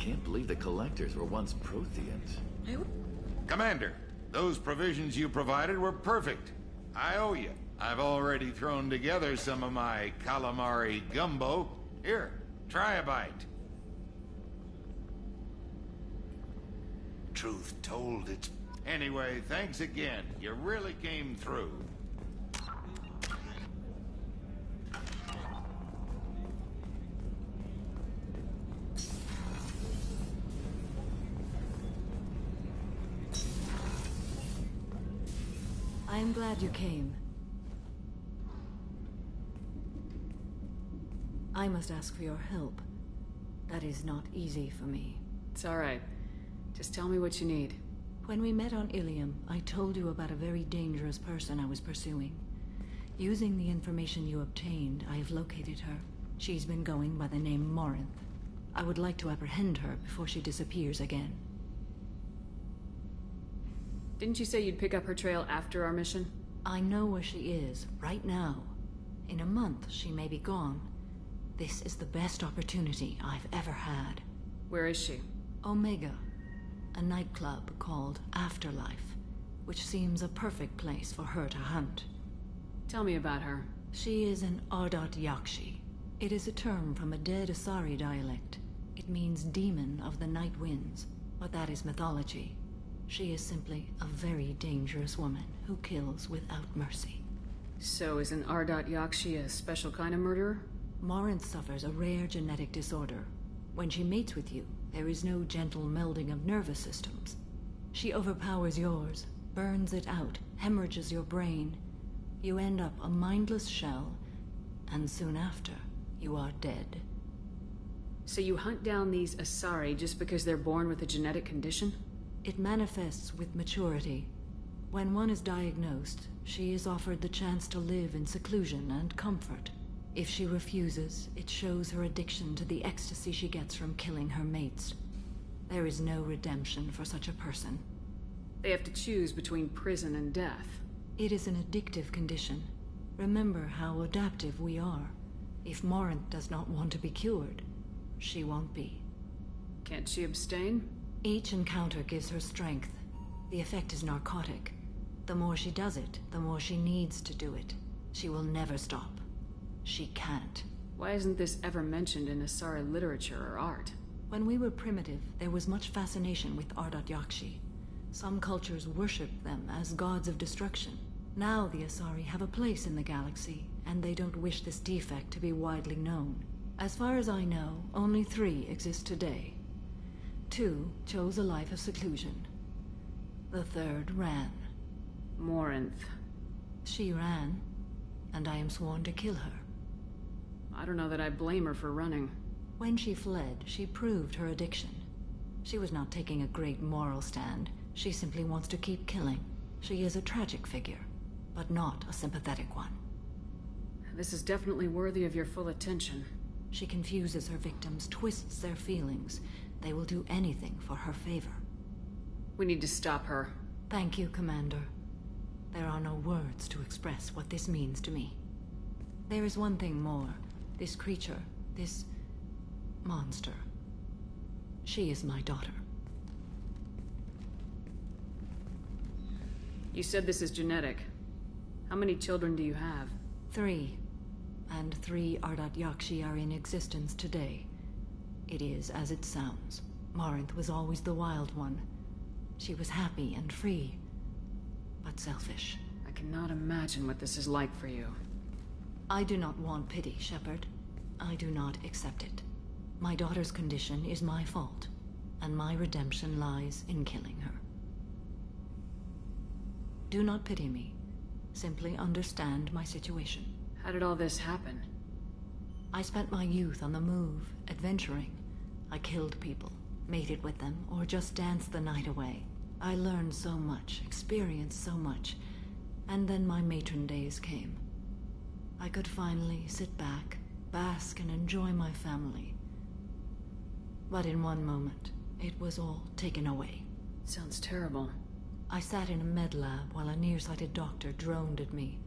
can't believe the collectors were once Protheans. Commander, those provisions you provided were perfect. I owe you. I've already thrown together some of my calamari gumbo. Here, try a bite. Truth told, it's... Anyway, thanks again. You really came through. I am glad you came. I must ask for your help. That is not easy for me. It's all right. Just tell me what you need. When we met on Ilium, I told you about a very dangerous person I was pursuing. Using the information you obtained, I have located her. She's been going by the name Morinth. I would like to apprehend her before she disappears again. Didn't you say you'd pick up her trail after our mission? I know where she is, right now. In a month, she may be gone. This is the best opportunity I've ever had. Where is she? Omega, a nightclub called Afterlife, which seems a perfect place for her to hunt. Tell me about her. She is an Ardat Yakshi. It is a term from a dead Asari dialect. It means demon of the night winds, but that is mythology. She is simply a very dangerous woman who kills without mercy. So is an Ardat Yakshi a special kind of murderer? Morinth suffers a rare genetic disorder. When she mates with you, there is no gentle melding of nervous systems. She overpowers yours, burns it out, hemorrhages your brain. You end up a mindless shell, and soon after, you are dead. So you hunt down these Asari just because they're born with a genetic condition? It manifests with maturity. When one is diagnosed, she is offered the chance to live in seclusion and comfort. If she refuses, it shows her addiction to the ecstasy she gets from killing her mates. There is no redemption for such a person. They have to choose between prison and death. It is an addictive condition. Remember how adaptive we are. If Morinth does not want to be cured, she won't be. Can't she abstain? Each encounter gives her strength. The effect is narcotic. The more she does it, the more she needs to do it. She will never stop. She can't. Why isn't this ever mentioned in Asari literature or art? When we were primitive, there was much fascination with Ardat Yakshi. Some cultures worshipped them as gods of destruction. Now the Asari have a place in the galaxy, and they don't wish this defect to be widely known. As far as I know, only 3 exist today. 2 chose a life of seclusion. The 3rd ran. Morinth. She ran, and I am sworn to kill her. I don't know that I blame her for running. When she fled, she proved her addiction. She was not taking a great moral stand. She simply wants to keep killing. She is a tragic figure, but not a sympathetic one. This is definitely worthy of your full attention. She confuses her victims, twists their feelings. They will do anything for her favor. We need to stop her. Thank you, Commander. There are no words to express what this means to me. There is one thing more. This creature, this monster. She is my daughter. You said this is genetic. How many children do you have? 3. And 3 Ardat Yakshi are in existence today. It is as it sounds. Morinth was always the wild one. She was happy and free, but selfish. I cannot imagine what this is like for you. I do not want pity, Shepard. I do not accept it. My daughter's condition is my fault, and my redemption lies in killing her. Do not pity me. Simply understand my situation. How did all this happen? I spent my youth on the move, adventuring. I killed people, mated with them, or just danced the night away. I learned so much, experienced so much, and then my matron days came. I could finally sit back, bask and enjoy my family. But in one moment, it was all taken away. Sounds terrible. I sat in a med lab while a nearsighted doctor droned at me,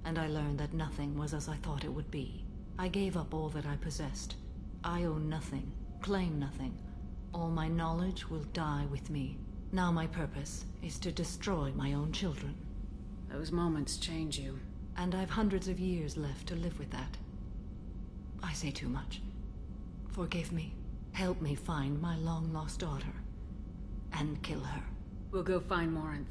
and I learned that nothing was as I thought it would be. I gave up all that I possessed. I own nothing, claim nothing. All my knowledge will die with me. Now my purpose is to destroy my own children. Those moments change you. And I've hundreds of years left to live with that. I say too much. Forgive me. Help me find my long-lost daughter. And kill her. We'll go find Morinth.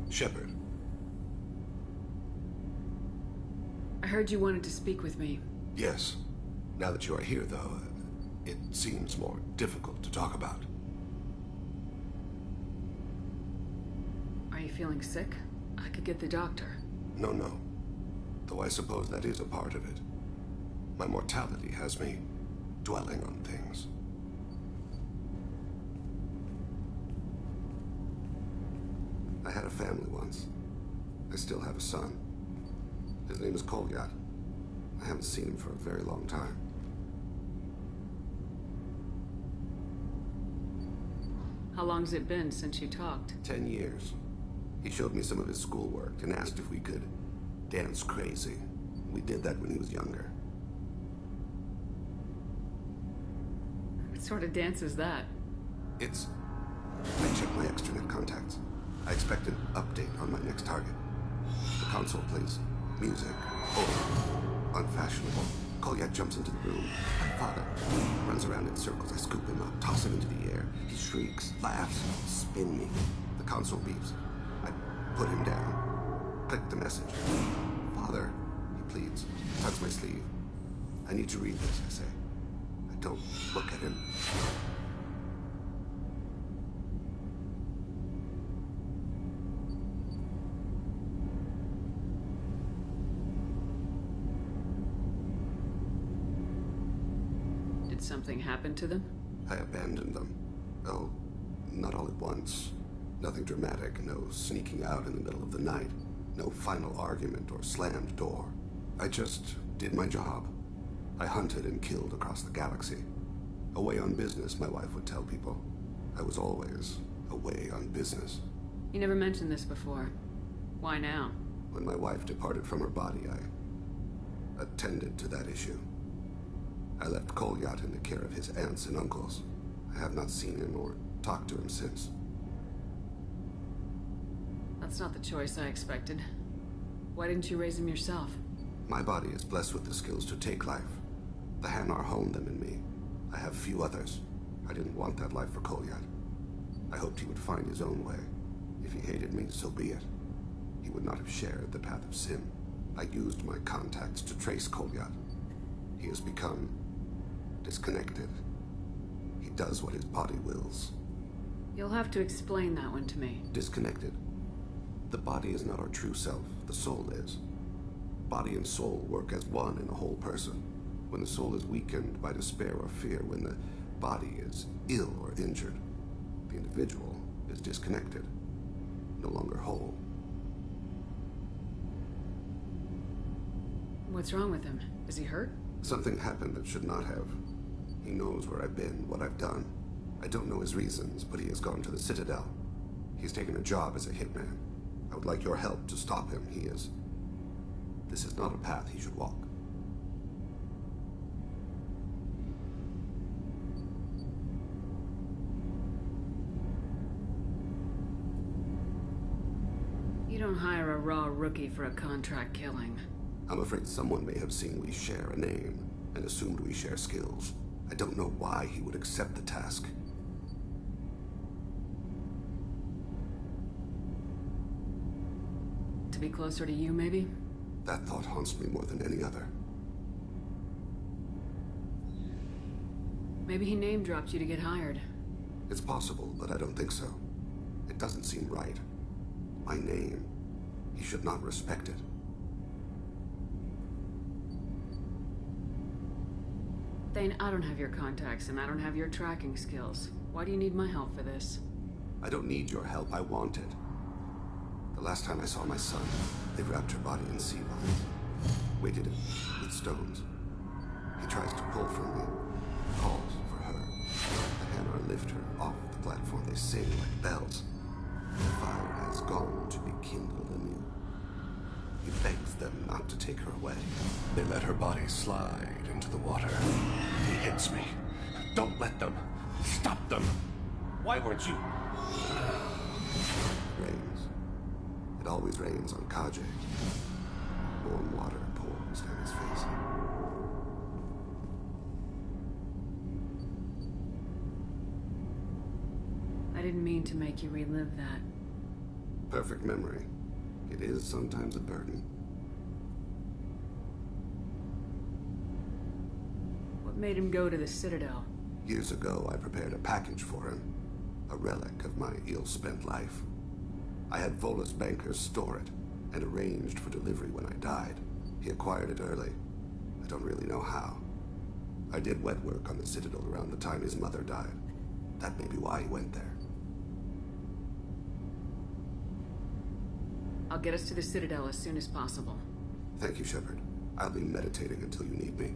Shepard. I heard you wanted to speak with me. Yes. Now that you are here, though, it seems more difficult to talk about. Are you feeling sick? I could get the doctor. No. Though I suppose that is a part of it. My mortality has me dwelling on things. I had a family once. I still have a son. His name is Kolyat. I haven't seen him for a very long time. How long's it been since you talked? 10 years. He showed me some of his schoolwork and asked if we could dance crazy. We did that when he was younger. What sort of dance is that? It's... I checked my extranet contacts. I expect an update on my next target. The console plays music. Oh, unfashionable. Kolyat jumps into the room. My father runs around in circles. I scoop him up, toss him into the air. He shrieks, laughs, spin me. The console beeps. I put him down. Click the message. Father, he pleads. Tugs my sleeve. I need to read this, I say. I don't look at him. Did something happen to them? I abandoned them. Oh, not all at once. Nothing dramatic, no sneaking out in the middle of the night. No final argument or slammed door. I just did my job. I hunted and killed across the galaxy. Away on business, my wife would tell people. I was always away on business. You never mentioned this before. Why now? When my wife departed from her body, I attended to that issue. I left Kolyat in the care of his aunts and uncles. I have not seen him or talked to him since. That's not the choice I expected. Why didn't you raise him yourself? My body is blessed with the skills to take life. The Hanar honed them in me. I have few others. I didn't want that life for Kolyat. I hoped he would find his own way. If he hated me, so be it. He would not have shared the path of sin. I used my contacts to trace Kolyat. He has become disconnected. He does what his body wills. You'll have to explain that one to me. Disconnected. The body is not our true self. The soul is. Body and soul work as one in a whole person. When the soul is weakened by despair or fear, when the body is ill or injured, the individual is disconnected, no longer whole. What's wrong with him? Is he hurt? Something happened that should not have. He knows where I've been, what I've done. I don't know his reasons, but he has gone to the Citadel. He's taken a job as a hitman. I would like your help to stop him. This is not a path he should walk. You don't hire a raw rookie for a contract killing. I'm afraid someone may have seen we share a name and assumed we share skills. I don't know why he would accept the task. To be closer to you, maybe? That thought haunts me more than any other. Maybe he name-dropped you to get hired. It's possible, but I don't think so. It doesn't seem right. My name. He should not respect it. Thane, I don't have your contacts, and I don't have your tracking skills. Why do you need my help for this? I don't need your help. I want it. The last time I saw my son, they wrapped her body in sea vines, weighted it with stones. He tries to pull from me, calls for her. lift her off the platform, they sing like bells. The fire has gone to be kindled anew. He begs them not to take her away. They let her body slide into the water. He hits me. Don't let them. Stop them. Why weren't you? Rains. It always rains on Kaje. Warm water pours down his face. I didn't mean to make you relive that. Perfect memory. It is sometimes a burden. What made him go to the Citadel? Years ago, I prepared a package for him. A relic of my ill-spent life. I had Volus bankers store it, and arranged for delivery when I died. He acquired it early. I don't really know how. I did wet work on the Citadel around the time his mother died. That may be why he went there. I'll get us to the Citadel as soon as possible. Thank you, Shepard. I'll be meditating until you need me.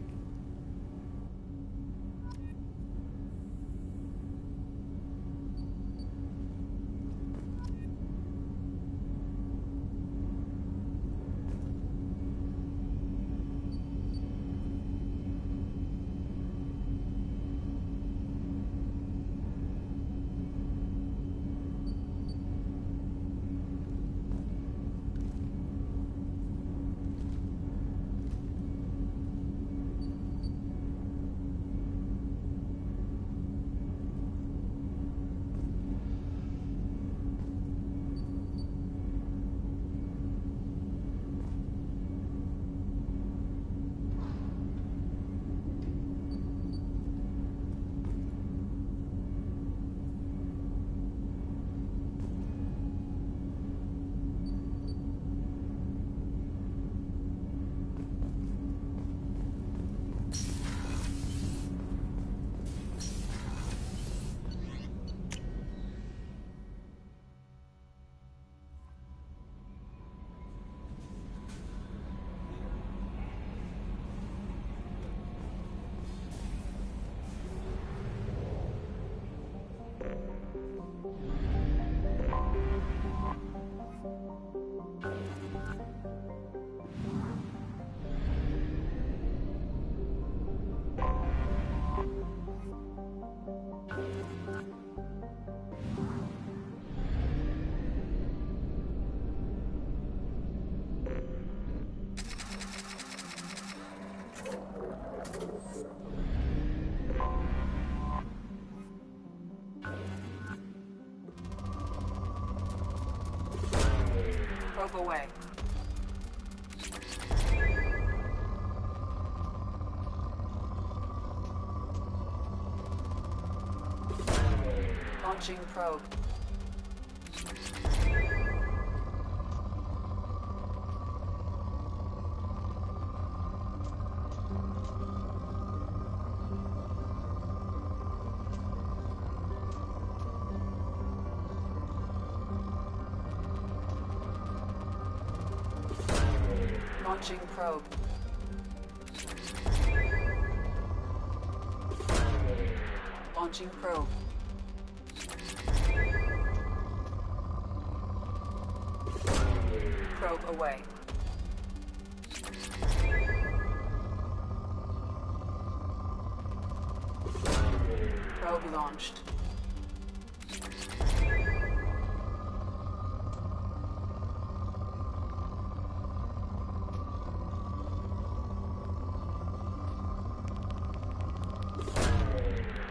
Probe away. Launching probe. Launching probe. Launching probe. Probe away. Probe launched.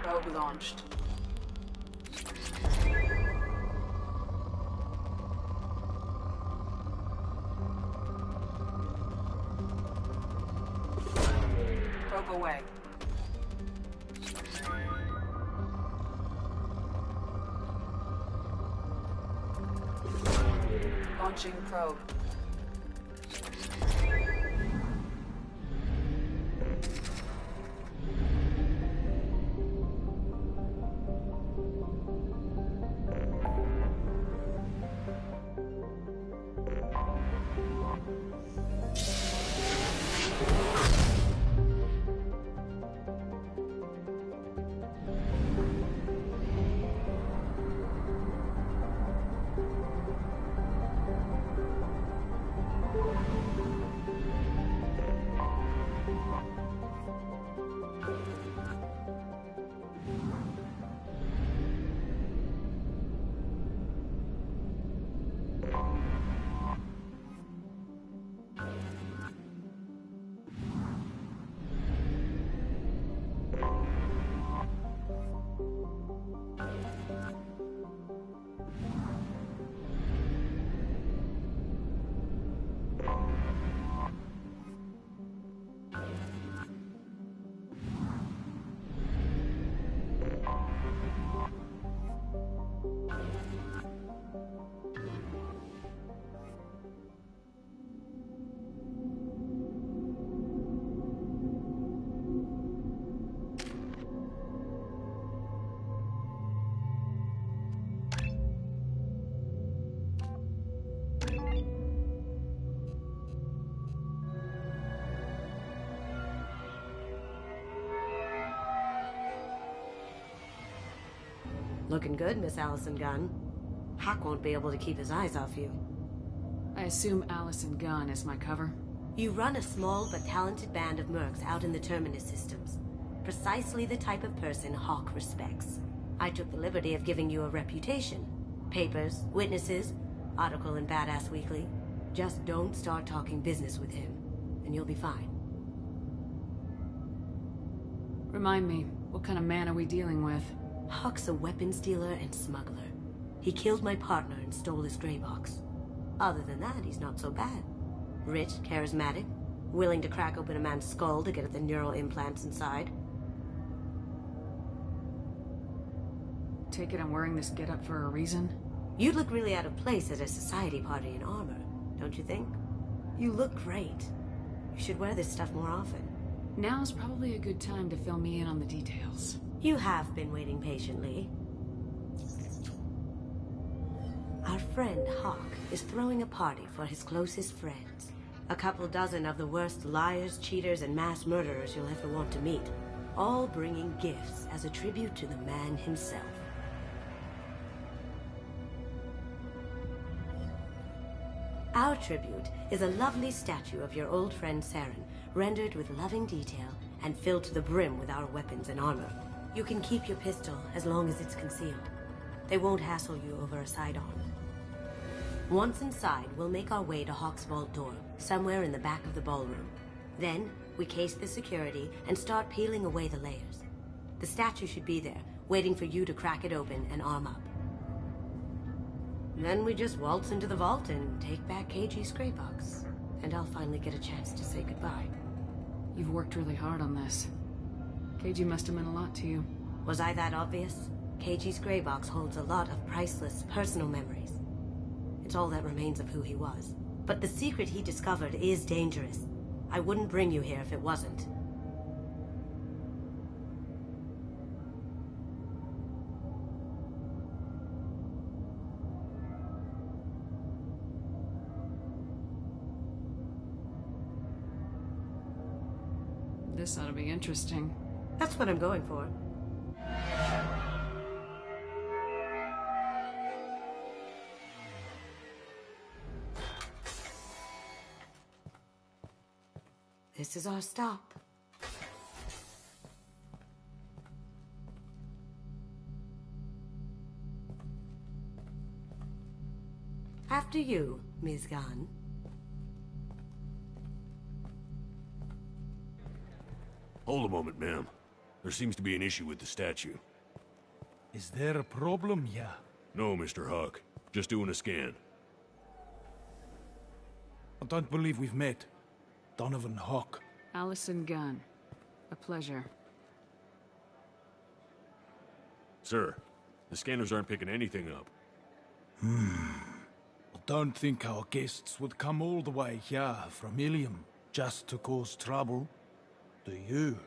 Probe launched. Probe away. Launching probe. Looking good, Miss Allison Gunn. Hawk won't be able to keep his eyes off you. I assume Allison Gunn is my cover? You run a small but talented band of mercs out in the Terminus systems. Precisely the type of person Hawk respects. I took the liberty of giving you a reputation. Papers, witnesses, article in Badass Weekly. Just don't start talking business with him, and you'll be fine. Remind me, what kind of man are we dealing with? Hawk's a weapons dealer and smuggler. He killed my partner and stole his gray box. Other than that, he's not so bad. Rich, charismatic, willing to crack open a man's skull to get at the neural implants inside. Take it I'm wearing this getup for a reason? You'd look really out of place at a society party in armor, don't you think? You look great. You should wear this stuff more often. Now's probably a good time to fill me in on the details. You have been waiting patiently. Our friend Hawk is throwing a party for his closest friends. A couple dozen of the worst liars, cheaters, and mass murderers you'll ever want to meet. All bringing gifts as a tribute to the man himself. Our tribute is a lovely statue of your old friend Saren, rendered with loving detail and filled to the brim with our weapons and armor. You can keep your pistol as long as it's concealed. They won't hassle you over a sidearm. Once inside, we'll make our way to Hawk's vault door, somewhere in the back of the ballroom. Then, we case the security and start peeling away the layers. The statue should be there, waiting for you to crack it open and arm up. Then we just waltz into the vault and take back KG's gray box. And I'll finally get a chance to say goodbye. You've worked really hard on this. KG must have meant a lot to you. Was I that obvious? KG's gray box holds a lot of priceless personal memories. It's all that remains of who he was. But the secret he discovered is dangerous. I wouldn't bring you here if it wasn't. This ought to be interesting. That's what I'm going for. This is our stop. After you, Ms. Gunn. Hold a moment, ma'am. There seems to be an issue with the statue. Is there a problem, yeah? No, Mr. Huck. Just doing a scan. I don't believe we've met. Donovan Hawk. Allison Gunn. A pleasure. Sir, the scanners aren't picking anything up. I don't think our guests would come all the way here from Ilium just to cause trouble. Do you?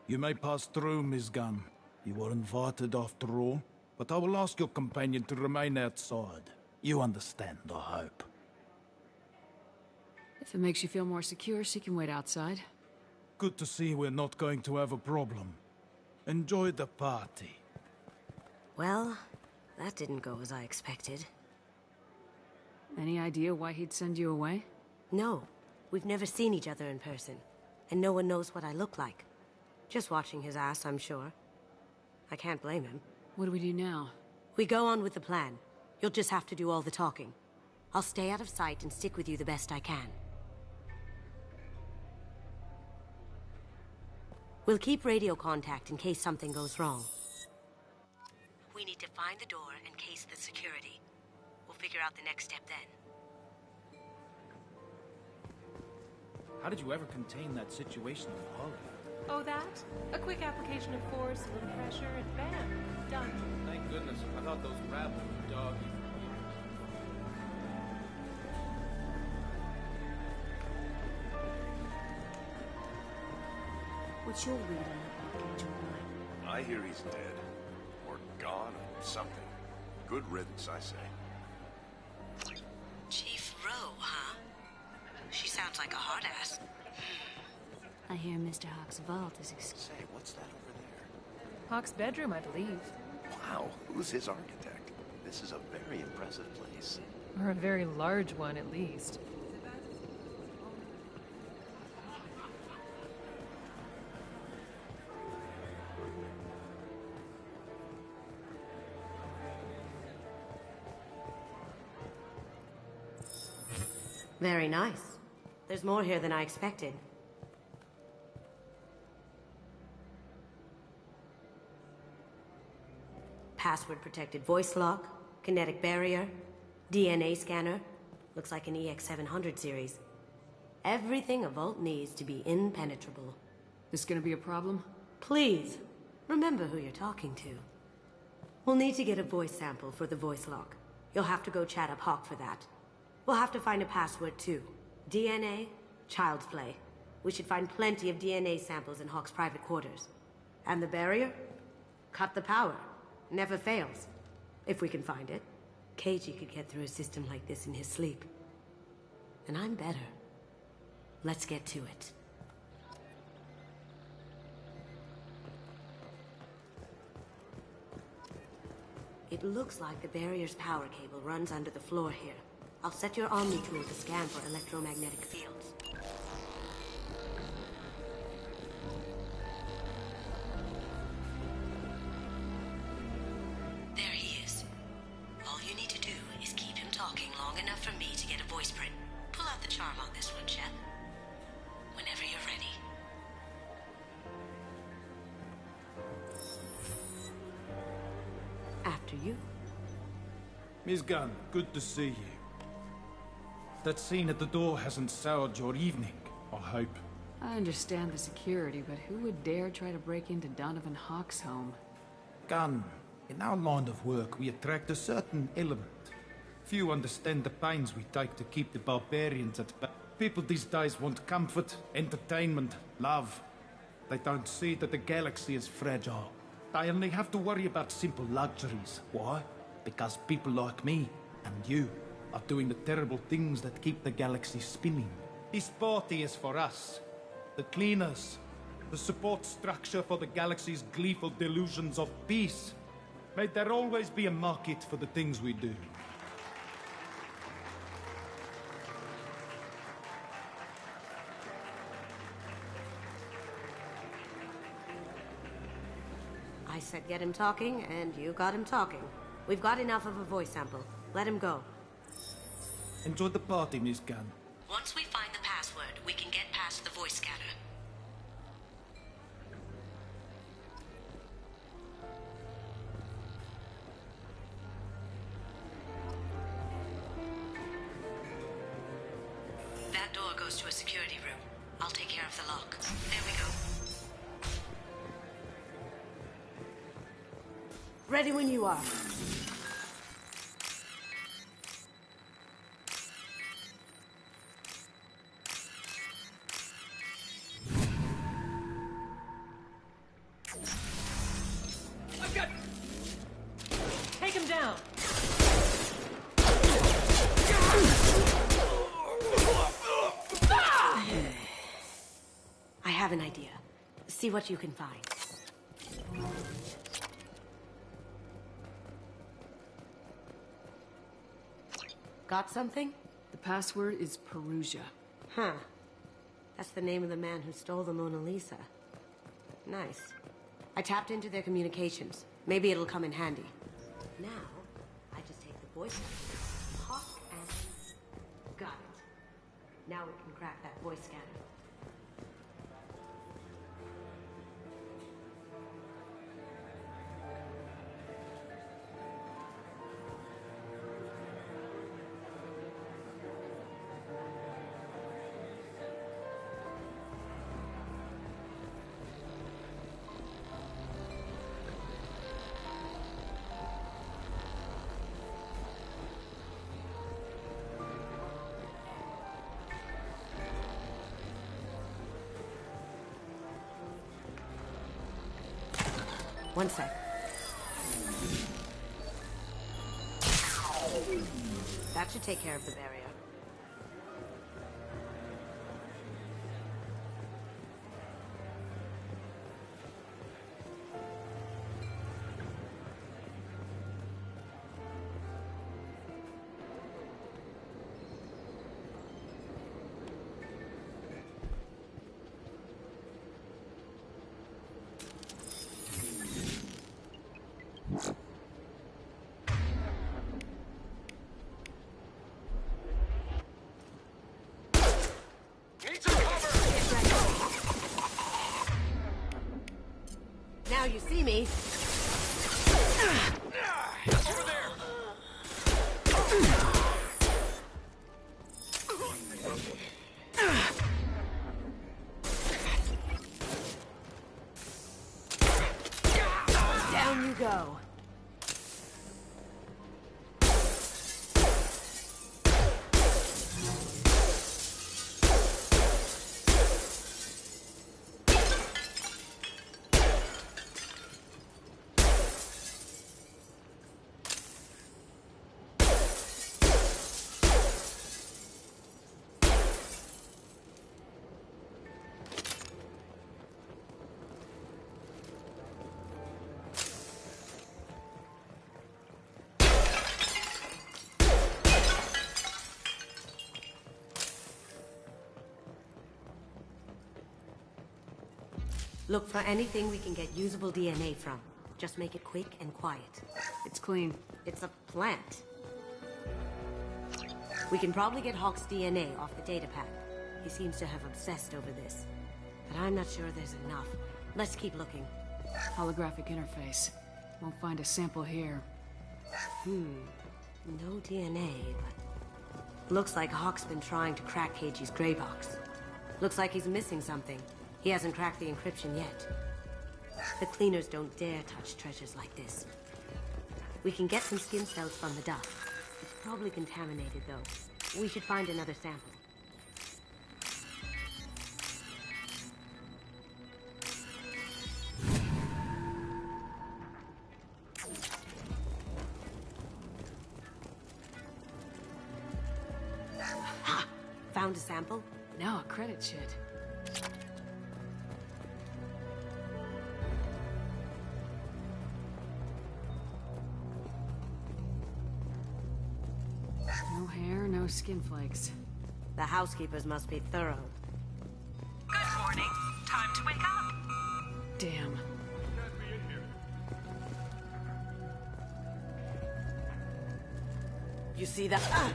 You may pass through, Ms. Gunn. You were invited after all, but I will ask your companion to remain outside. You understand, I hope. If it makes you feel more secure, she can wait outside. Good to see we're not going to have a problem. Enjoy the party. Well, that didn't go as I expected. Any idea why he'd send you away? No, we've never seen each other in person, and no one knows what I look like. Just watching his ass, I'm sure. I can't blame him. What do we do now? We go on with the plan. You'll just have to do all the talking. I'll stay out of sight and stick with you the best I can. We'll keep radio contact in case something goes wrong. We need to find the door and case the security. We'll figure out the next step then. How did you ever contain that situation in the hallway? Oh, that? A quick application of force, a little pressure, and bam, done. Thank goodness. I thought those rabble were doggy for What's your read on that Agent White? I hear he's dead. Or gone, or something. Good riddance, I say. Chief Rowe, huh? She sounds like a hard ass. I hear Mr. Hawk's vault is Say, what's that over there? Hawk's bedroom, I believe. Wow, who's his architect? This is a very impressive place. Or a very large one, at least. Very nice. There's more here than I expected. Password-protected voice lock, kinetic barrier, DNA scanner. Looks like an EX-700 series. Everything a vault needs to be impenetrable. This gonna be a problem? Please, remember who you're talking to. We'll need to get a voice sample for the voice lock. You'll have to go chat up Hawk for that. We'll have to find a password too. DNA, child's play. We should find plenty of DNA samples in Hawk's private quarters. And the barrier? Cut the power. Never fails. If we can find it. KG could get through a system like this in his sleep. And I'm better. Let's get to it. It looks like the barrier's power cable runs under the floor here. I'll set your Omni tool to scan for electromagnetic fields. There he is. All you need to do is keep him talking long enough for me to get a voice print. Pull out the charm on this one, Shep. Whenever you're ready. After you. Miss Gunn, good to see you. That scene at the door hasn't soured your evening, I hope. I understand the security, but who would dare try to break into Donovan Hawk's home? Gunn, in our line of work, we attract a certain element. Few understand the pains we take to keep the barbarians at bay. People these days want comfort, entertainment, love. They don't see that the galaxy is fragile. They only have to worry about simple luxuries. Why? Because people like me and you are doing the terrible things that keep the galaxy spinning. This party is for us, the cleaners, the support structure for the galaxy's gleeful delusions of peace. May there always be a market for the things we do. I said get him talking, and you got him talking. We've got enough of a voice sample. Let him go. Enjoy the party, Miss Gunn. Once we find the password, we can get past the voice scanner. That door goes to a security room. I'll take care of the lock. There we go. Ready when you are. I've got... Take him down! I have an idea. See what you can find. Got something? The password is Perugia. Huh. That's the name of the man who stole the Mona Lisa. Nice. I tapped into their communications. Maybe it'll come in handy. Now, I just take the voice out, Hawk, and... Got it. Now we can crack that voice scanner. One sec. That should take care of the barrier. Look for anything we can get usable DNA from. Just make it quick and quiet. It's clean. It's a plant. We can probably get Hawk's DNA off the datapad. He seems to have obsessed over this. But I'm not sure there's enough. Let's keep looking. Holographic interface. Won't find a sample here. No DNA, but... Looks like Hawk's been trying to crack Keiji's gray box. Looks like he's missing something. He hasn't cracked the encryption yet. The cleaners don't dare touch treasures like this. We can get some skin cells from the dust. It's probably contaminated, though. We should find another sample. Ha! Found a sample? Now a credit sheet. No hair, no skin flakes. The housekeepers must be thorough. Good morning. Time to wake up. Damn. You see that?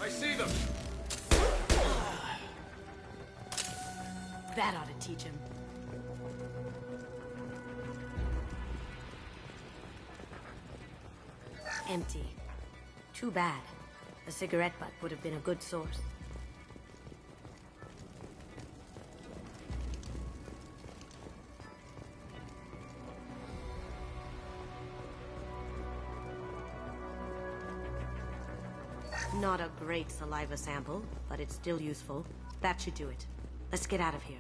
I see them! That ought to teach him. Empty. Too bad. A cigarette butt would have been a good source. Not a great saliva sample, but it's still useful. That should do it. Let's get out of here.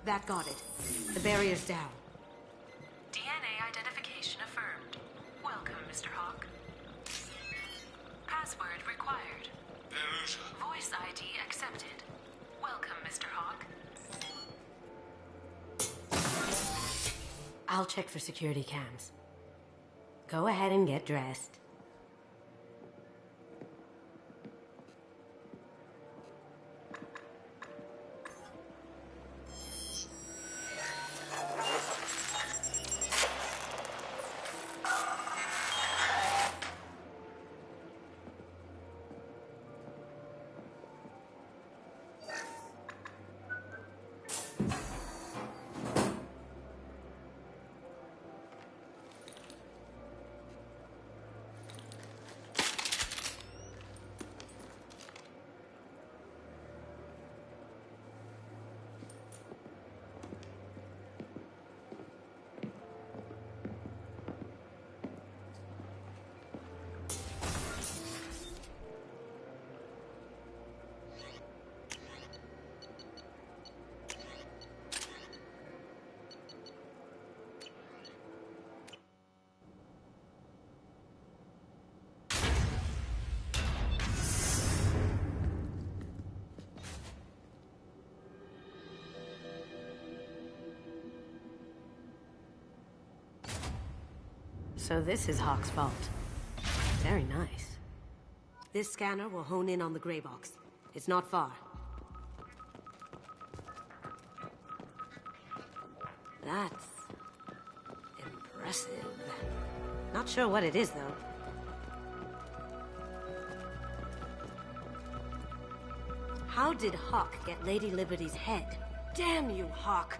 That got it. The barrier's down. DNA identification affirmed. Welcome, Mr. Hawk. Password required. Voice ID accepted. Welcome, Mr. Hawk. I'll check for security cams. Go ahead and get dressed. So this is Hawk's vault. Very nice. This scanner will hone in on the gray box. It's not far. That's... impressive. Not sure what it is, though. How did Hawk get Lady Liberty's head? Damn you, Hawk!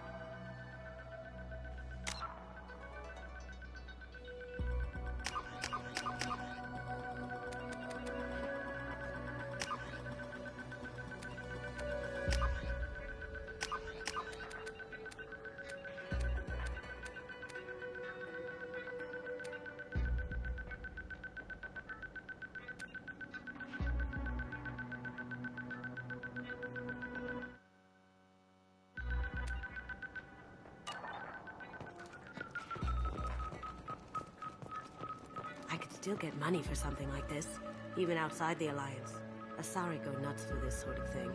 still get money for something like this, even outside the Alliance. Asari go nuts for this sort of thing.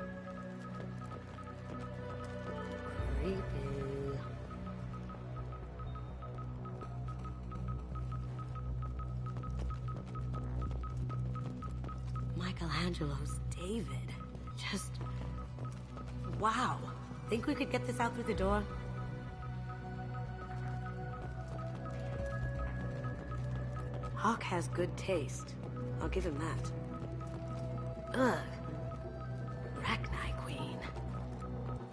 Creepy. Michelangelo's David. Just... wow. Think we could get this out through the door? Hawk has good taste. I'll give him that. Ugh. Rachni Queen.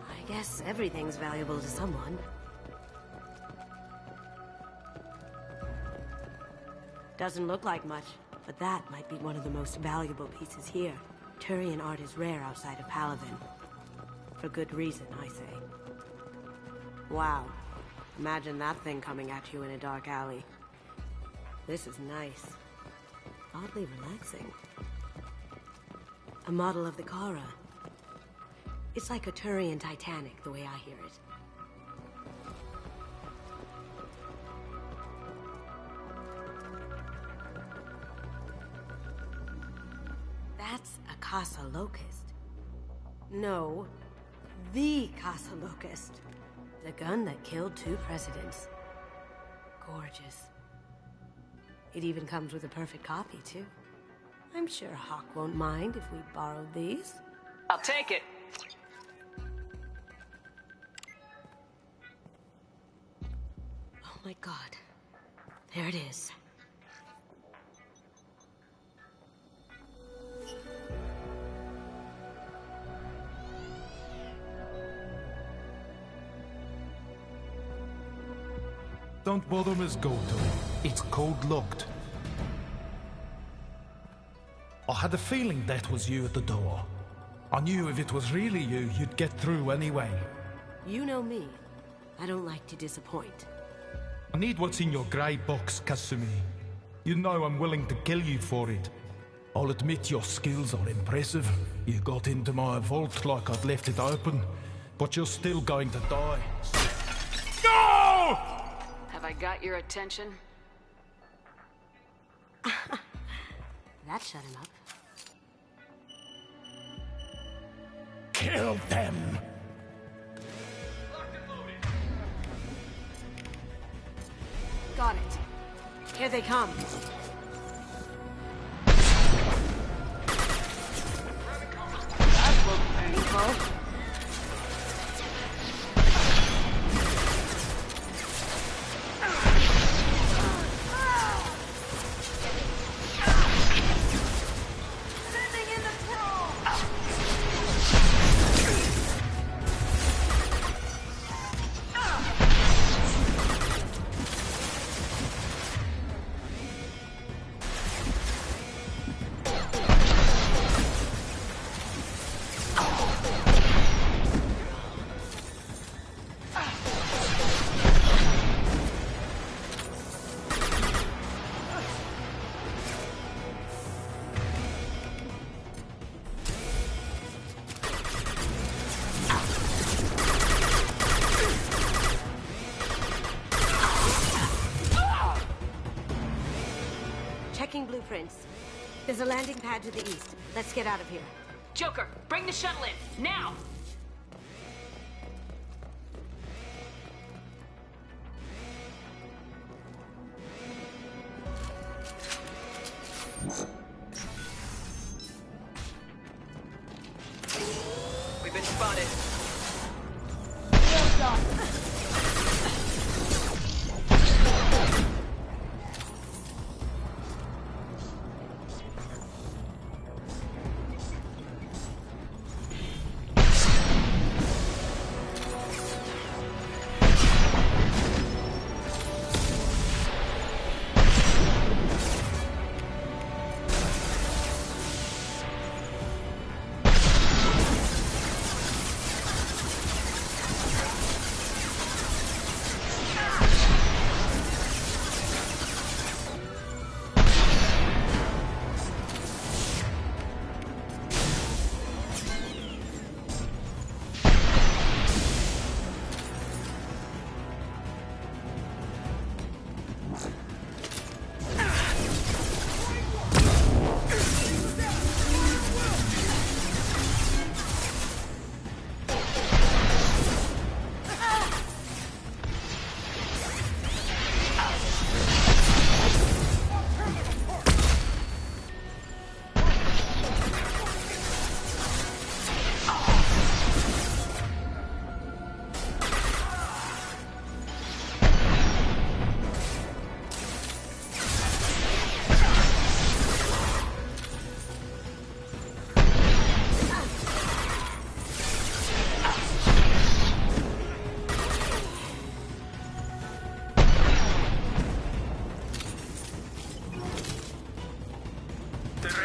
I guess everything's valuable to someone. Doesn't look like much, but that might be one of the most valuable pieces here. Turian art is rare outside of Paladin. For good reason, I say. Wow. Imagine that thing coming at you in a dark alley. This is nice. Oddly relaxing. A model of the Kara. It's like a Turian Titanic, the way I hear it. That's a Casa Locust. No, the Casa Locust. The gun that killed 2 presidents. Gorgeous. It even comes with a perfect copy, too. I'm sure Hawk won't mind if we borrowed these. I'll take it. Oh my god. There it is. Don't bother, Miss Goto. It's code-locked. I had a feeling that was you at the door. I knew if it was really you, you'd get through anyway. You know me. I don't like to disappoint. I need what's in your grey box, Kasumi. You know I'm willing to kill you for it. I'll admit your skills are impressive. You got into my vault like I'd left it open, but you're still going to die. No! Have I got your attention? That shut him up. Kill them! Got it. Here they come. That looked painful. Blueprints. There's a landing pad to the east. Let's get out of here. Joker, bring the shuttle in, now! We've been spotted. Well done.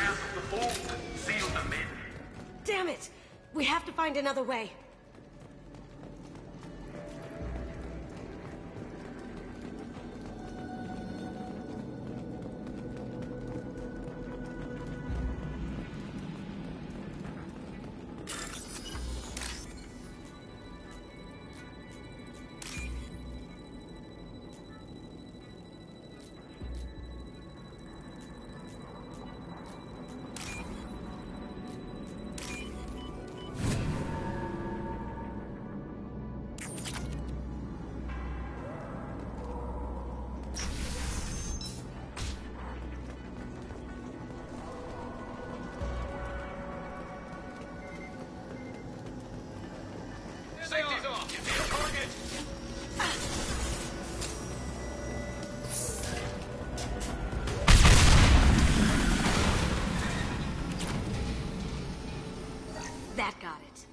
out of the vault and seal them in. Damn it! We have to find another way. Safety's off. Target. That got it.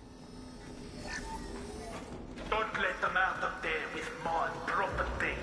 Don't let them out of there with my property.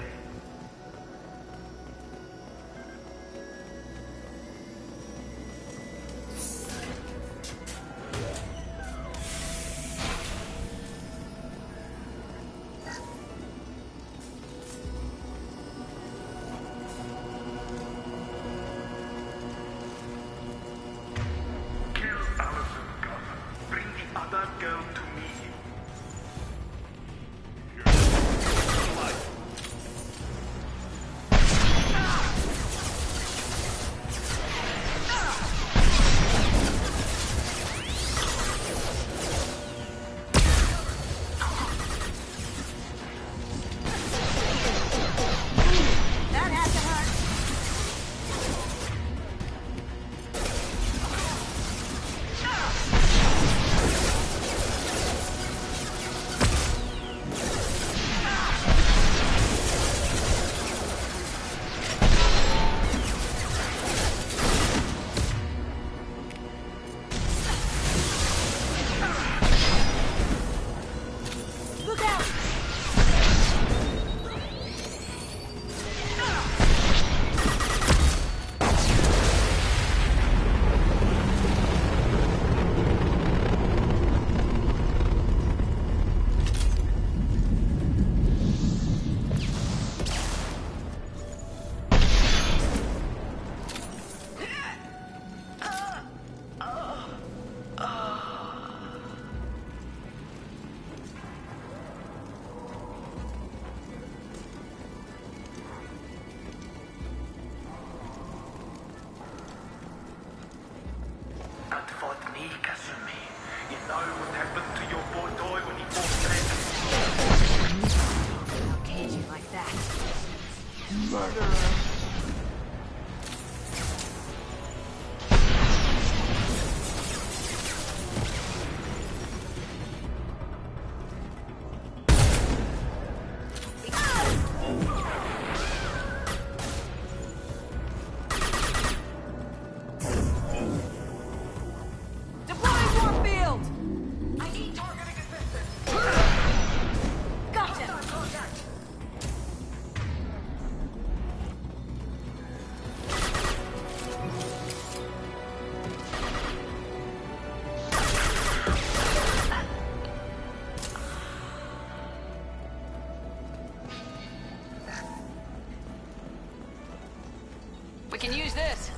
We can use this.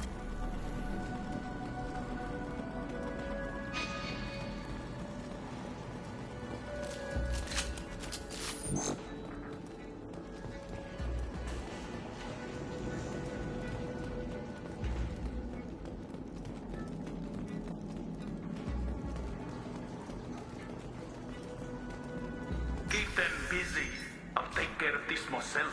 Keep them busy. I'll take care of this myself.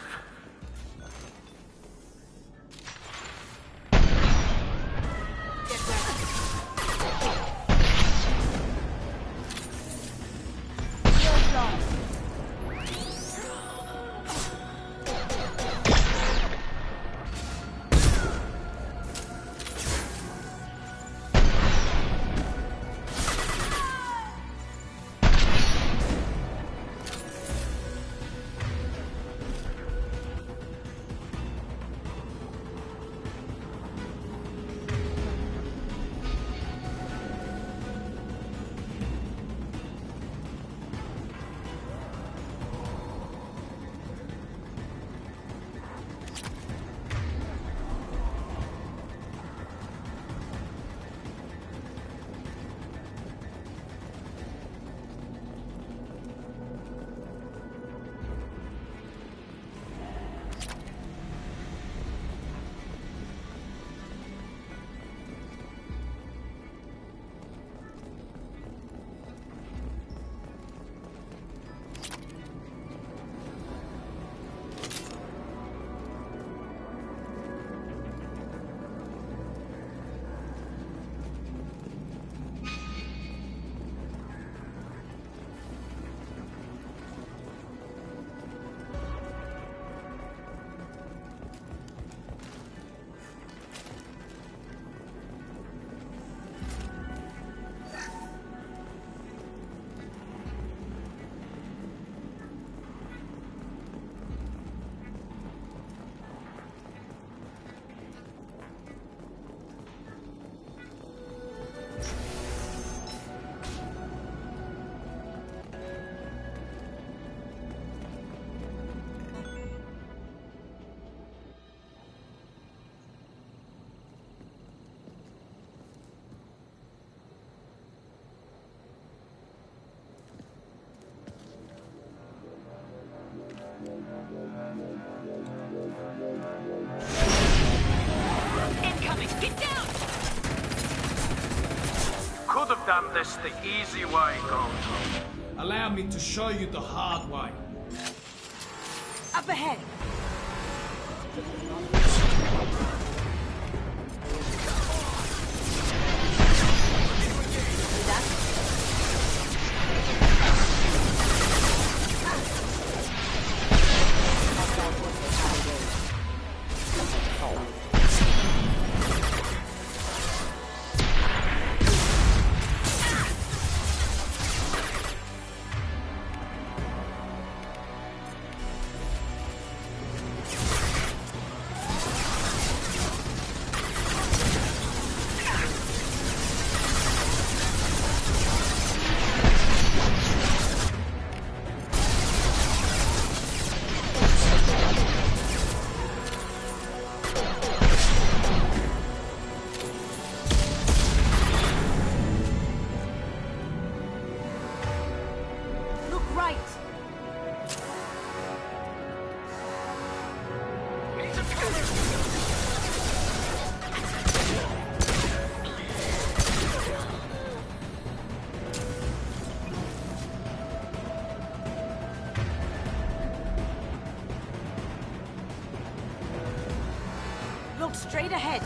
Incoming! Get down! Could have done this the easy way, Ghost. Allow me to show you the hard way. Up ahead! Look straight ahead.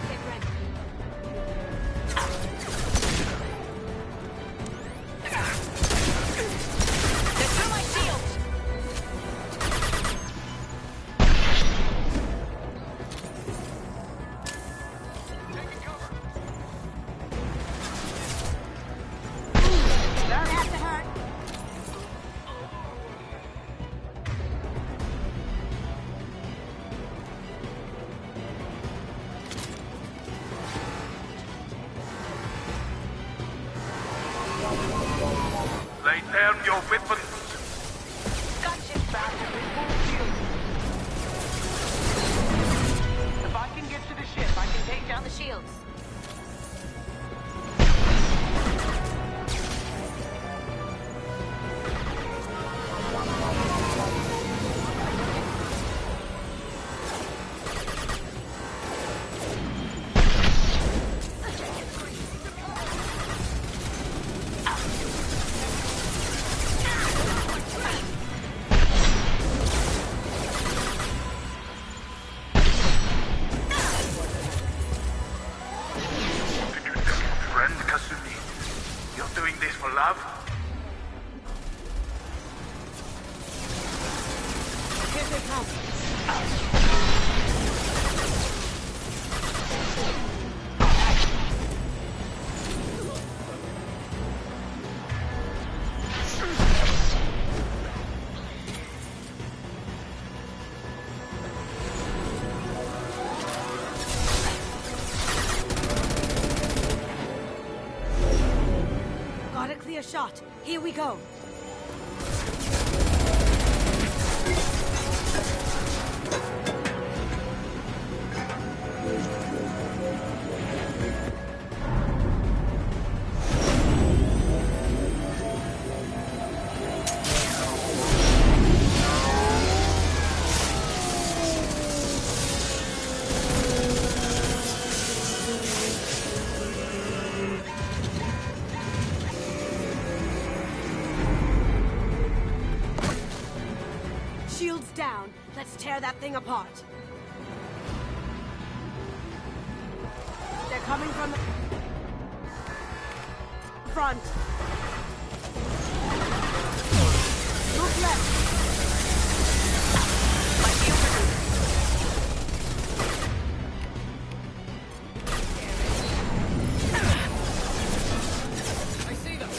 Get ready. They're through my shield! That has to hurt. Lay down your weapons. Gotcha, bastard! With full shield. If I can get to the ship, I can take down the shields. Friend Kasumi, you're doing this for love? Here they come. Got a clear shot. Here we go. Shields down. Let's tear that thing apart. They're coming from the front. Look left. My shields are good. I see them!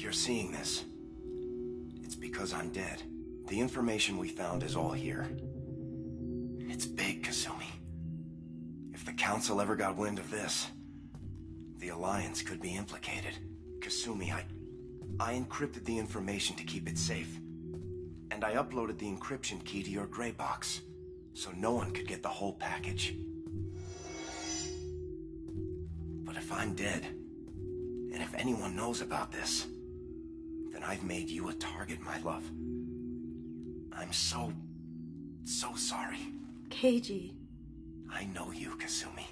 you're seeing this, it's because I'm dead. The information we found is all here. It's big, Kasumi. If the Council ever got wind of this, the Alliance could be implicated. Kasumi, I encrypted the information to keep it safe. And I uploaded the encryption key to your gray box, so no one could get the whole package. But if I'm dead, and if anyone knows about this, then I've made you a target, my love. I'm so sorry. Keiji. I know you, Kasumi.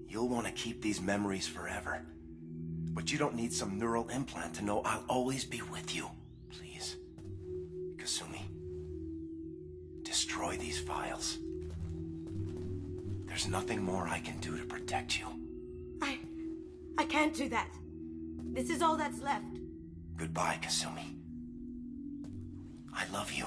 You'll want to keep these memories forever. But you don't need some neural implant to know I'll always be with you. Please, Kasumi, destroy these files. There's nothing more I can do to protect you. I can't do that. This is all that's left. Goodbye, Kasumi. I love you.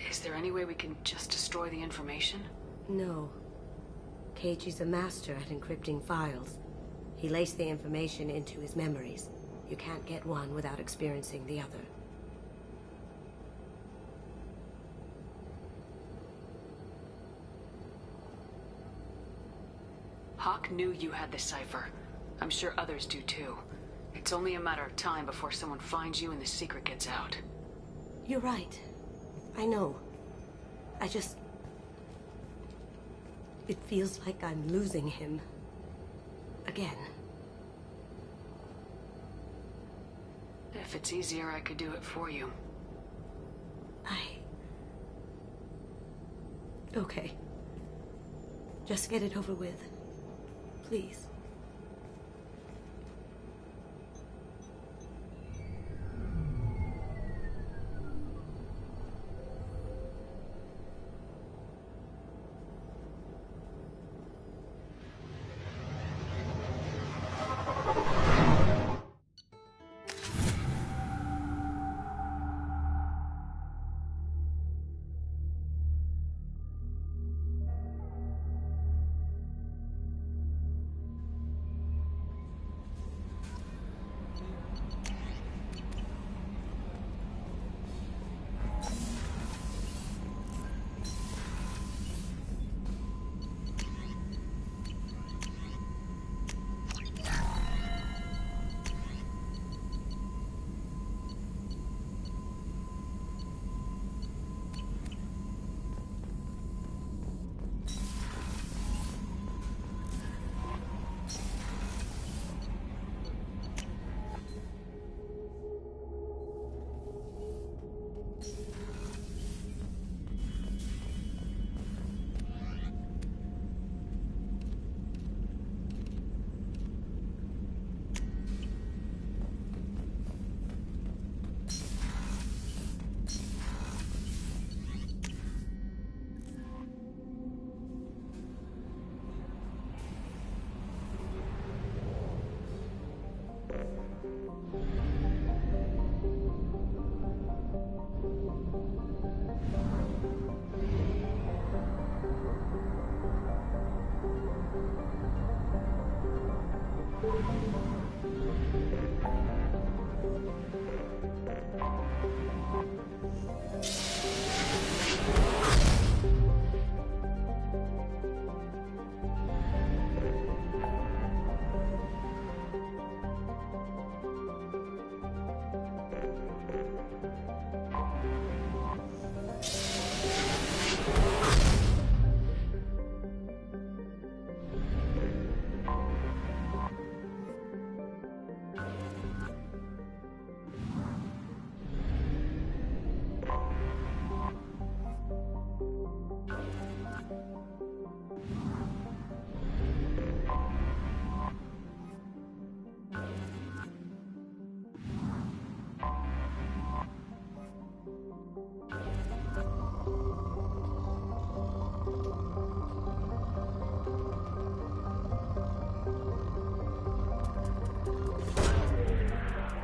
Is there any way we can just destroy the information? No. Keiji's a master at encrypting files. He laced the information into his memories. You can't get one without experiencing the other. Hawk knew you had the cipher. I'm sure others do too. It's only a matter of time before someone finds you and the secret gets out. You're right. I know. It feels like I'm losing him. Again. If it's easier, I could do it for you. Okay. Just get it over with. Please.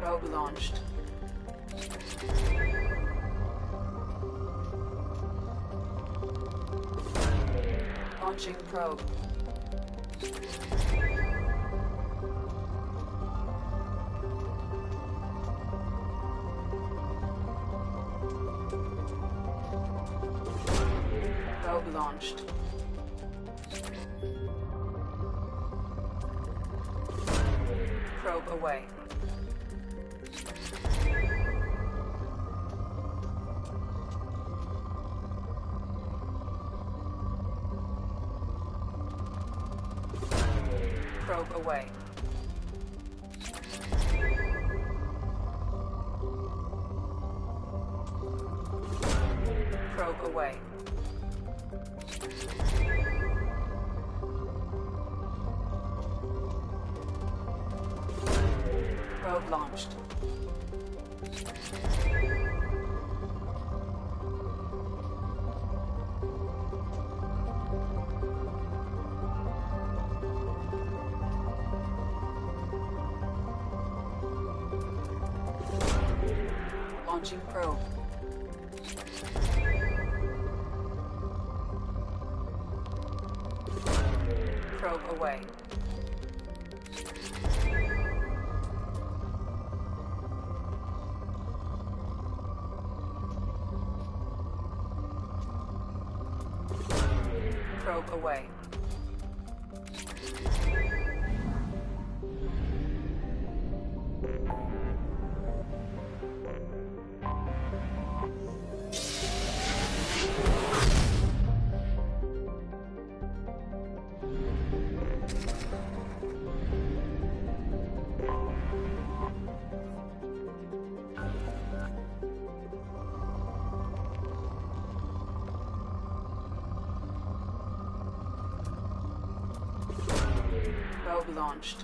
Probe launched. Launching probe. Probe launched. Probe away. Probe away. Probe away. Probe launched. Launching probe. Probe away. Probe away. Probe launched.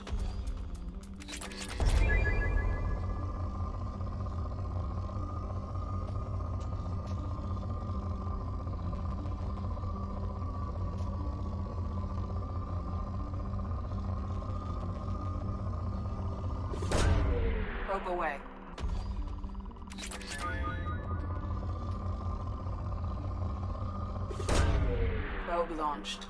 Probe away. Probe launched.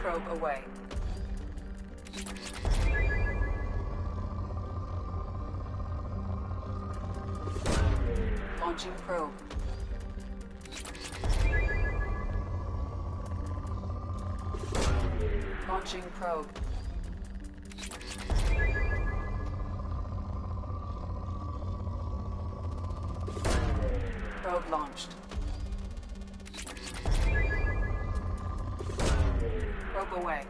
Probe away. Launching probe. Launching probe. Probe launched. Probe away.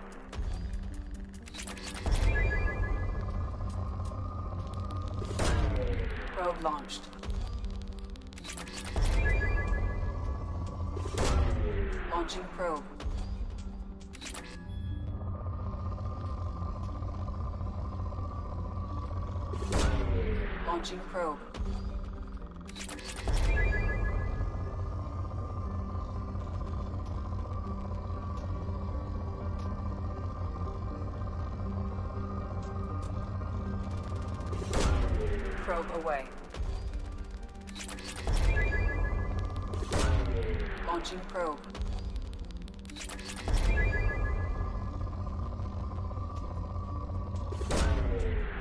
Probe launched. Launching probe. Launching probe. Probe away. Launching probe.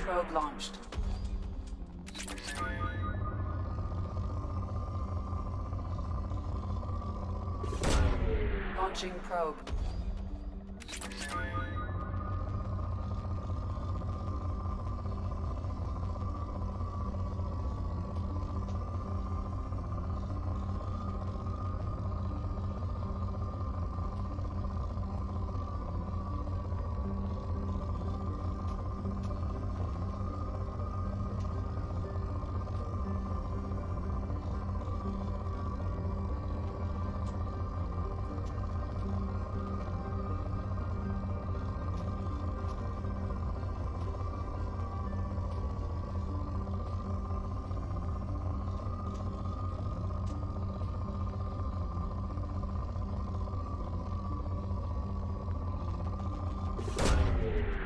Probe launched. Launching probe.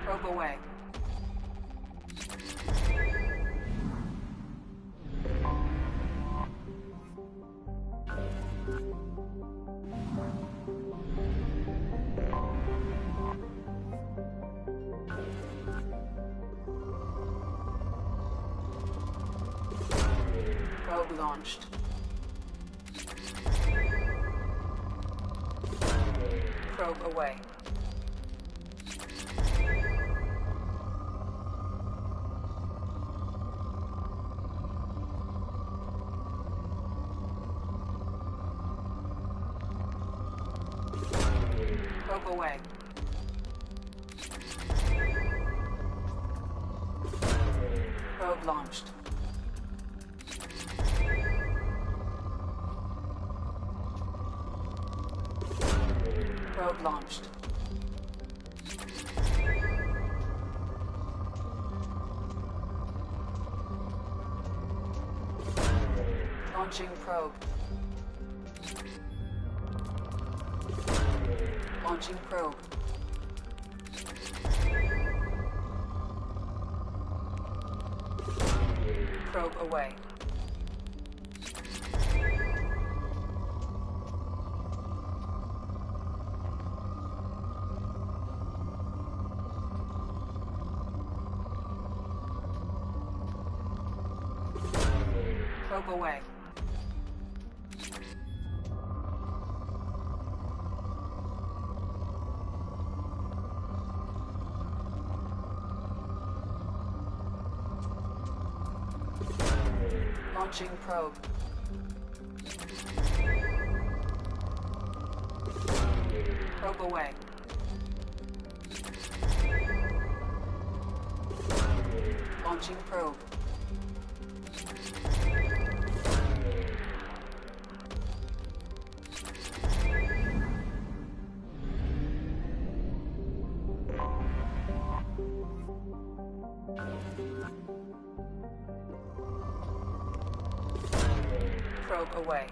Probe away. Probe launched. Probe away. Probe away. Probe launched. Probe launched. Launching probe. Launching probe. Probe away. Probe away. Launching probe. Probe away. Launching probe. Probe away.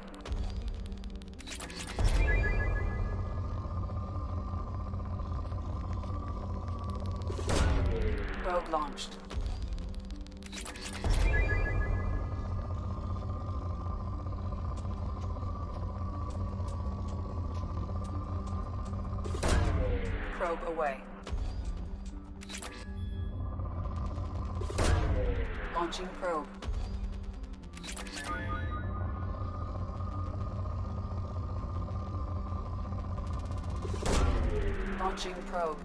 Probe launched. Probe away. Launching probe. Launching probe.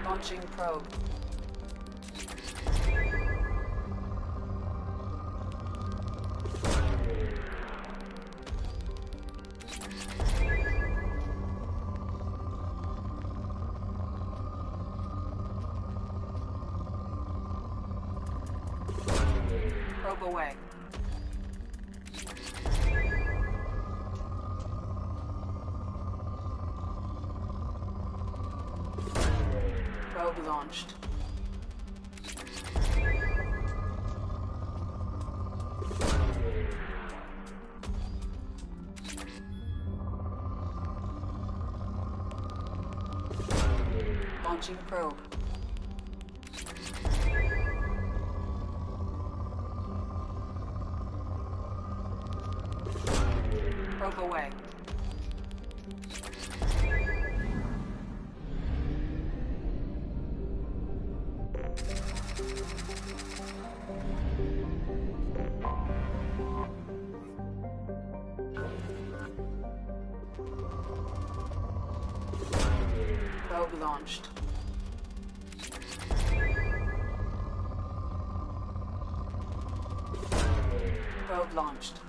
Launching probe. Probe away. Probe launched. Launching probe. Probe away. Probe launched. Probe launched.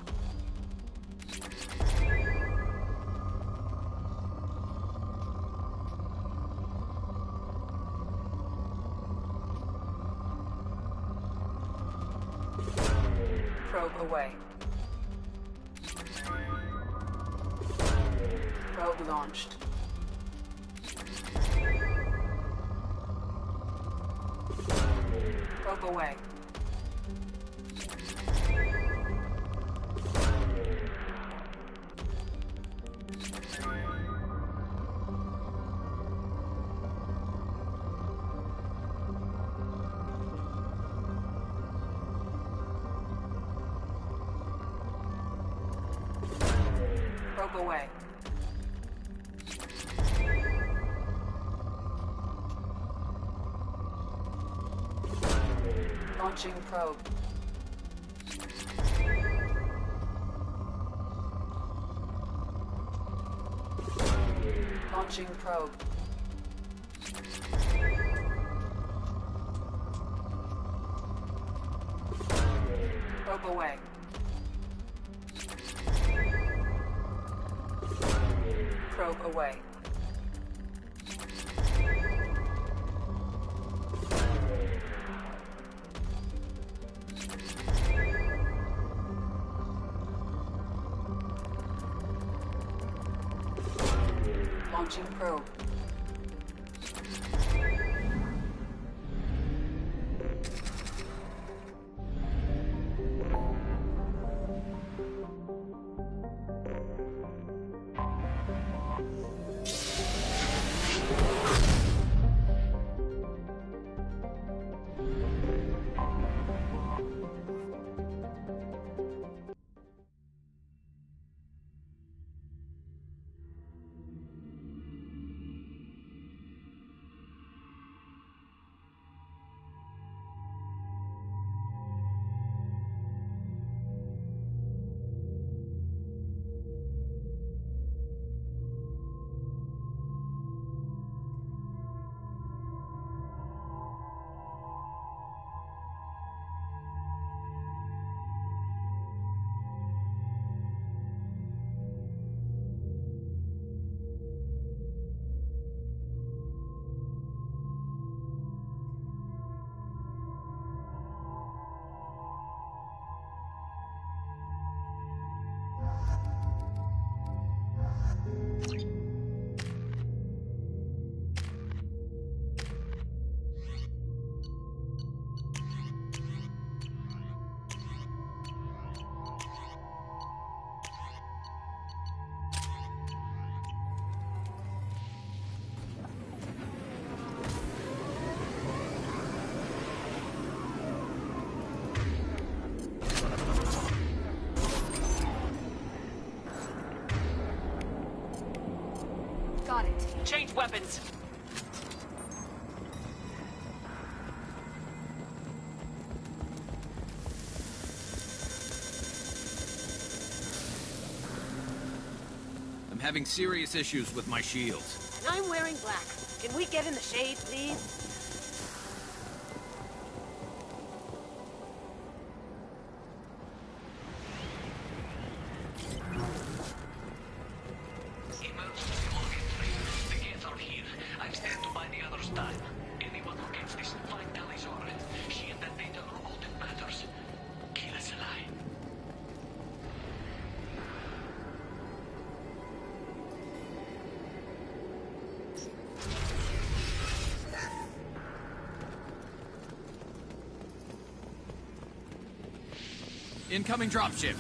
Probe away. Probe launched. Probe away. Probe away. Launching probe. Launching probe. Probe away. Probe away. Launching probe. Got it. Change weapons. I'm having serious issues with my shields. And I'm wearing black. Can we get in the shade, please? Incoming dropship.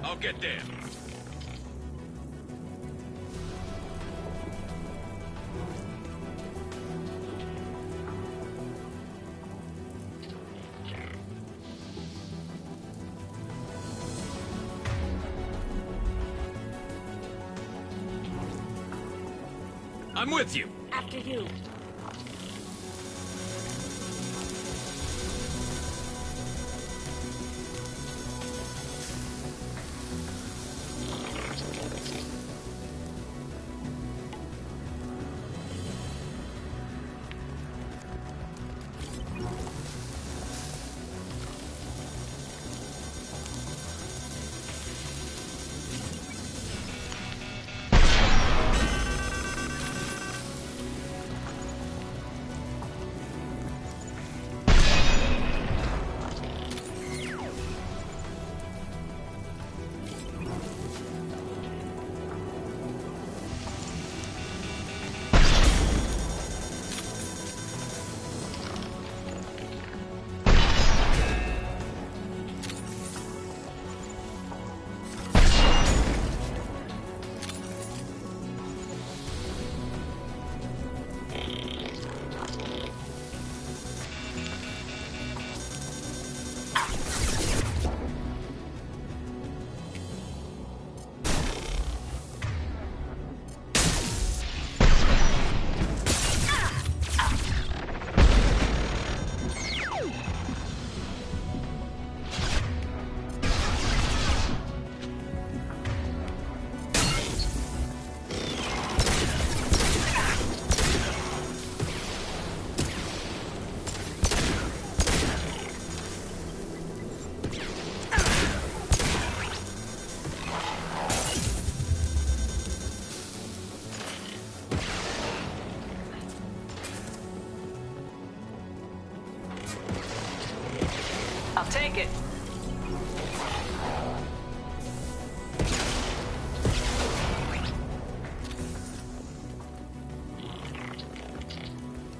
I'll get there. I'm with you. After you. I'll take it.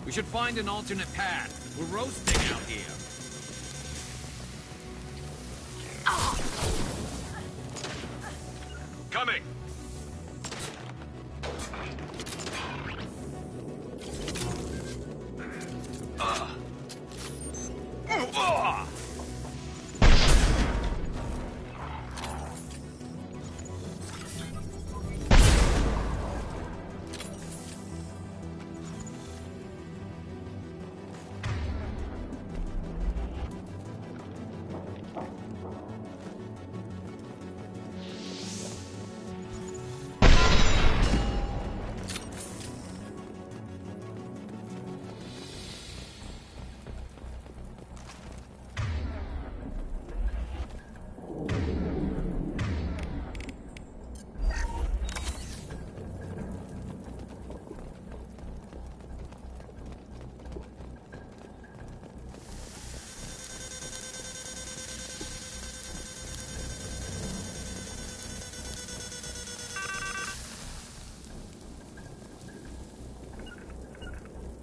We should find an alternate path. We're roasting out here. Coming!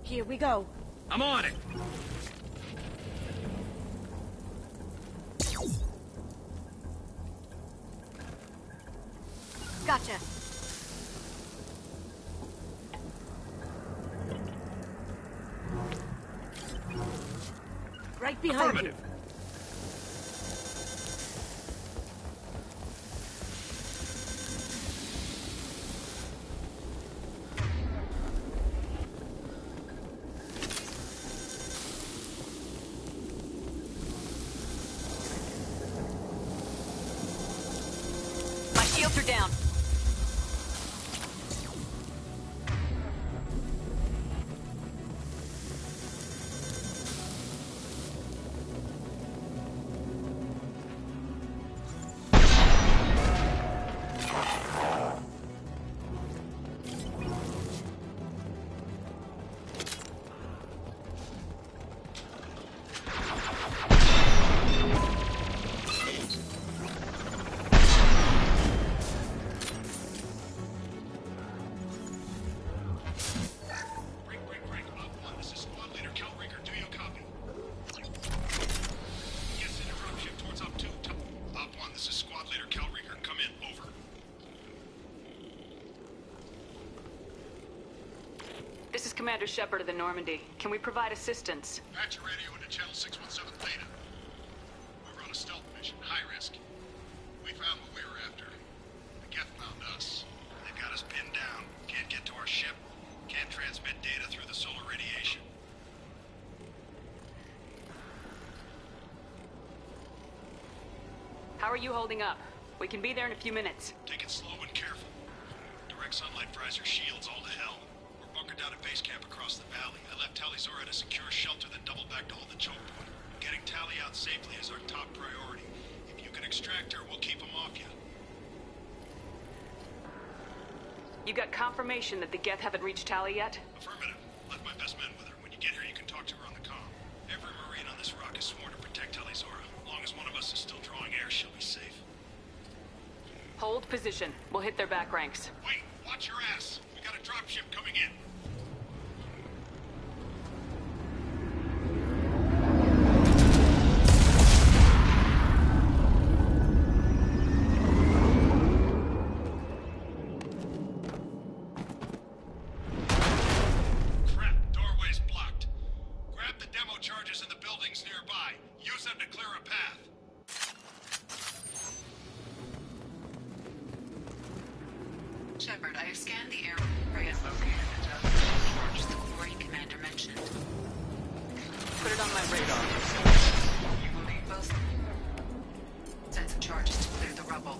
Here we go. I'm on it. Gotcha. Right behind you. Shields are down. This is Commander Shepard of the Normandy. Can we provide assistance? Patch your radio into channel 617 Theta. We were on a stealth mission, high risk. We found what we were after. The Geth found us. They've got us pinned down. Can't get to our ship. Can't transmit data through the solar radiation. How are you holding up? We can be there in a few minutes. Take it slow and careful. Direct sunlight fries your shields all to hell. We're bunkered down at base camp across the valley. I left Talizora at a secure shelter, then doubled back to hold the choke point. Getting Tali out safely is our top priority. If you can extract her, we'll keep them off you. You got confirmation that the Geth haven't reached Tali yet? Affirmative. Left my best men with her. When you get here, you can talk to her on the comm. Every Marine on this rock is sworn to protect Talizora. As long as one of us is still drawing air, she'll be safe. Hold position. We'll hit their back ranks. Wait! Watch your ass! We got a dropship coming in. Crap, doorway's blocked. Grab the demo charges in the buildings nearby. Use them to clear a path. Shepard, I have scanned the area located at the quarry Commander mentioned. Put it on my radar. You will need both sets of charges to clear the rubble.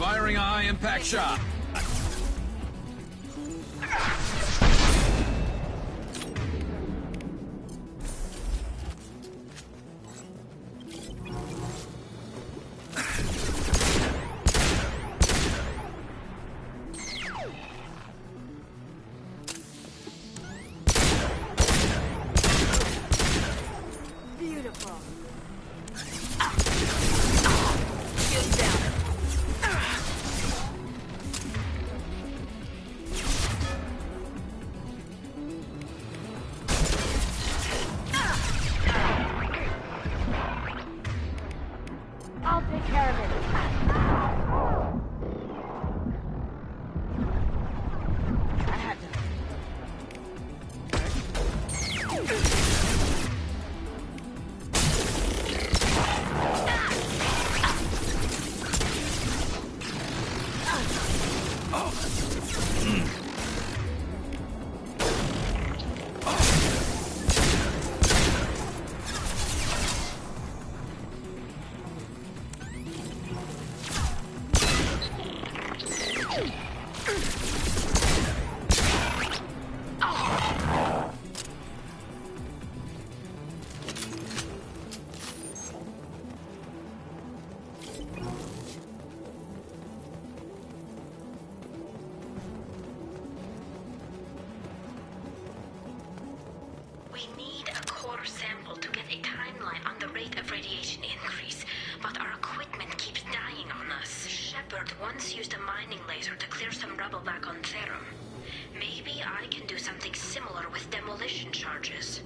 Firing a high-impact shot. Beautiful. Shields down. I'll take care of it. I had to. We need a core sample to get a timeline on the rate of radiation increase, but our equipment keeps dying on us. Shepard once used a mining laser to clear some rubble back on Therum. Maybe I can do something similar with demolition charges.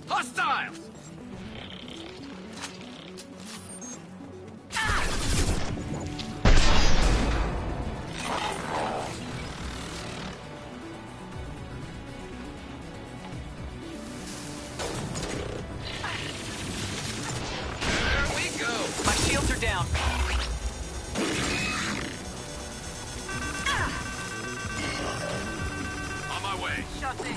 Hostiles! There we go. My shields are down. On my way. Shut in.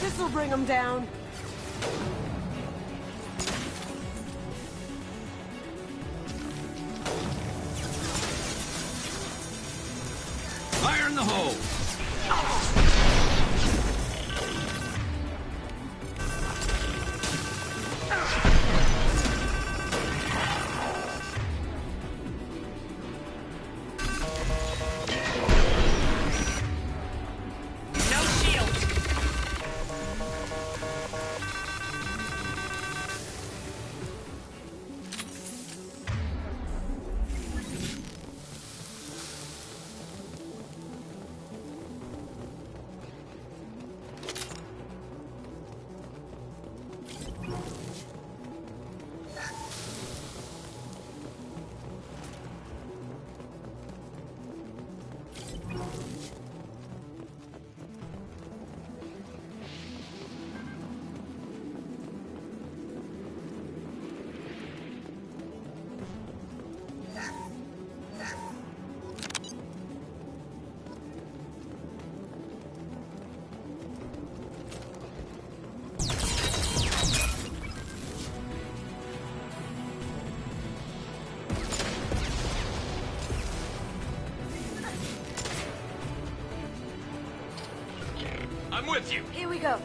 This'll bring them down. Fire in the hole! I'm with you. Here we go.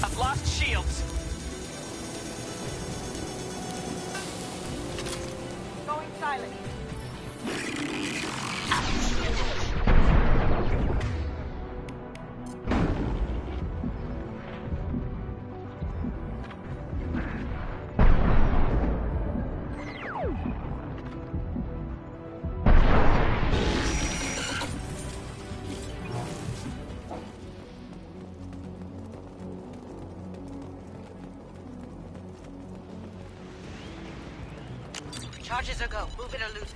I've lost shields. Going silent. Charges are go. Move it or lose it.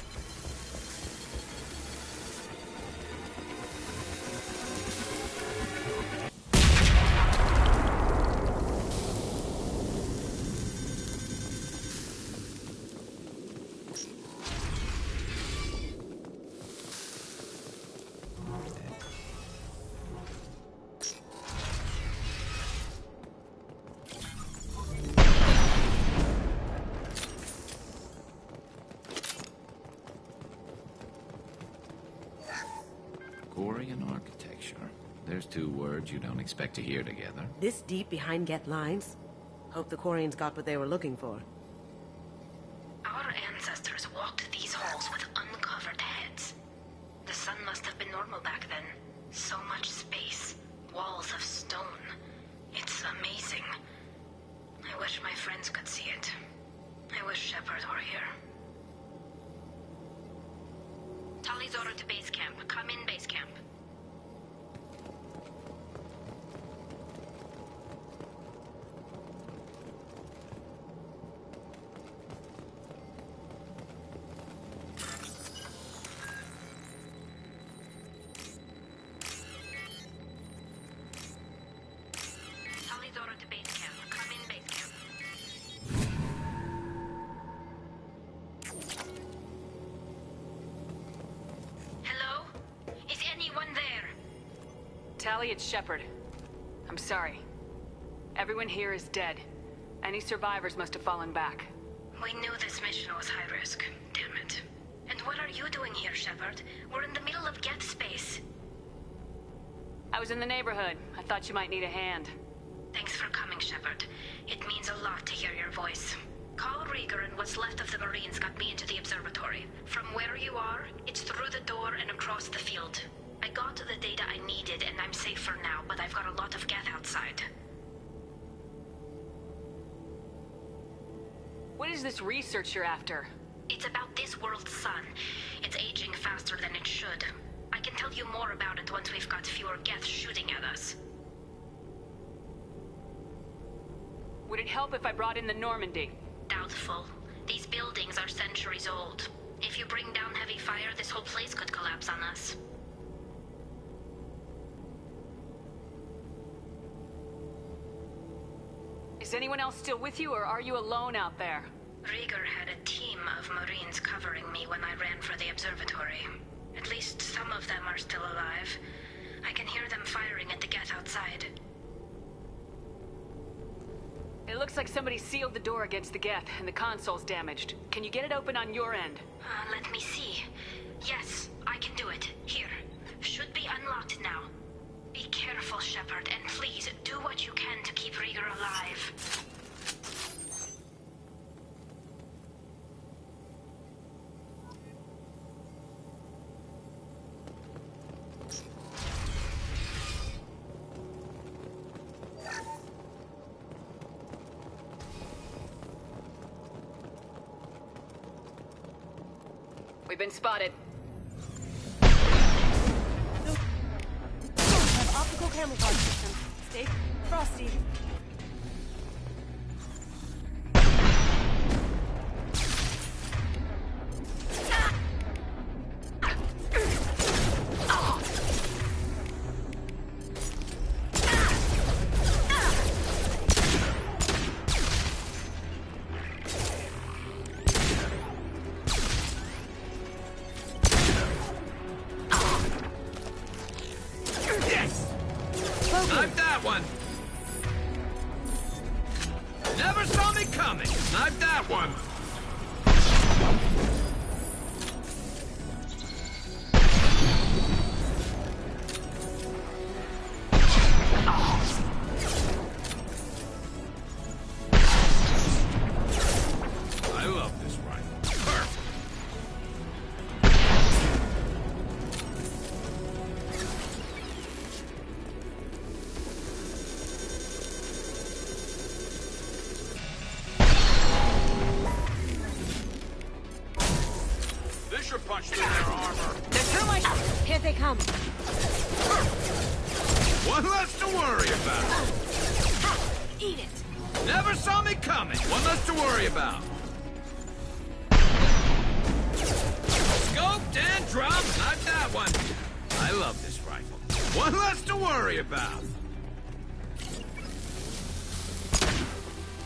Quarian architecture. There's two words you don't expect to hear together. This deep behind Get lines? Hope the Quarians got what they were looking for. Our ancestors walked these halls with uncovered heads. The sun must have been normal back then. So much space. Walls of stone. It's amazing. I wish my friends could see it. I wish Shepard were here. Tali's order to base camp. Come in base camp. Tali's order to base camp. Come in base camp. Hello? Is anyone there? Tali, it's Shepard. I'm sorry. Everyone here is dead. Any survivors must have fallen back. We knew this mission was high risk. Damn it. And what are you doing here, Shepard? We're in the middle of Geth space. I was in the neighborhood. I thought you might need a hand. Thanks for coming, Shepard. It means a lot to hear your voice. Call Rieger and what's left of the Marines got me into the observatory. From where you are, it's through the door and across the field. I got to the data I needed and I'm safe for now, but I've got a lot of Geth outside. What is this research you're after? It's about this world's sun. It's aging faster than it should. I can tell you more about it once we've got fewer Geth shooting at us. Would it help if I brought in the Normandy? Doubtful. These buildings are centuries old. If you bring down heavy fire, this whole place could collapse on us. Is anyone else still with you, or are you alone out there? Rieger had a team of Marines covering me when I ran for the observatory. At least some of them are still alive. I can hear them firing at the Geth outside. It looks like somebody sealed the door against the Geth, and the console's damaged. Can you get it open on your end? Let me see. Yes, I can do it. Here. Should be unlocked now. Be careful, Shepard, and please do what you can to keep Rieger alive. We've been spotted. Have optical camouflage system. Stay frosty. Snipe that one! Never saw me coming! Snipe that one! I love this rifle. Perfect! Punch through their armor. They're termites! Here they come. One less to worry about. Eat it. Never saw me coming. One less to worry about. Scoped and dropped. Snipe that one. I love this rifle. One less to worry about.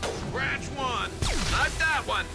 Scratch one. Snipe that one.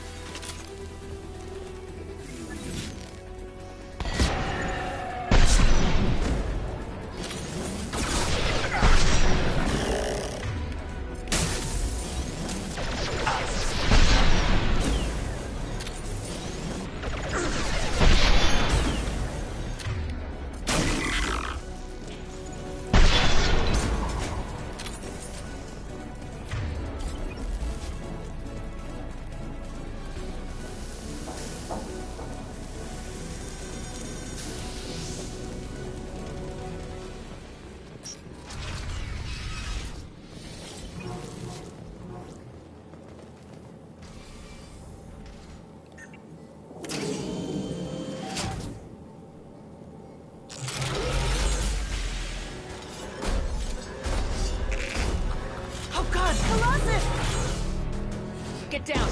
Get down.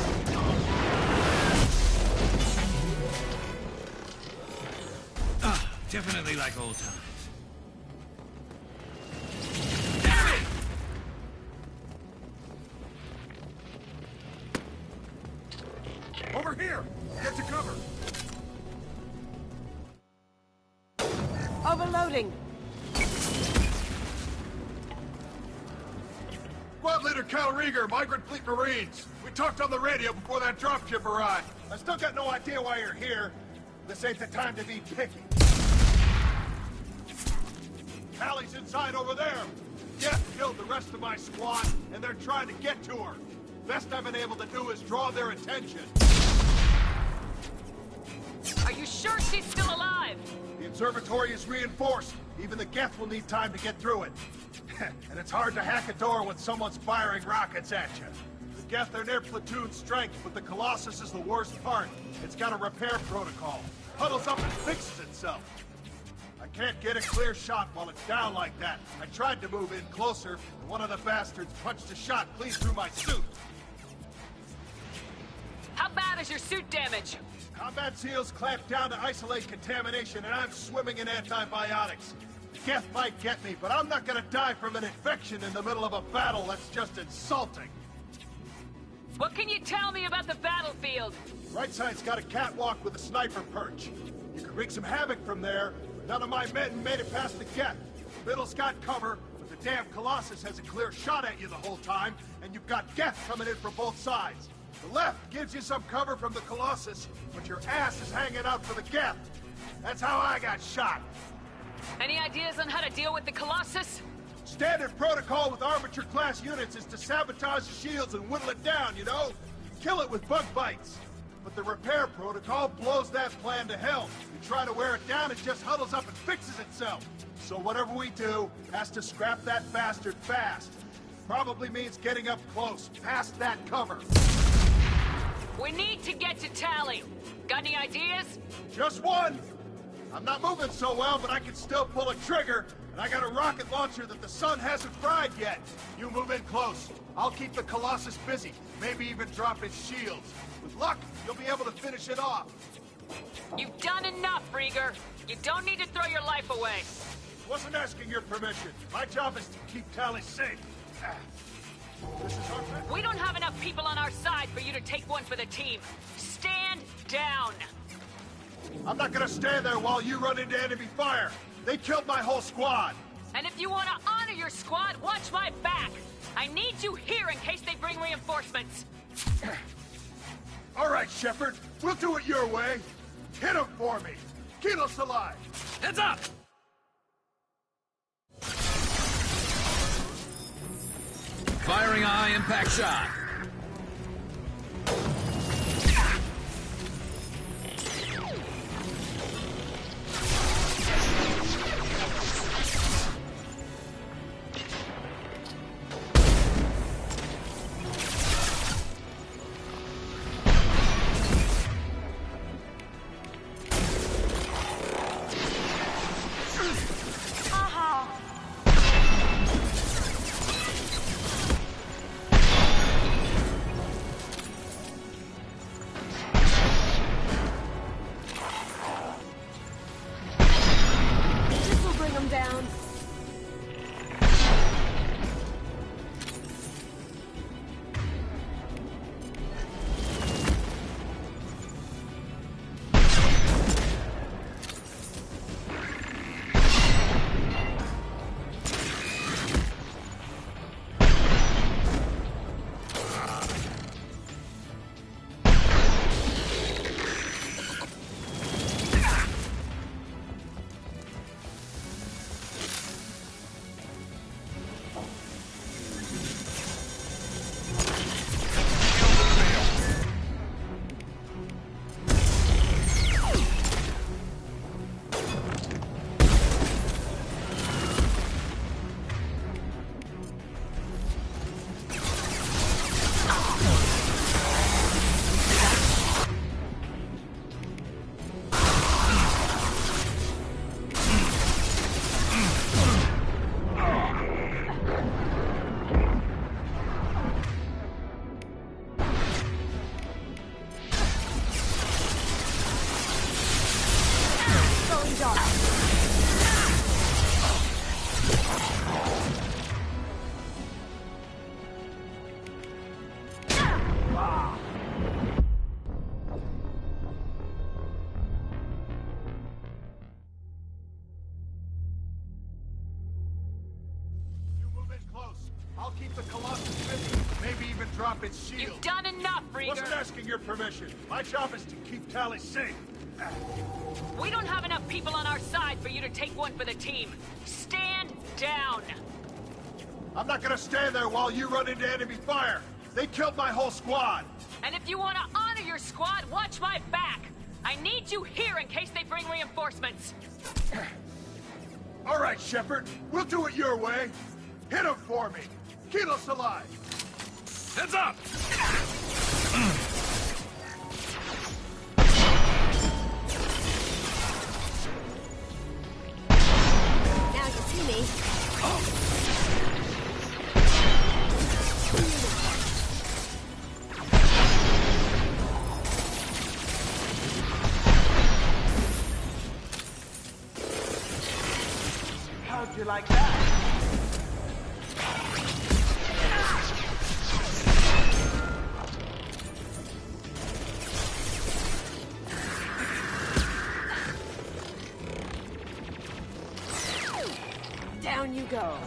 Definitely like old times. Over here! Get to cover! Overloading. Squad Leader Cal Rieger, Migrant Fleet Marines. We talked on the radio before that dropship arrived. I still got no idea why you're here. This ain't the time to be picky. Callie's inside over there. Jeff killed the rest of my squad, and they're trying to get to her. Best I've been able to do is draw their attention. Are you sure she's still alive? The observatory is reinforced. Even the Geth will need time to get through it. And it's hard to hack a door when someone's firing rockets at you. The Geth are near platoon strength, but the Colossus is the worst part. It's got a repair protocol. Huddles up and fixes itself. I can't get a clear shot while it's down like that. I tried to move in closer, and one of the bastards punched a shot clean through my suit. How bad is your suit damage? Combat SEALs clamp down to isolate contamination, and I'm swimming in antibiotics. Geth might get me, but I'm not gonna die from an infection in the middle of a battle. That's just insulting. What can you tell me about the battlefield? Right side's got a catwalk with a sniper perch. You can wreak some havoc from there, but none of my men made it past the Geth. The middle's got cover, but the damn Colossus has a clear shot at you the whole time, and you've got Geth coming in from both sides. The left gives you some cover from the Colossus, but your ass is hanging out for the Geth. That's how I got shot. Any ideas on how to deal with the Colossus? Standard protocol with Arbiter-class units is to sabotage the shields and whittle it down, you know? Kill it with bug bites. But the repair protocol blows that plan to hell. You try to wear it down, it just huddles up and fixes itself. So whatever we do has to scrap that bastard fast. Probably means getting up close, past that cover. We need to get to Tally. Got any ideas? Just one! I'm not moving so well, but I can still pull a trigger, and I got a rocket launcher that the sun hasn't fried yet. You move in close. I'll keep the Colossus busy, maybe even drop its shields. With luck, you'll be able to finish it off. You've done enough, Rieger. You don't need to throw your life away. Wasn't asking your permission. My job is to keep Tally safe. This is our plan. We don't have enough people on our side for you to take one for the team. Stand down. I'm not gonna stand there while you run into enemy fire. They killed my whole squad. And if you want to honor your squad, watch my back. I need you here in case they bring reinforcements. All right, Shepard. We'll do it your way. Hit him for me. Keep us alive. Heads up! Firing a high-impact shot. I'll keep the Colossus busy. Maybe even drop its shield. You've done enough, Rieger. Wasn't asking your permission. My job is to keep Tally safe. We don't have enough people on our side for you to take one for the team. Stand down. I'm not gonna stand there while you run into enemy fire. They killed my whole squad. And if you want to honor your squad, watch my back. I need you here in case they bring reinforcements. All right, Shepard. We'll do it your way. Hit him for me. Keep us alive. Heads up! Now you see me. How'd you like that? Down you go.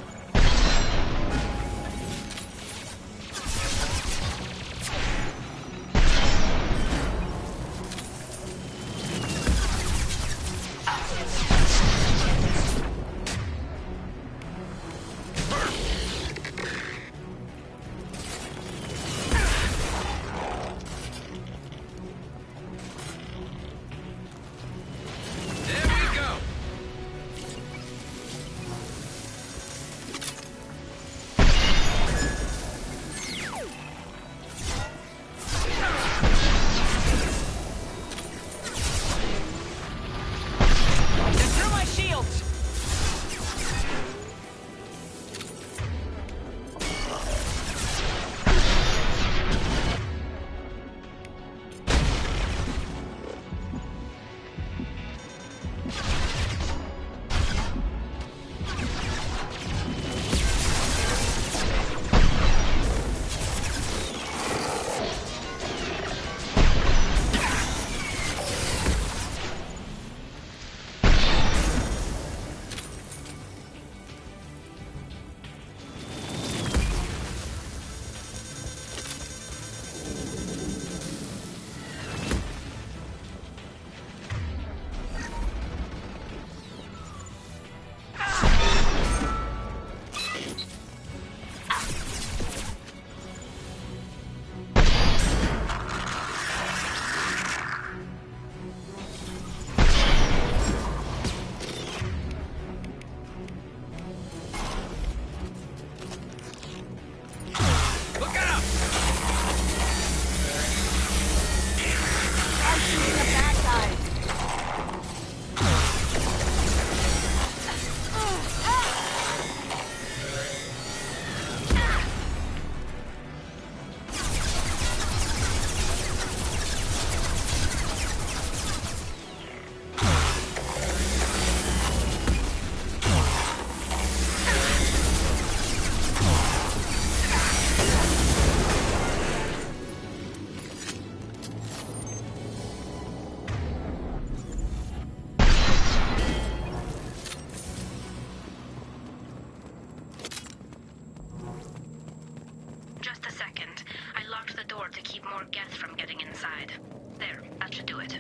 from getting inside. There, that should do it.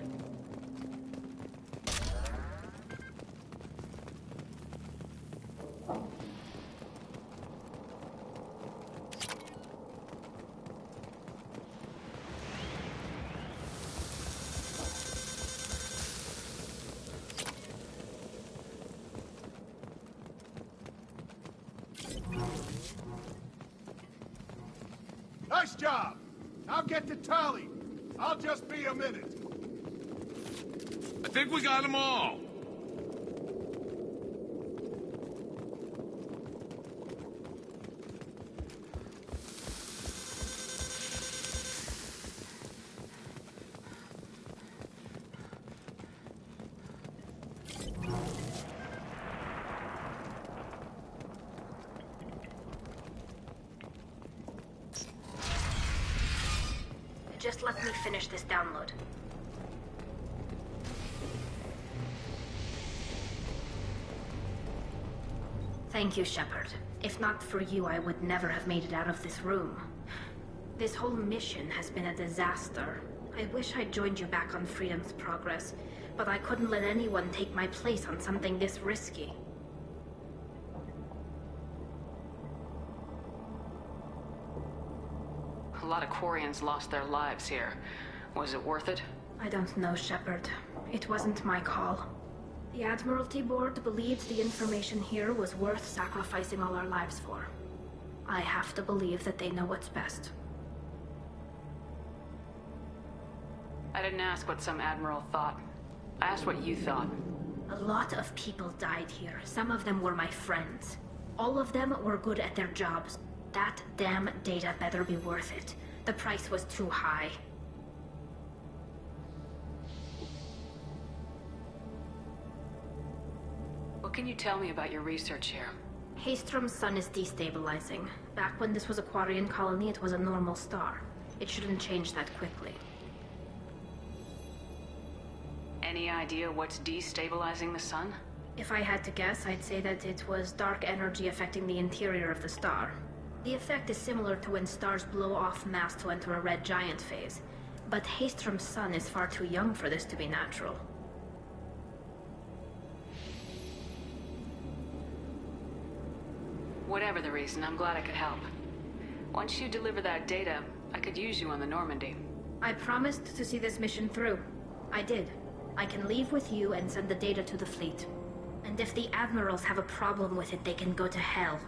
Nice job! Now get to Tally. I'll just be a minute. I think we got them all. Just let me finish this download. Thank you, Shepard. If not for you, I would never have made it out of this room. This whole mission has been a disaster. I wish I'd joined you back on Freedom's Progress, but I couldn't let anyone take my place on something this risky. A lot of Quarians lost their lives here. Was it worth it? I don't know, Shepard. It wasn't my call. The Admiralty Board believed the information here was worth sacrificing all our lives for. I have to believe that they know what's best. I didn't ask what some admiral thought. I asked what you thought. A lot of people died here. Some of them were my friends. All of them were good at their jobs. That damn data better be worth it. The price was too high. What can you tell me about your research here? Haystrom's sun is destabilizing. Back when this was a Quarian colony, it was a normal star. It shouldn't change that quickly. Any idea what's destabilizing the sun? If I had to guess, I'd say that it was dark energy affecting the interior of the star. The effect is similar to when stars blow off mass to enter a red giant phase. But Haystrom's sun is far too young for this to be natural. Whatever the reason, I'm glad I could help. Once you deliver that data, I could use you on the Normandy. I promised to see this mission through. I did. I can leave with you and send the data to the fleet. And if the admirals have a problem with it, they can go to hell.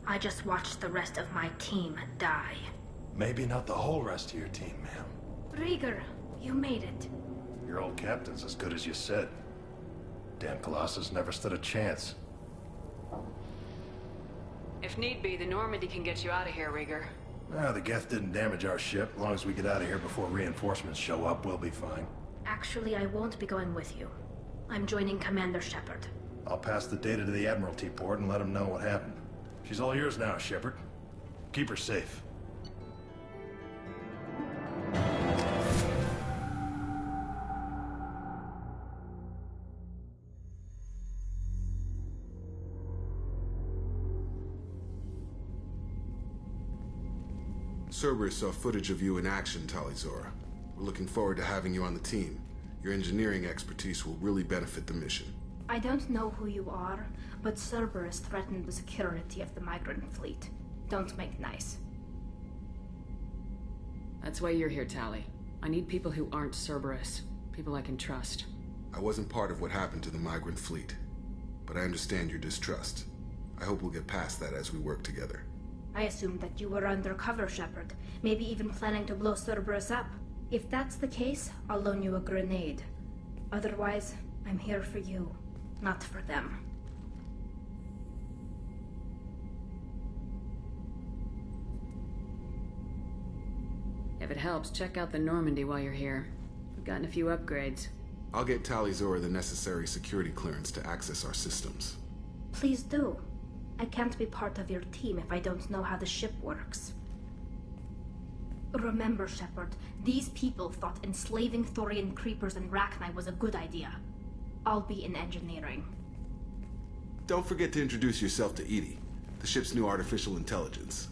I just watched the rest of my team die. Maybe not the whole rest of your team, ma'am. Rieger, you made it. Your old captain's as good as you said. Damn Colossus never stood a chance. If need be, the Normandy can get you out of here, Rieger. The Geth didn't damage our ship. As long as we get out of here before reinforcements show up, we'll be fine. Actually, I won't be going with you. I'm joining Commander Shepard. I'll pass the data to the Admiralty Board and let them know what happened. She's all yours now, Shepard. Keep her safe. Cerberus saw footage of you in action, Talizora. We're looking forward to having you on the team. Your engineering expertise will really benefit the mission. I don't know who you are, but Cerberus threatened the security of the migrant fleet. Don't make nice. That's why you're here, Tally. I need people who aren't Cerberus. People I can trust. I wasn't part of what happened to the migrant fleet, but I understand your distrust. I hope we'll get past that as we work together. I assumed that you were undercover, Shepard. Maybe even planning to blow Cerberus up. If that's the case, I'll loan you a grenade. Otherwise, I'm here for you, not for them. If it helps, check out the Normandy while you're here. We've gotten a few upgrades. I'll get Talizora the necessary security clearance to access our systems. Please do. I can't be part of your team if I don't know how the ship works. Remember, Shepard, these people thought enslaving Thorian creepers and Rachni was a good idea. I'll be in engineering. Don't forget to introduce yourself to EDI, the ship's new artificial intelligence.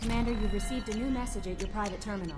Commander, you've received a new message at your private terminal.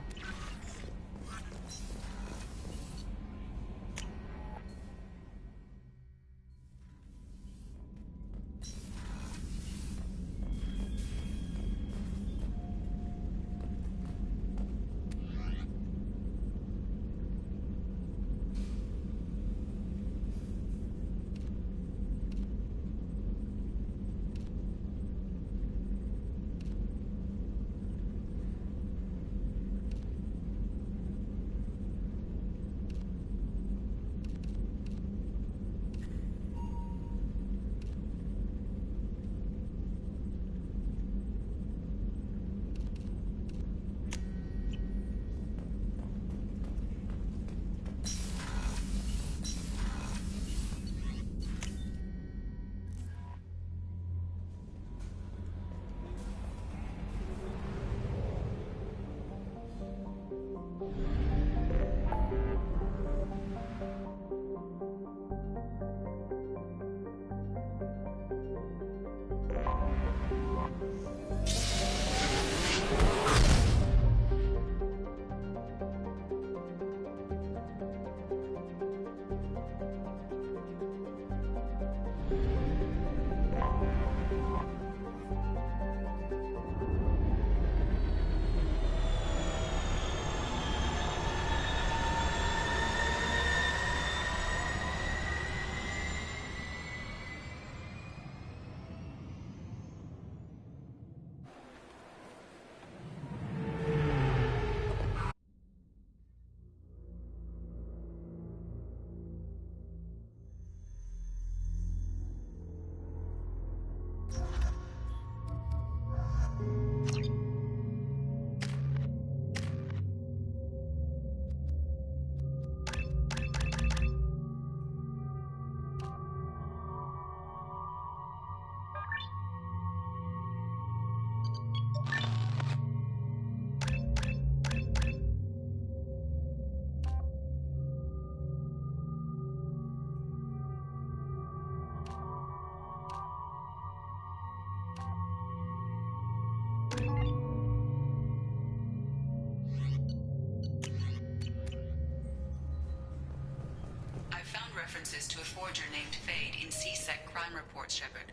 References to a forger named Fade in CSEC crime reports, Shepard.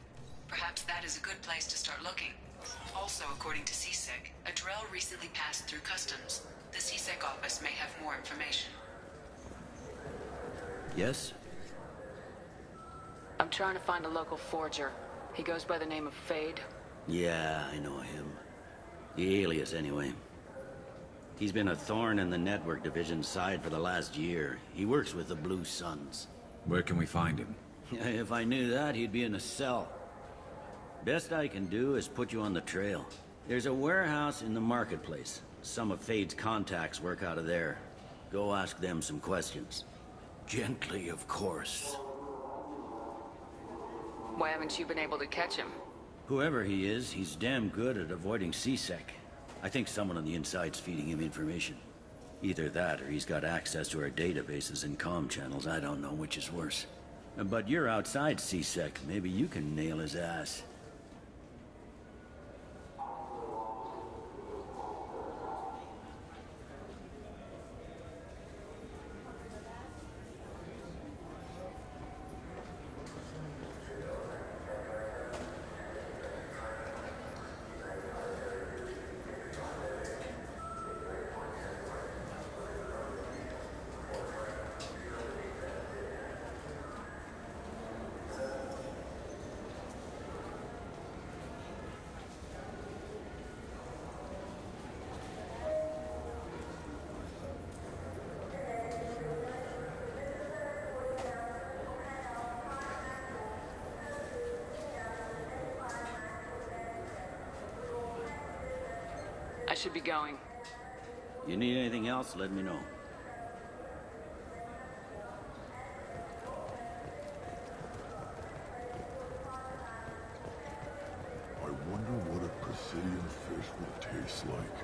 Perhaps that is a good place to start looking. Also, according to CSEC, a Drell recently passed through customs. The CSEC office may have more information. Yes? I'm trying to find a local forger. He goes by the name of Fade. Yeah, I know him. The alias, anyway. He's been a thorn in the network division's side for the last year. He works with the Blue Suns. Where can we find him? If I knew that, he'd be in a cell. Best I can do is put you on the trail. There's a warehouse in the marketplace. Some of Fade's contacts work out of there. Go ask them some questions. Gently, of course. Why haven't you been able to catch him? Whoever he is, he's damn good at avoiding CSEC. I think someone on the inside's feeding him information. Either that, or he's got access to our databases and comm channels. I don't know which is worse. But you're outside CSEC. Maybe you can nail his ass. I should be going. You need anything else, let me know. I wonder what a Presidian fish would taste like.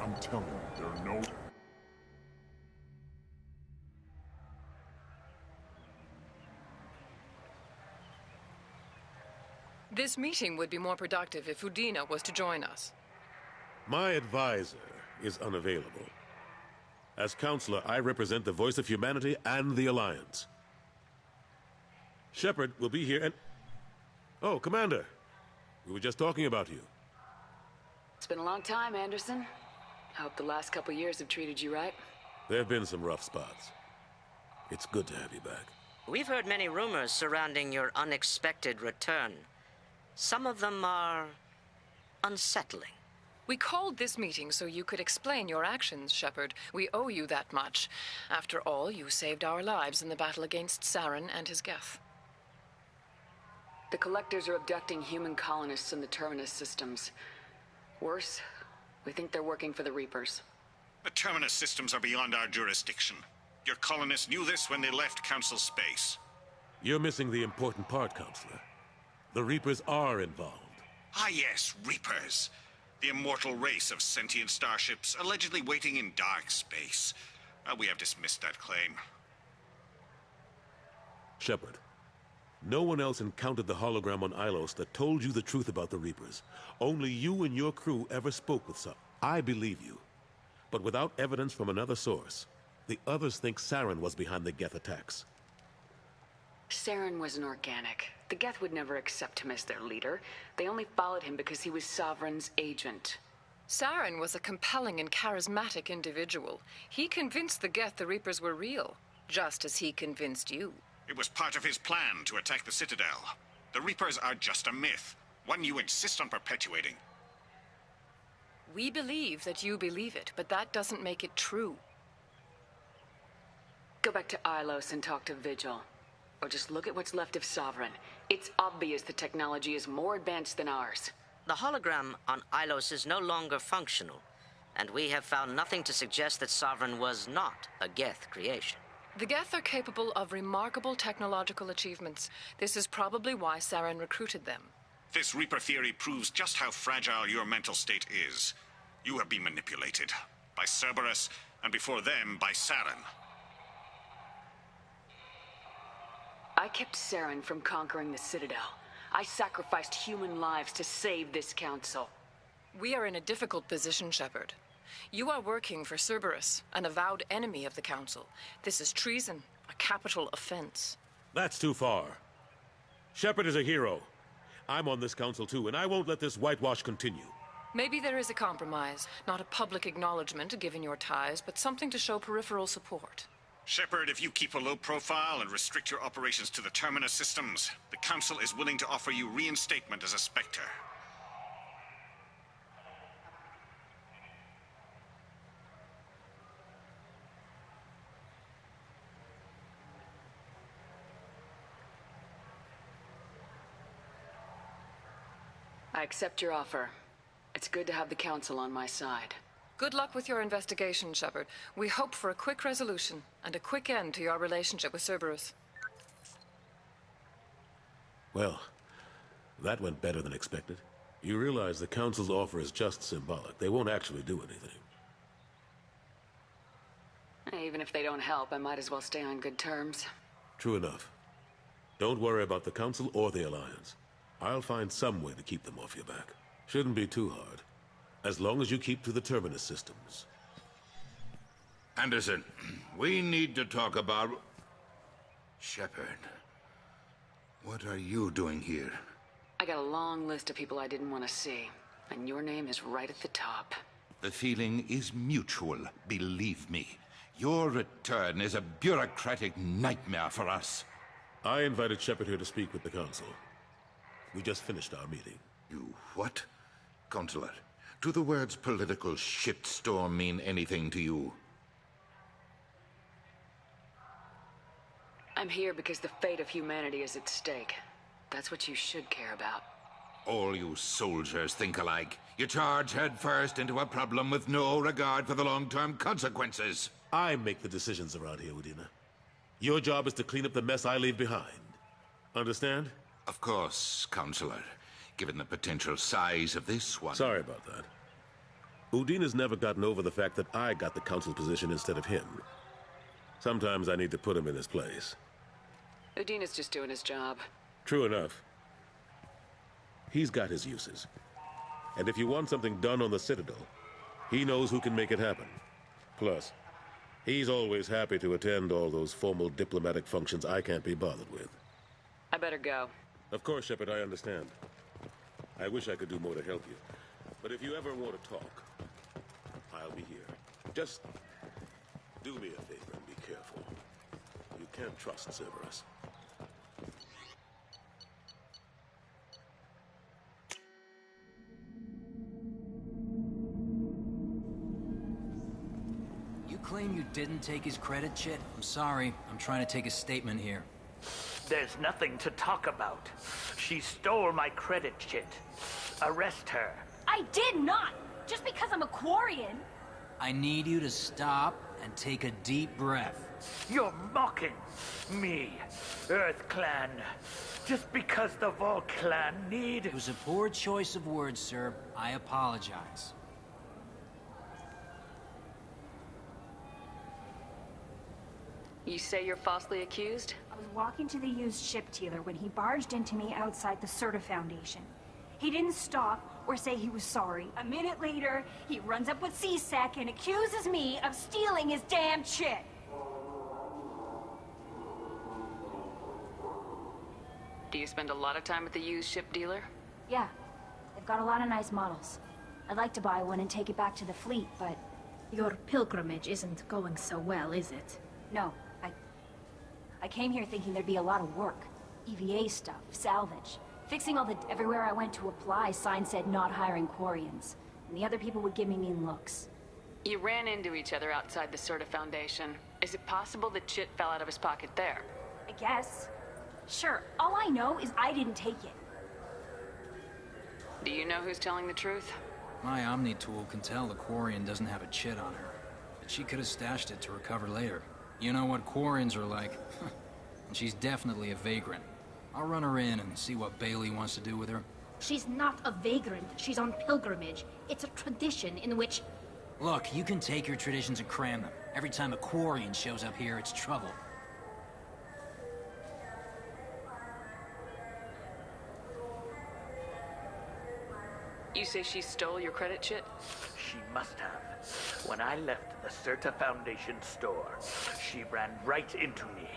I'm telling you, there are no... This meeting would be more productive if Udina was to join us. My advisor is unavailable. As counselor, I represent the voice of humanity and the Alliance. Shepard will be here and... Oh, Commander. We were just talking about you. It's been a long time, Anderson. I hope the last couple years have treated you right. There have been some rough spots. It's good to have you back. We've heard many rumors surrounding your unexpected return. Some of them are unsettling. We called this meeting so you could explain your actions, Shepard. We owe you that much. After all, you saved our lives in the battle against Saren and his Geth. The Collectors are abducting human colonists in the Terminus systems. Worse, we think they're working for the Reapers. The Terminus systems are beyond our jurisdiction. Your colonists knew this when they left Council space. You're missing the important part, Counselor. The Reapers are involved. Ah yes, Reapers. The immortal race of sentient starships allegedly waiting in dark space. We have dismissed that claim. Shepard, no one else encountered the hologram on Ilos that told you the truth about the Reapers. Only you and your crew ever spoke with some. I believe you. But without evidence from another source, the others think Saren was behind the Geth attacks. Saren was an organic. The Geth would never accept him as their leader. They only followed him because he was Sovereign's agent. Saren was a compelling and charismatic individual. He convinced the Geth the Reapers were real, just as he convinced you. It was part of his plan to attack the Citadel. The Reapers are just a myth, one you insist on perpetuating. We believe that you believe it, but that doesn't make it true. Go back to Ilos and talk to Vigil. Or just look at what's left of Sovereign. It's obvious the technology is more advanced than ours. The hologram on Ilos is no longer functional, and we have found nothing to suggest that Sovereign was not a Geth creation. The Geth are capable of remarkable technological achievements. This is probably why Saren recruited them. This Reaper theory proves just how fragile your mental state is. You have been manipulated. By Cerberus, and before them, by Saren. I kept Saren from conquering the Citadel. I sacrificed human lives to save this council. We are in a difficult position, Shepard. You are working for Cerberus, an avowed enemy of the Council. This is treason, a capital offense. That's too far. Shepard is a hero. I'm on this council too, and I won't let this whitewash continue. Maybe there is a compromise. Not a public acknowledgement given your ties, but something to show peripheral support. Shepard, if you keep a low profile and restrict your operations to the Terminus systems, the Council is willing to offer you reinstatement as a Spectre. I accept your offer. It's good to have the Council on my side. Good luck with your investigation, Shepard. We hope for a quick resolution and a quick end to your relationship with Cerberus. Well, that went better than expected. You realize the Council's offer is just symbolic. They won't actually do anything. Even if they don't help, I might as well stay on good terms. True enough. Don't worry about the Council or the Alliance. I'll find some way to keep them off your back. Shouldn't be too hard. As long as you keep to the Terminus systems. Anderson, we need to talk about... Shepard. What are you doing here? I got a long list of people I didn't want to see, and your name is right at the top. The feeling is mutual, believe me. Your return is a bureaucratic nightmare for us. I invited Shepard here to speak with the Council. We just finished our meeting. You what? Counselor, do the words political shitstorm mean anything to you? I'm here because the fate of humanity is at stake. That's what you should care about. All you soldiers think alike. You charge headfirst into a problem with no regard for the long-term consequences. I make the decisions around here, Udina. Your job is to clean up the mess I leave behind. Understand? Of course, Counselor. Given the potential size of this one... Sorry about that. Udina's never gotten over the fact that I got the Council position instead of him. Sometimes I need to put him in his place. Udina's just doing his job. True enough. He's got his uses. And if you want something done on the Citadel, he knows who can make it happen. Plus, he's always happy to attend all those formal diplomatic functions I can't be bothered with. I better go. Of course, Shepard, I understand. I wish I could do more to help you. But if you ever want to talk, I'll be here. Just do me a favor and be careful. You can't trust Cerberus. You claim you didn't take his credit, Chit? I'm sorry. I'm trying to take a statement here. There's nothing to talk about. She stole my credit, Chit. Arrest her. I did not! Just because I'm a Quarian. I need you to stop and take a deep breath. You're mocking me, Earth Clan. Just because the Vol Clan need... It was a poor choice of words, sir. I apologize. You say you're falsely accused? I was walking to the used ship dealer when he barged into me outside the Serta Foundation. He didn't stop or say he was sorry. A minute later, he runs up with C-Sec and accuses me of stealing his damn shit. Do you spend a lot of time at the used ship dealer? Yeah, they've got a lot of nice models. I'd like to buy one and take it back to the fleet, but... Your pilgrimage isn't going so well, is it? No, I came here thinking there'd be a lot of work. EVA stuff, salvage. Fixing all the... Everywhere I went to apply, signs said not hiring Quarians. And the other people would give me mean looks. You ran into each other outside the Serta Foundation. Is it possible that Chit fell out of his pocket there? I guess. Sure, all I know is I didn't take it. Do you know who's telling the truth? My Omni tool can tell the Quarian doesn't have a Chit on her. But she could have stashed it to recover later. You know what Quarians are like. And she's definitely a vagrant. I'll run her in and see what Bailey wants to do with her. She's not a vagrant. She's on pilgrimage. It's a tradition in which... Look, you can take your traditions and cram them. Every time a Quarian shows up here, it's trouble. You say she stole your credit, Chit? She must have. When I left the Serta Foundation store, she ran right into me.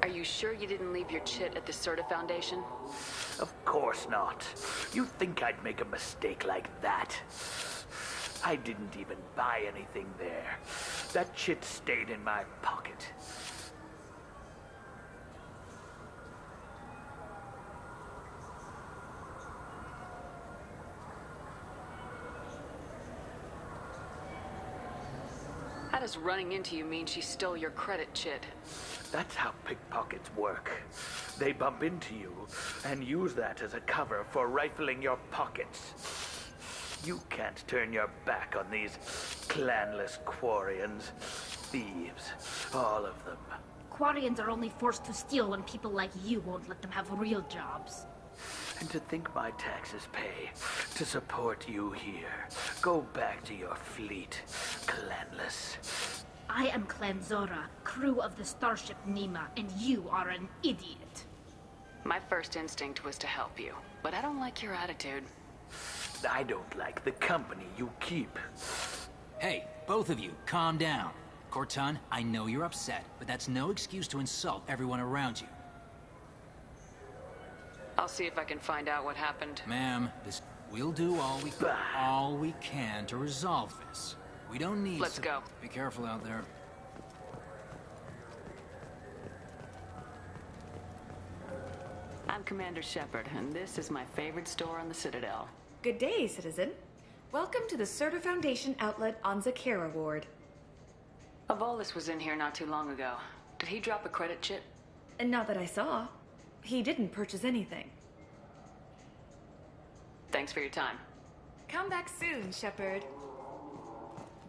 Are you sure you didn't leave your Chit at the Serta Foundation? Of course not. You think I'd make a mistake like that? I didn't even buy anything there. That Chit stayed in my pocket. How does running into you mean she stole your credit, Chit? That's how pickpockets work. They bump into you and use that as a cover for rifling your pockets. You can't turn your back on these clanless Quarians. Thieves, all of them. Quarians are only forced to steal when people like you won't let them have real jobs. And to think my taxes pay to support you here. Go back to your fleet, clanless. I am Clan Zora, crew of the starship Nima, and you are an idiot. My first instinct was to help you, but I don't like your attitude. I don't like the company you keep. Hey, both of you, calm down. Corton, I know you're upset, but that's no excuse to insult everyone around you. I'll see if I can find out what happened. Ma'am, we'll do all we can to resolve this. We don't need Let's go. Be careful out there. I'm Commander Shepard, and this is my favorite store on the Citadel. Good day, citizen. Welcome to the Serta Foundation outlet on Zakera Ward. Avolis was in here not too long ago. Did he drop a credit, Chit? Not that I saw. He didn't purchase anything. Thanks for your time. Come back soon, Shepard.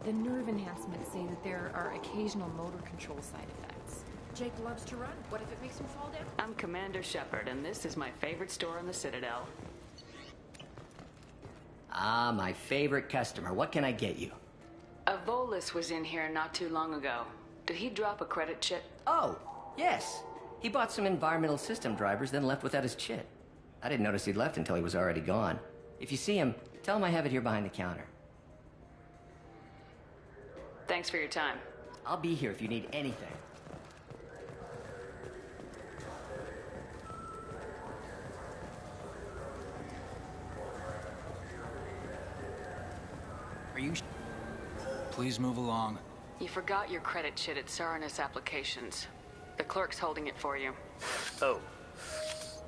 The nerve enhancements say that there are occasional motor control side effects. Jake loves to run. What if it makes him fall down? I'm Commander Shepard, and this is my favorite store on the Citadel. Ah, my favorite customer. What can I get you? Avolis was in here not too long ago. Did he drop a credit, Chit? Oh, yes. He bought some environmental system drivers, then left without his chit. I didn't notice he'd left until he was already gone. If you see him, tell him I have it here behind the counter. Thanks for your time. I'll be here if you need anything. Are you Please move along. You forgot your credit chit at Saranus Applications. The clerk's holding it for you. Oh.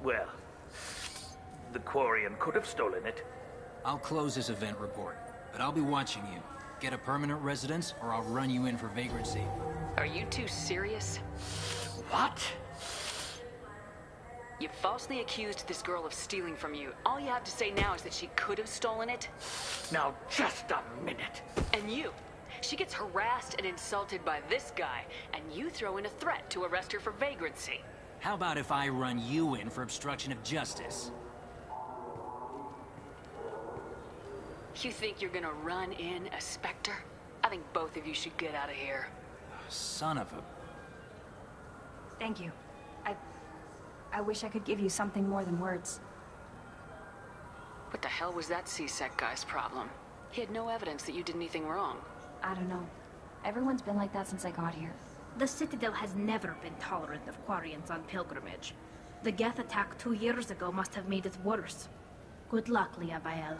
Well, the Quarian could have stolen it. I'll close this event report, but I'll be watching you. Get a permanent residence, or I'll run you in for vagrancy. Are you two serious? What? You falsely accused this girl of stealing from you. All you have to say now is that she could have stolen it. Now, just a minute. And you. She gets harassed and insulted by this guy, and you throw in a threat to arrest her for vagrancy. How about if I run you in for obstruction of justice? You think you're gonna run in a Spectre? I think both of you should get out of here. Son of a... Thank you. I wish I could give you something more than words. What the hell was that C-Sec guy's problem? He had no evidence that you did anything wrong. I don't know. Everyone's been like that since I got here. The Citadel has never been tolerant of Quarians on pilgrimage. The Geth attack 2 years ago must have made it worse. Good luck, Liabael.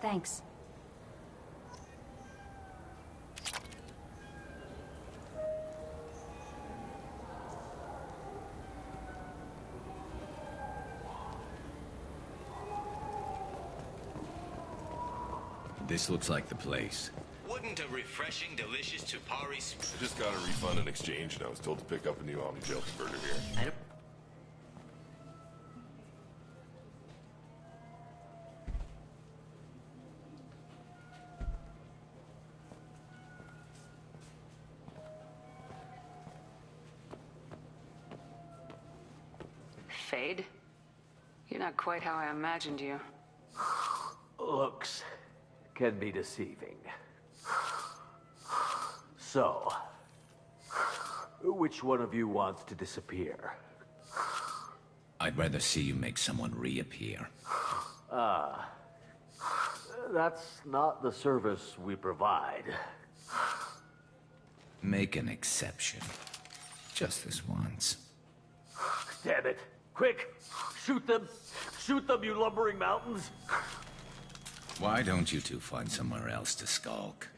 Thanks. This looks like the place. Wouldn't a refreshing, delicious Tupari... I just got a refund in exchange, and I was told to pick up a new Omni-Gel converter here. Fade? You're not quite how I imagined you. Looks can be deceiving. So, which one of you wants to disappear? I'd rather see you make someone reappear. That's not the service we provide. Make an exception. Just this once. Damn it. Quick! Shoot them! Shoot them, you lumbering mountains! Why don't you two find somewhere else to skulk?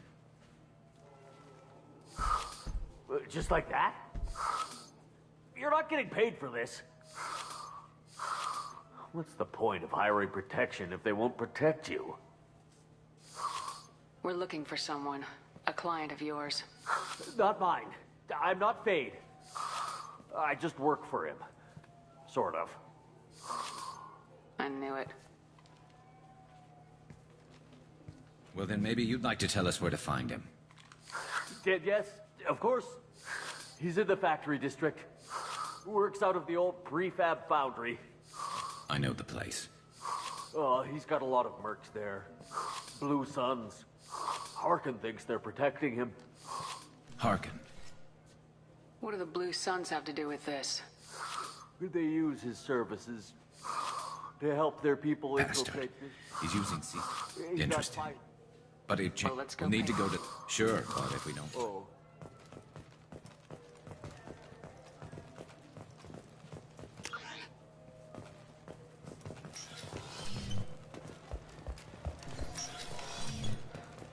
Just like that? You're not getting paid for this. What's the point of hiring protection if they won't protect you? We're looking for someone. A client of yours. Not mine. I'm not Fade. I just work for him. Sort of. I knew it. Well, then maybe you'd like to tell us where to find him. Yes, of course. He's in the factory district. Works out of the old prefab foundry. I know the place. Oh, he's got a lot of mercs there. Blue Suns. Harkin thinks they're protecting him. Harkin? What do the Blue Suns have to do with this? They use his services to help their people infiltrate this. He's using C. Interesting. But it Well, let's go we'll need to pay. go to... Sure, but if we don't... Oh.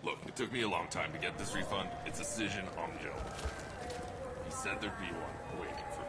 Look, it took me a long time to get this refund. It's a Cision Omni-Gel. He said there'd be one waiting for me.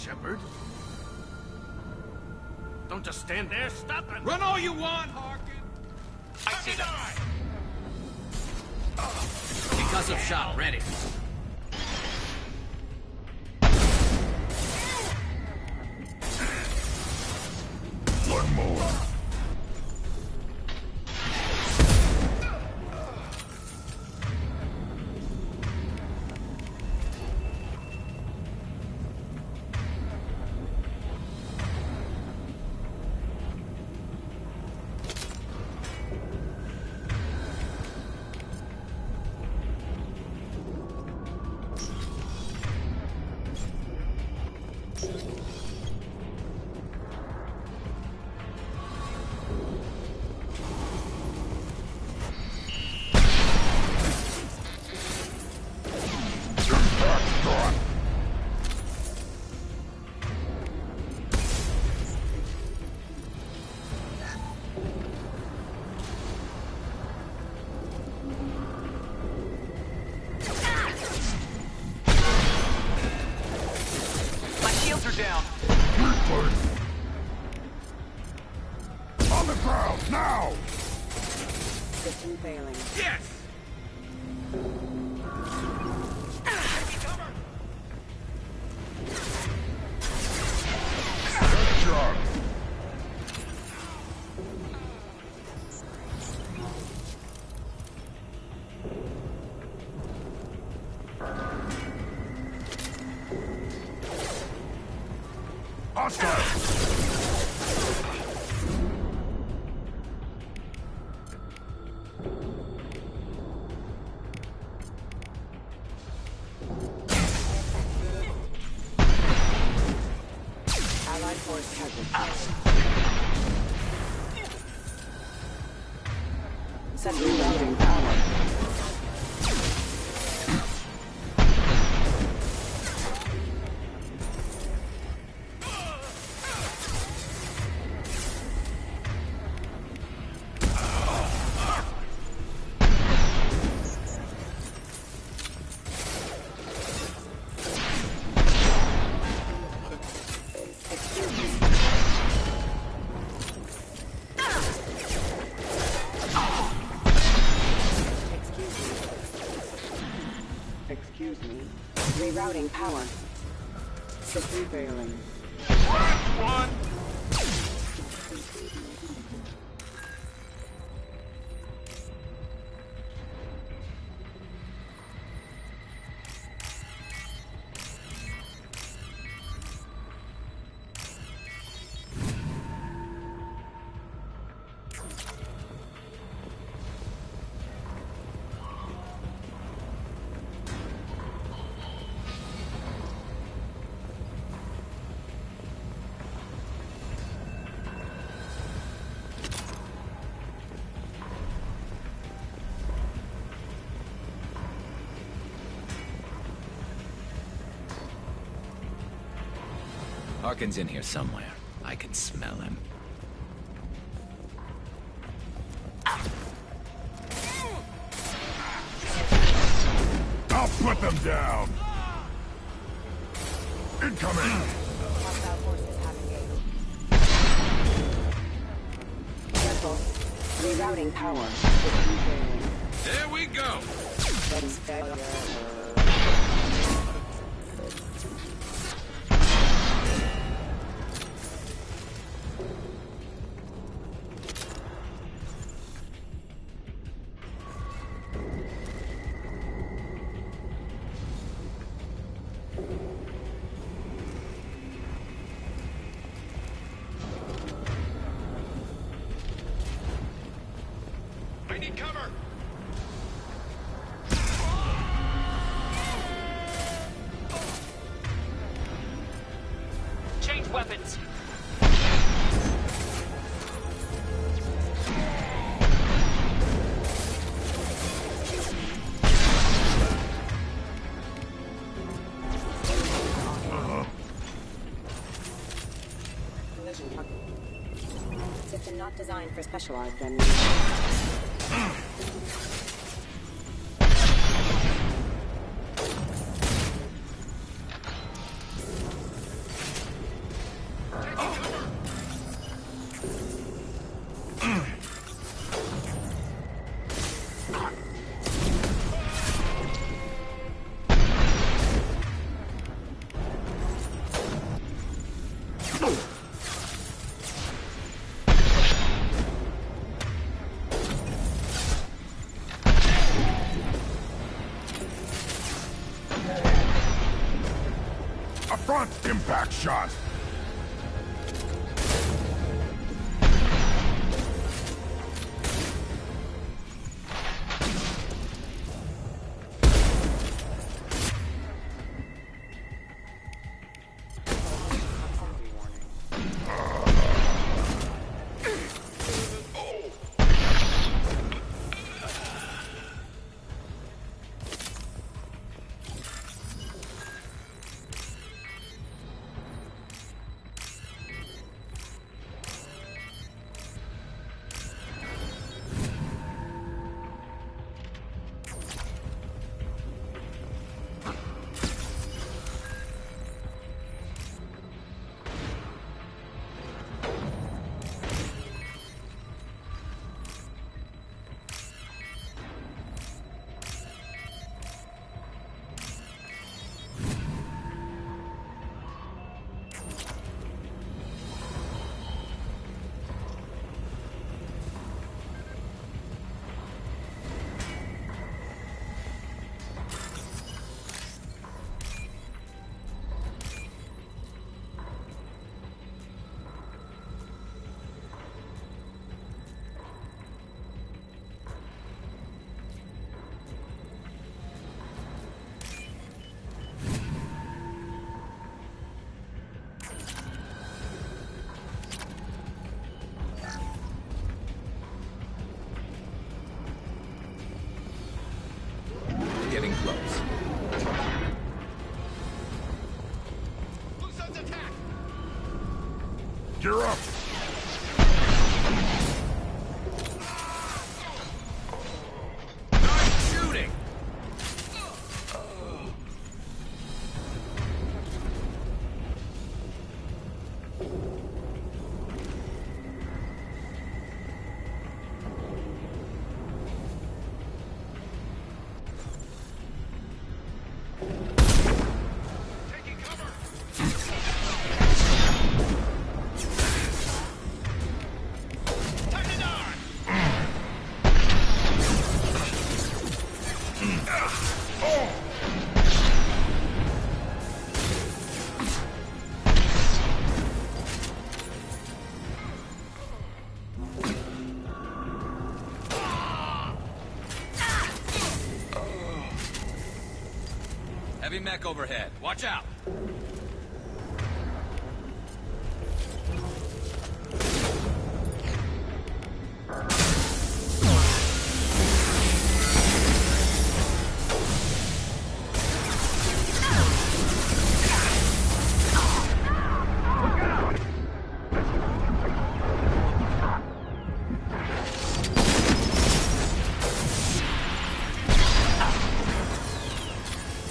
Shepard. Don't just stand there, stop it! Run all you want, Harkin! I see them! Concussive shot ready. One more. Down. On the ground, now! System failing. Yes! Good job. Allied force casualties. Sending routing power. Excuse me. Rerouting power. System failing. One! Harkin's in here somewhere. I can smell him. I'll put them down! Incoming! Hostile forces having a... Careful. Rerouting power. System failing. There we go! That's failure. I need cover! Change weapons! System not designed for specialized ammunition. Impact shot. Getting close. Gear up. Shooting. Heavy mech overhead. Watch out!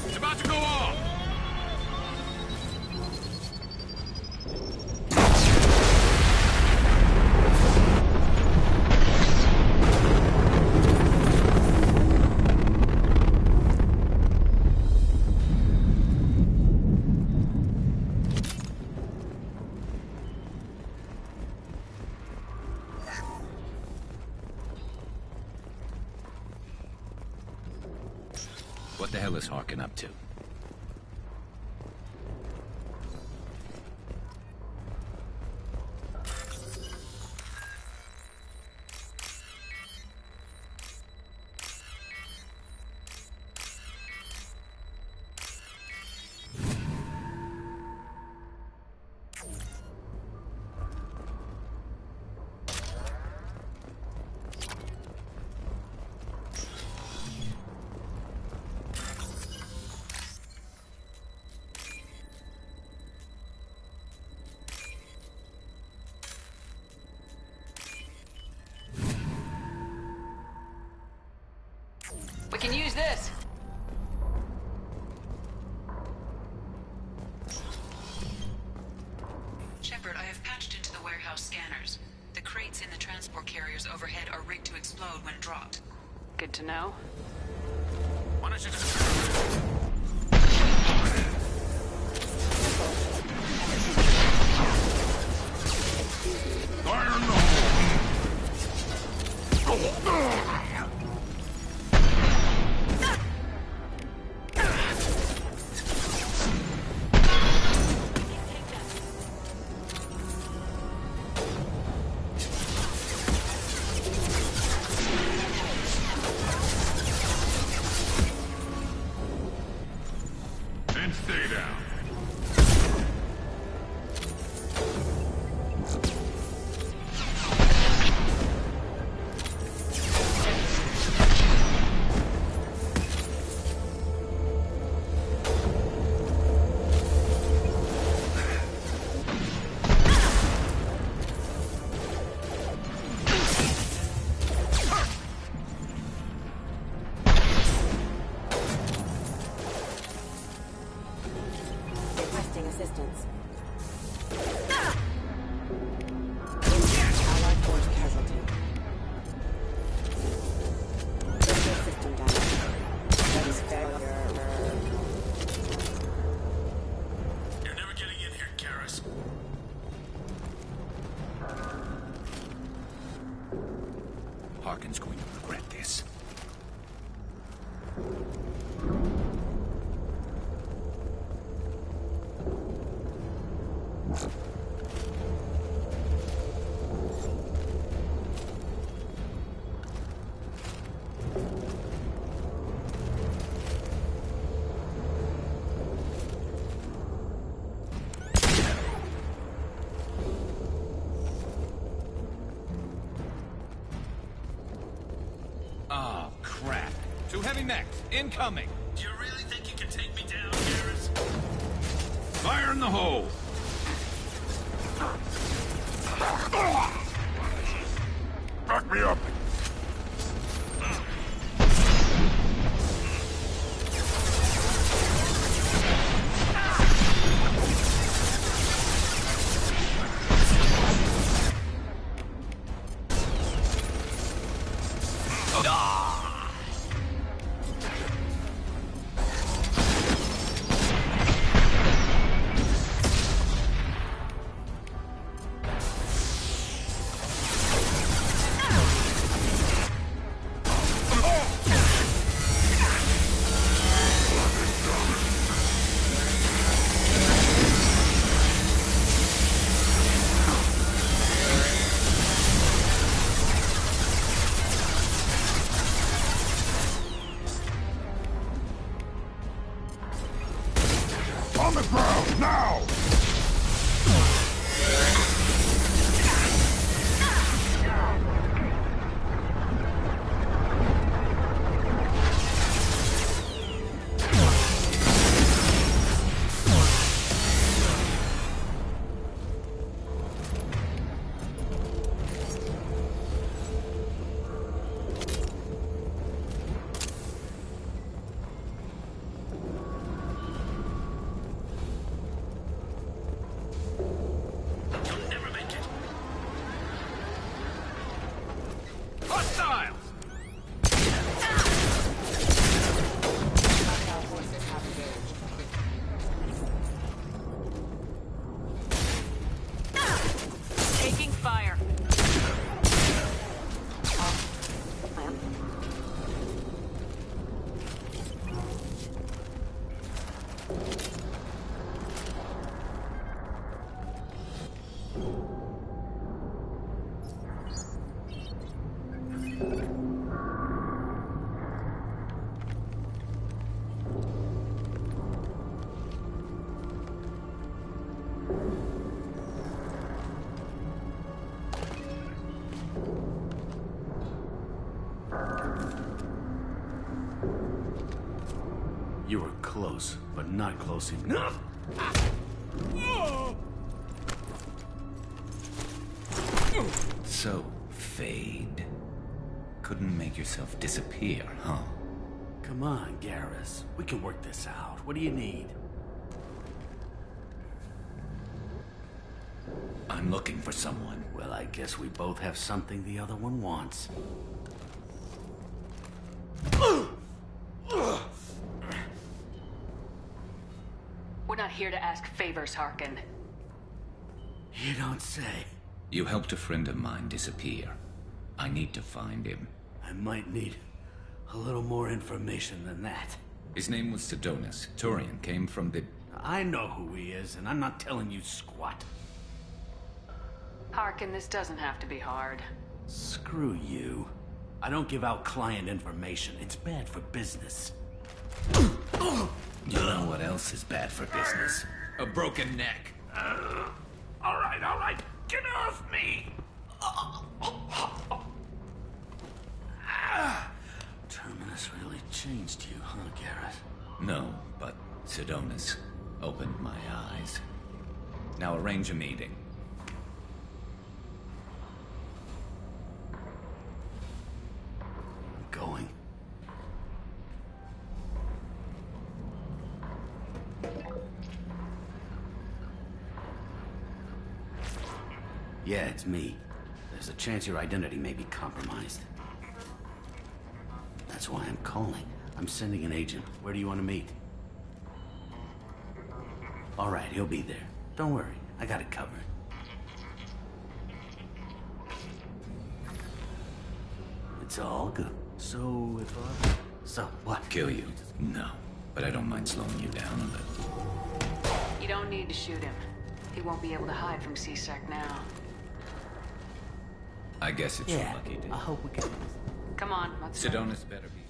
It's about to go off. What the hell is Harkin up to? We can use this. Shepard, I have patched into the warehouse scanners. The crates in the transport carriers overhead are rigged to explode when dropped. Good to know. Why don't you just... Fire in the hole! Harkin's going to regret this. Oh, crap. Two heavy mechs, incoming. Do you really think you can take me down, Garrus? Fire in the hole! Back me up! On the ground, now! Taking fire. You were close, but not close enough. So, Fade. Couldn't make yourself disappear, huh? Come on, Garrus. We can work this out. What do you need? I'm looking for someone. Well, I guess we both have something the other one wants. We're not here to ask favors, Harkin. You don't say. You helped a friend of mine disappear. I need to find him. I might need a little more information than that. His name was Sidonis. Turian came from the... I know who he is, and I'm not telling you squat. Harkin, this doesn't have to be hard. Screw you. I don't give out client information. It's bad for business. You know what else is bad for business? A broken neck. All right. Get off me! Terminus really changed you, huh, Garrus? No, but Sidonis opened my eyes. Now arrange a meeting. I'm going. Yeah, it's me. There's a chance your identity may be compromised. That's why I'm calling. I'm sending an agent. Where do you want to meet? All right, he'll be there. Don't worry, I got it covered. It's all good. So, if I... So, what? Kill you? No. But I don't mind slowing you down a little. You don't need to shoot him. He won't be able to hide from C-Sec now. I guess it's your lucky day. I hope we can... Come on, let's go. Sedonis better be...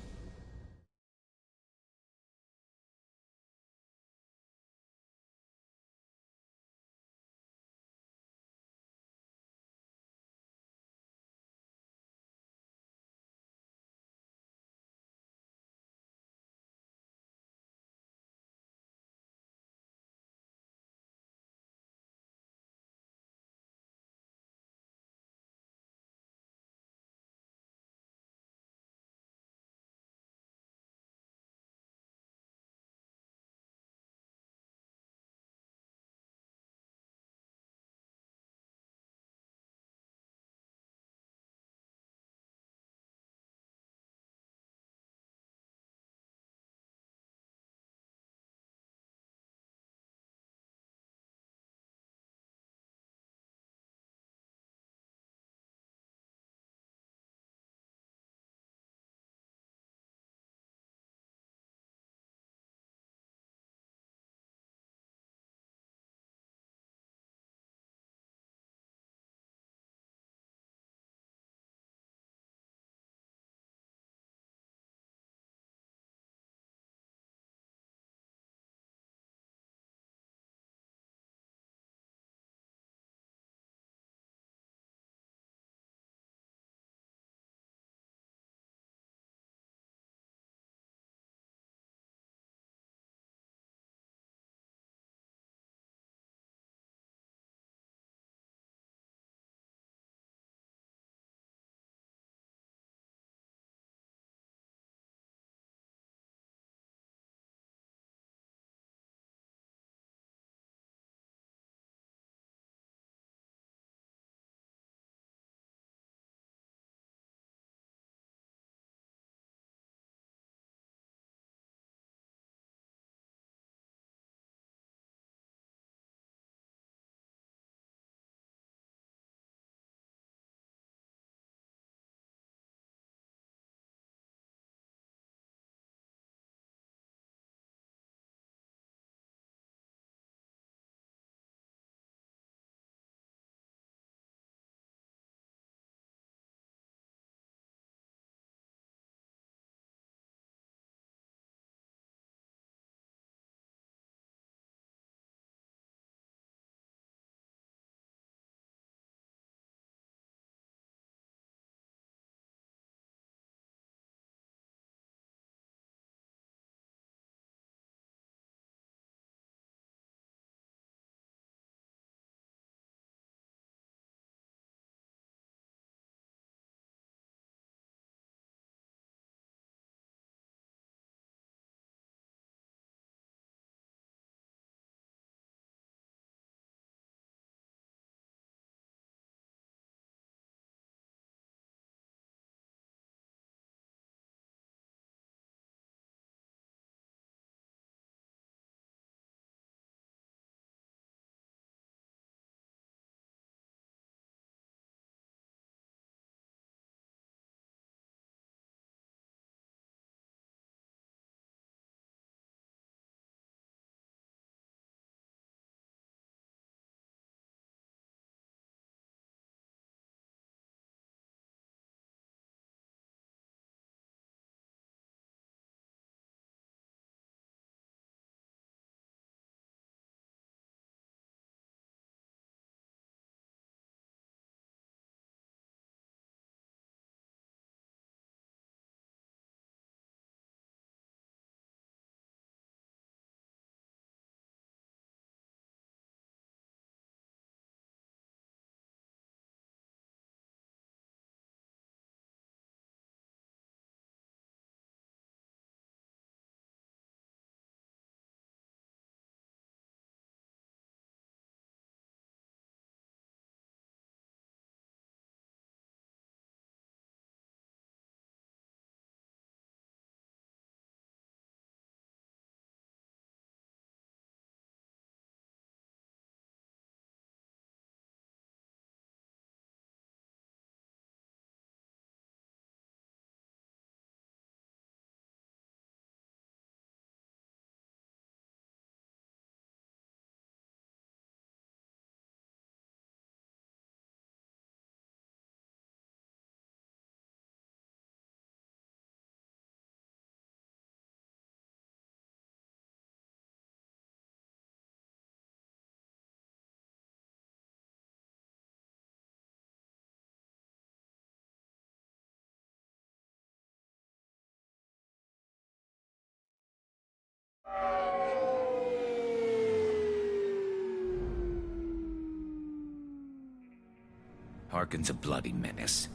Harkin's a bloody menace.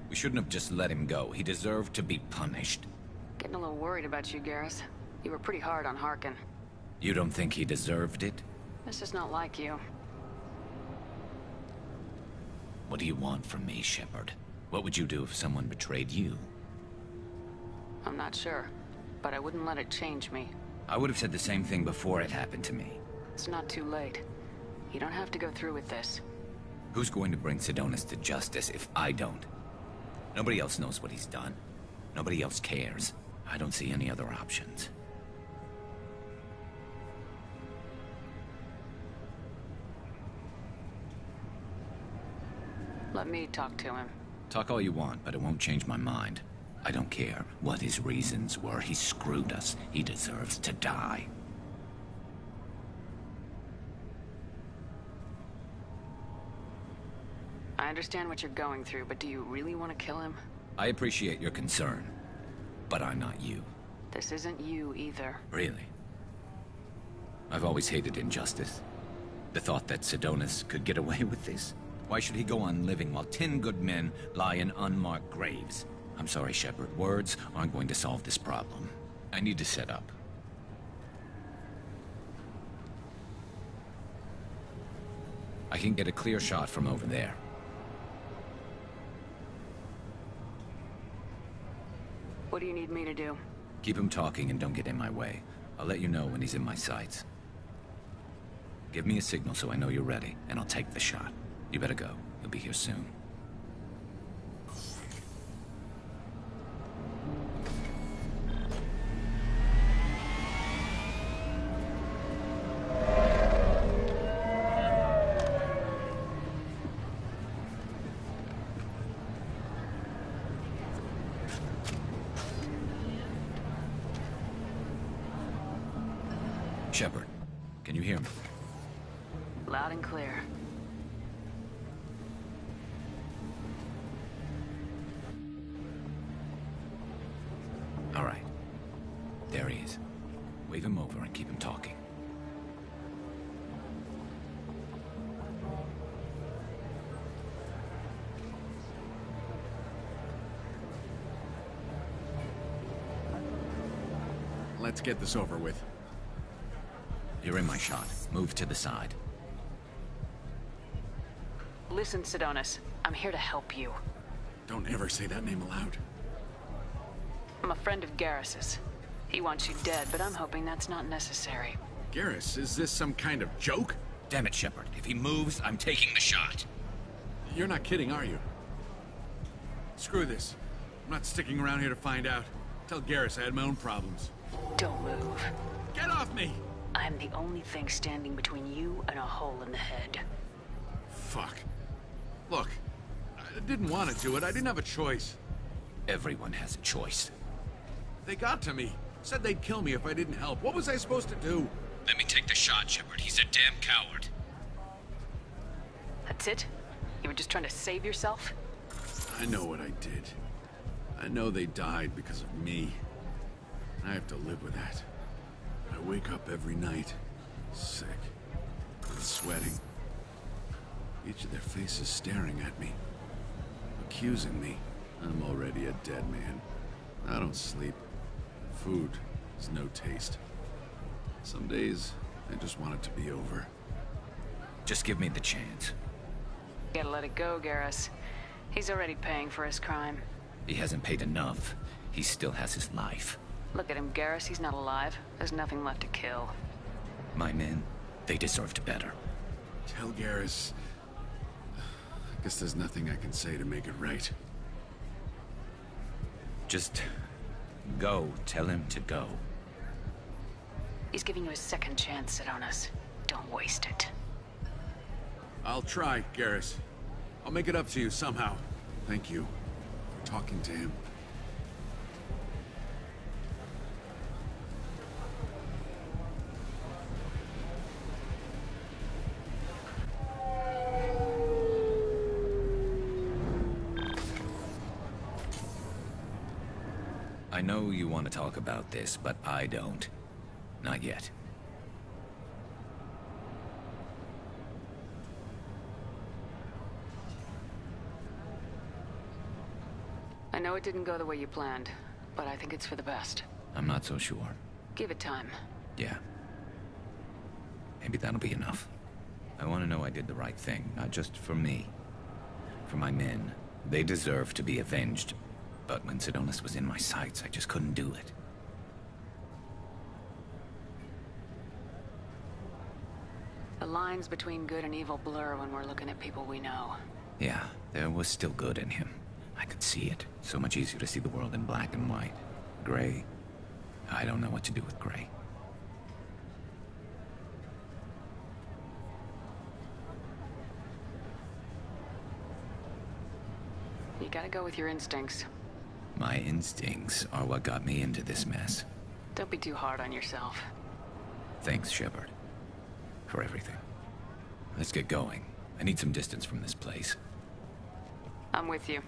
We shouldn't have just let him go. He deserved to be punished. Getting a little worried about you, Garrus. You were pretty hard on Harkin. You don't think he deserved it? This is not like you. What do you want from me, Shepard? What would you do if someone betrayed you? I'm not sure, but I wouldn't let it change me. I would have said the same thing before it happened to me. It's not too late. You don't have to go through with this. Who's going to bring Sidonis to justice if I don't? Nobody else knows what he's done. Nobody else cares. I don't see any other options. Let me talk to him. Talk all you want, but it won't change my mind. I don't care what his reasons were. He screwed us. He deserves to die. I understand what you're going through, but do you really want to kill him? I appreciate your concern, but I'm not you. This isn't you either. Really? I've always hated injustice. The thought that Sidonis could get away with this. Why should he go on living while 10 good men lie in unmarked graves? I'm sorry, Shepard. Words aren't going to solve this problem. I need to set up. I can get a clear shot from over there. What do you need me to do? Keep him talking and don't get in my way. I'll let you know when he's in my sights. Give me a signal so I know you're ready, and I'll take the shot. You better go. He'll be here soon. Shepard, can you hear me? Loud and clear. All right. There he is. Wave him over and keep him talking. Let's get this over with. You're in my shot. Move to the side. Listen, Sidonis. I'm here to help you. Don't ever say that name aloud. I'm a friend of Garrus's. He wants you dead, but I'm hoping that's not necessary. Garrus, is this some kind of joke? Damn it, Shepard. If he moves, I'm taking the shot. You're not kidding, are you? Screw this. I'm not sticking around here to find out. Tell Garrus I had my own problems. Don't move. Get off me! I'm the only thing standing between you and a hole in the head. Fuck. Look, I didn't want to do it. I didn't have a choice. Everyone has a choice. They got to me. Said they'd kill me if I didn't help. What was I supposed to do? Let me take the shot, Shepard. He's a damn coward. That's it? You were just trying to save yourself? I know what I did. I know they died because of me. I have to live with that. I wake up every night, sick, and sweating. Each of their faces staring at me, accusing me. I'm already a dead man. I don't sleep. Food has no taste. Some days, I just want it to be over. Just give me the chance. You gotta let it go, Garrus. He's already paying for his crime. He hasn't paid enough. He still has his life. Look at him, Garrus. He's not alive. There's nothing left to kill. My men, they deserved better. Tell Garrus... I guess there's nothing I can say to make it right. Just go. Tell him to go. He's giving you a second chance, Sidonis. Don't waste it. I'll try, Garrus. I'll make it up to you somehow. Thank you for talking to him. I know you want to talk about this, but I don't. Not yet. I know it didn't go the way you planned, but I think it's for the best. I'm not so sure. Give it time. Yeah. Maybe that'll be enough. I want to know I did the right thing, not just for me. For my men. They deserve to be avenged. But when Sidonus was in my sights, I just couldn't do it. The lines between good and evil blur when we're looking at people we know. Yeah, there was still good in him. I could see it. So much easier to see the world in black and white. Gray? I don't know what to do with gray. You gotta go with your instincts. My instincts are what got me into this mess. Don't be too hard on yourself. Thanks, Shepard. For everything. Let's get going. I need some distance from this place. I'm with you.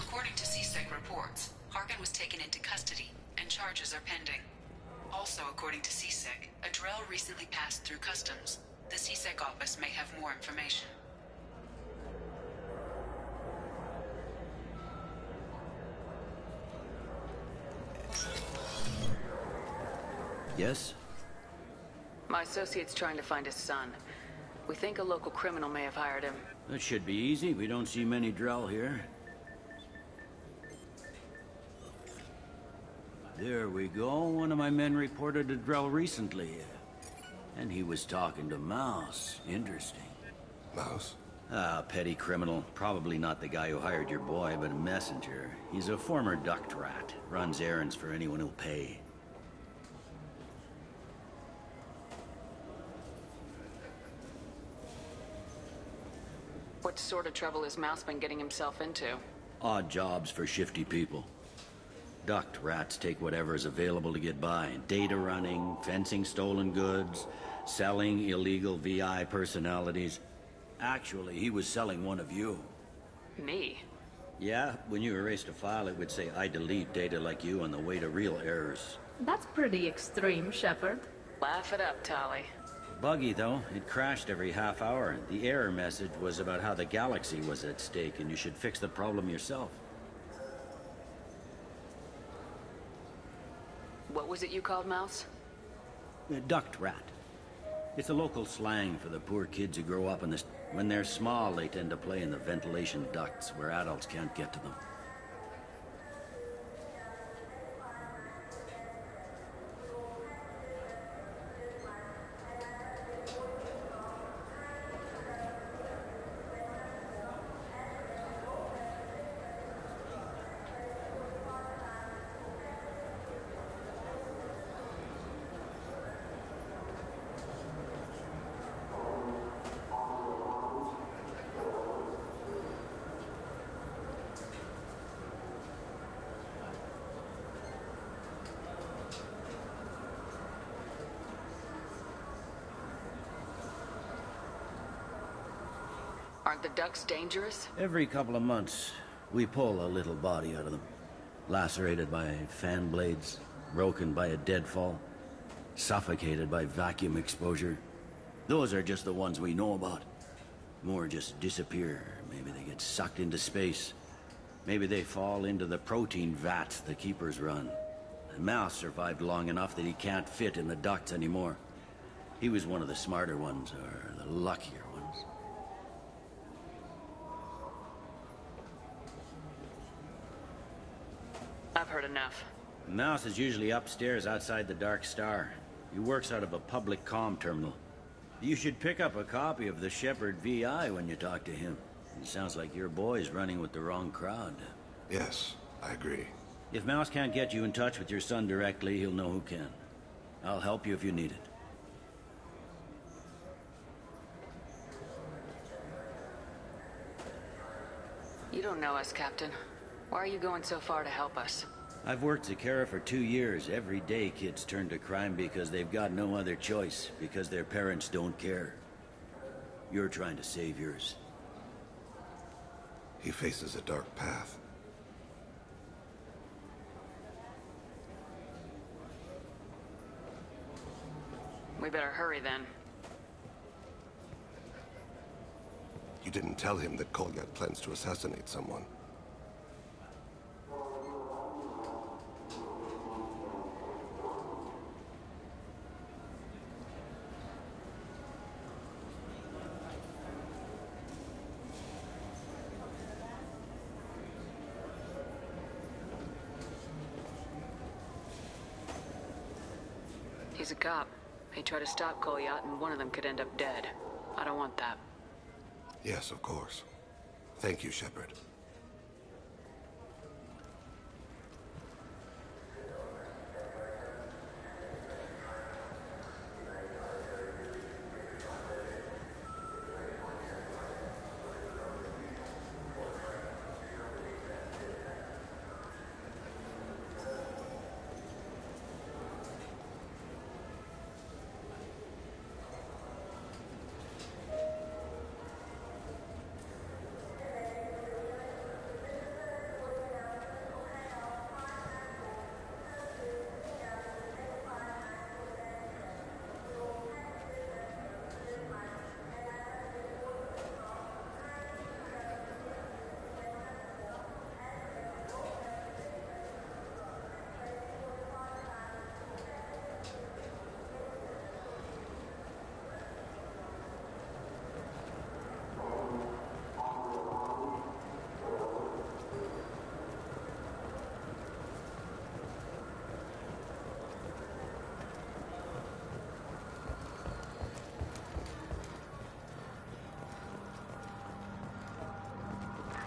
According to CSEC reports, Harkin was taken into custody, and charges are pending. Also, according to CSEC, a Drell recently passed through customs. The CSEC office may have more information. Yes? My associate's trying to find his son. We think a local criminal may have hired him. That should be easy. We don't see many Drell here. There we go. One of my men reported a Drell recently. And he was talking to Mouse. Interesting. Mouse? Ah, petty criminal. Probably not the guy who hired your boy, but a messenger. He's a former duct rat. Runs errands for anyone who'll pay. What sort of trouble has Mouse been getting himself into? Odd jobs for shifty people. Duct rats take whatever is available to get by. Data running, fencing stolen goods, selling illegal VI personalities. Actually, he was selling one of you. Me? Yeah, when you erased a file, it would say, I delete data like you on the way to real errors. That's pretty extreme, Shepard. Laugh it up, Tali. Buggy, though. It crashed every half hour. The error message was about how the galaxy was at stake, and you should fix the problem yourself. What was it you called Mouse? Duct rat. It's a local slang for the poor kids who grow up in this. When they're small, they tend to play in the ventilation ducts where adults can't get to them. Aren't the ducks dangerous? Every couple of months, we pull a little body out of them. Lacerated by fan blades, broken by a deadfall, suffocated by vacuum exposure. Those are just the ones we know about. More just disappear. Maybe they get sucked into space. Maybe they fall into the protein vats the Keepers run. And Mouse survived long enough that he can't fit in the ducts anymore. He was one of the smarter ones, or the luckier ones. I've heard enough. Mouse is usually upstairs outside the Dark Star. He works out of a public comm terminal. You should pick up a copy of the Shepard VI when you talk to him. It sounds like your boy's running with the wrong crowd. Yes, I agree. If Mouse can't get you in touch with your son directly, he'll know who can. I'll help you if you need it. You don't know us, Captain. Why are you going so far to help us? I've worked Zakera for 2 years. Every day kids turn to crime because they've got no other choice, because their parents don't care. You're trying to save yours. He faces a dark path. We better hurry then. You didn't tell him that Kolyat plans to assassinate someone. He's a cop. He tried to stop Kolyat and one of them could end up dead. I don't want that. Yes, of course. Thank you, Shepard.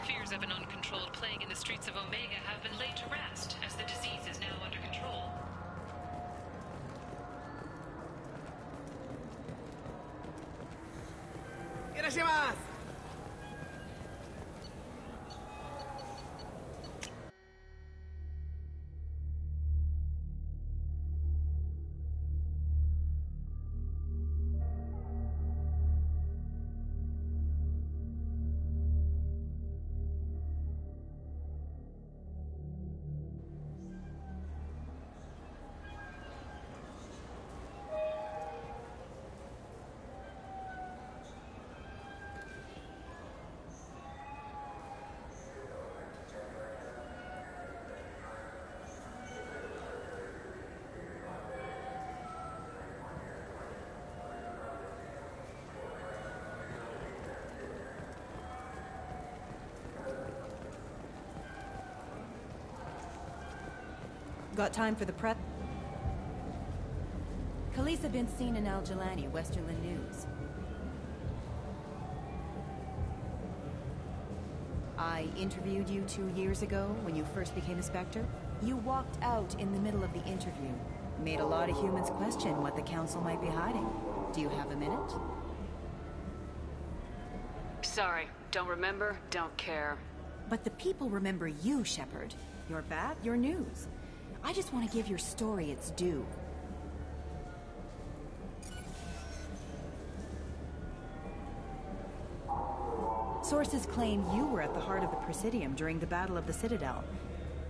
Fears of an uncontrolled plague in the streets of Omega have been laid to rest, as the disease is now under control. ¡Gracias! Got time for the prep? Khaleesa been seen in Al Jalani, Westerland News. I interviewed you 2 years ago when you first became a Spectre. You walked out in the middle of the interview. Made a lot of humans question what the Council might be hiding. Do you have a minute? Sorry, don't remember, don't care. But the people remember you, Shepard. Your bat, your news. I just want to give your story its due. Sources claim you were at the heart of the Presidium during the Battle of the Citadel.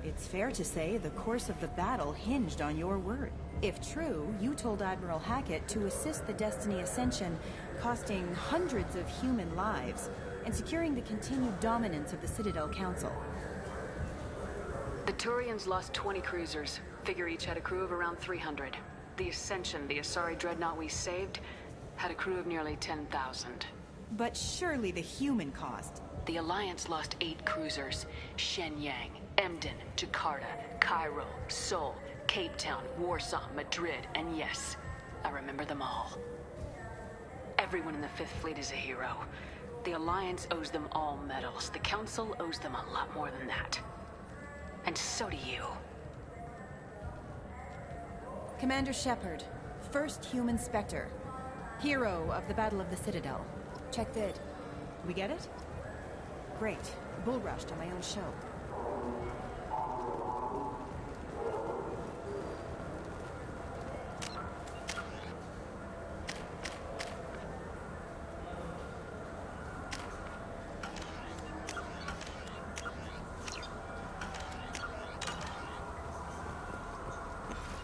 It's fair to say the course of the battle hinged on your word. If true, you told Admiral Hackett to assist the Destiny Ascension, costing hundreds of human lives, and securing the continued dominance of the Citadel Council. The Turians lost 20 cruisers. Figure each had a crew of around 300. The Ascension, the Asari dreadnought we saved, had a crew of nearly 10,000. But surely the human cost. The Alliance lost 8 cruisers. Shenyang, Emden, Jakarta, Cairo, Seoul, Cape Town, Warsaw, Madrid, and yes, I remember them all. Everyone in the Fifth Fleet is a hero. The Alliance owes them all medals. The Council owes them a lot more than that. And so do you. Commander Shepard, first human Spectre. Hero of the Battle of the Citadel. Check vid. We get it? Great. Bull rushed on my own show.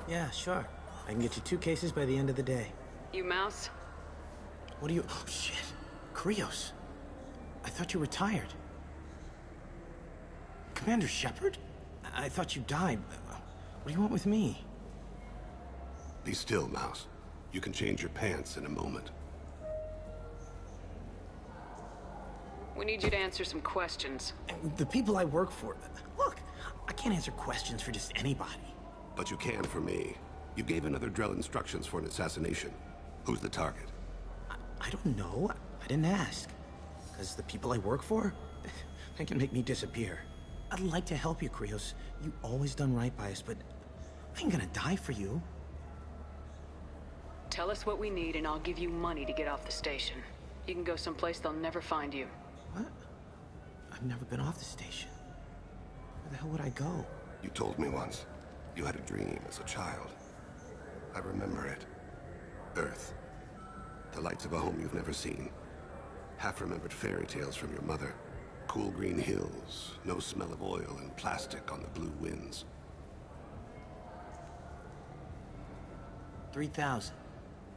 Yeah, sure. I can get you 2 cases by the end of the day. You Mouse? What do you... Oh, shit. Krios. I thought you retired. Commander Shepard? I thought you died. What do you want with me? Be still, Mouse. You can change your pants in a moment. We need you to answer some questions. The people I work for... Look, I can't answer questions for just anybody. But you can for me. You gave another Drell instructions for an assassination. Who's the target? I don't know. I didn't ask. Because the people I work for, they can make me disappear. I'd like to help you, Krios. You always done right by us, but I ain't gonna die for you. Tell us what we need and I'll give you money to get off the station. You can go someplace they'll never find you. What? I've never been off the station. Where the hell would I go? You told me once. You had a dream as a child. I remember it. Earth. The lights of a home you've never seen. Half-remembered fairy tales from your mother. Cool green hills, no smell of oil and plastic on the blue winds. 3,000.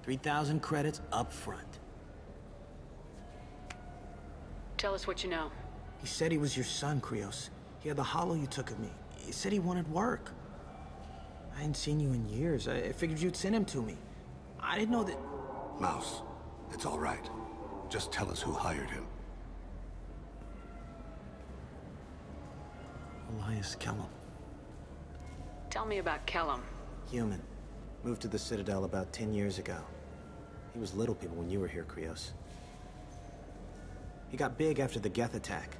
3,000 credits up front. Tell us what you know. He said he was your son, Krios. He had the hollow you took of me. He said he wanted work. I hadn't seen you in years. I figured you'd send him to me. I didn't know that... Mouse, it's all right. Just tell us who hired him. Elias Kellum. Tell me about Kellum. Human. Moved to the Citadel about 10 years ago. He was little people when you were here, Krios. He got big after the Geth attack.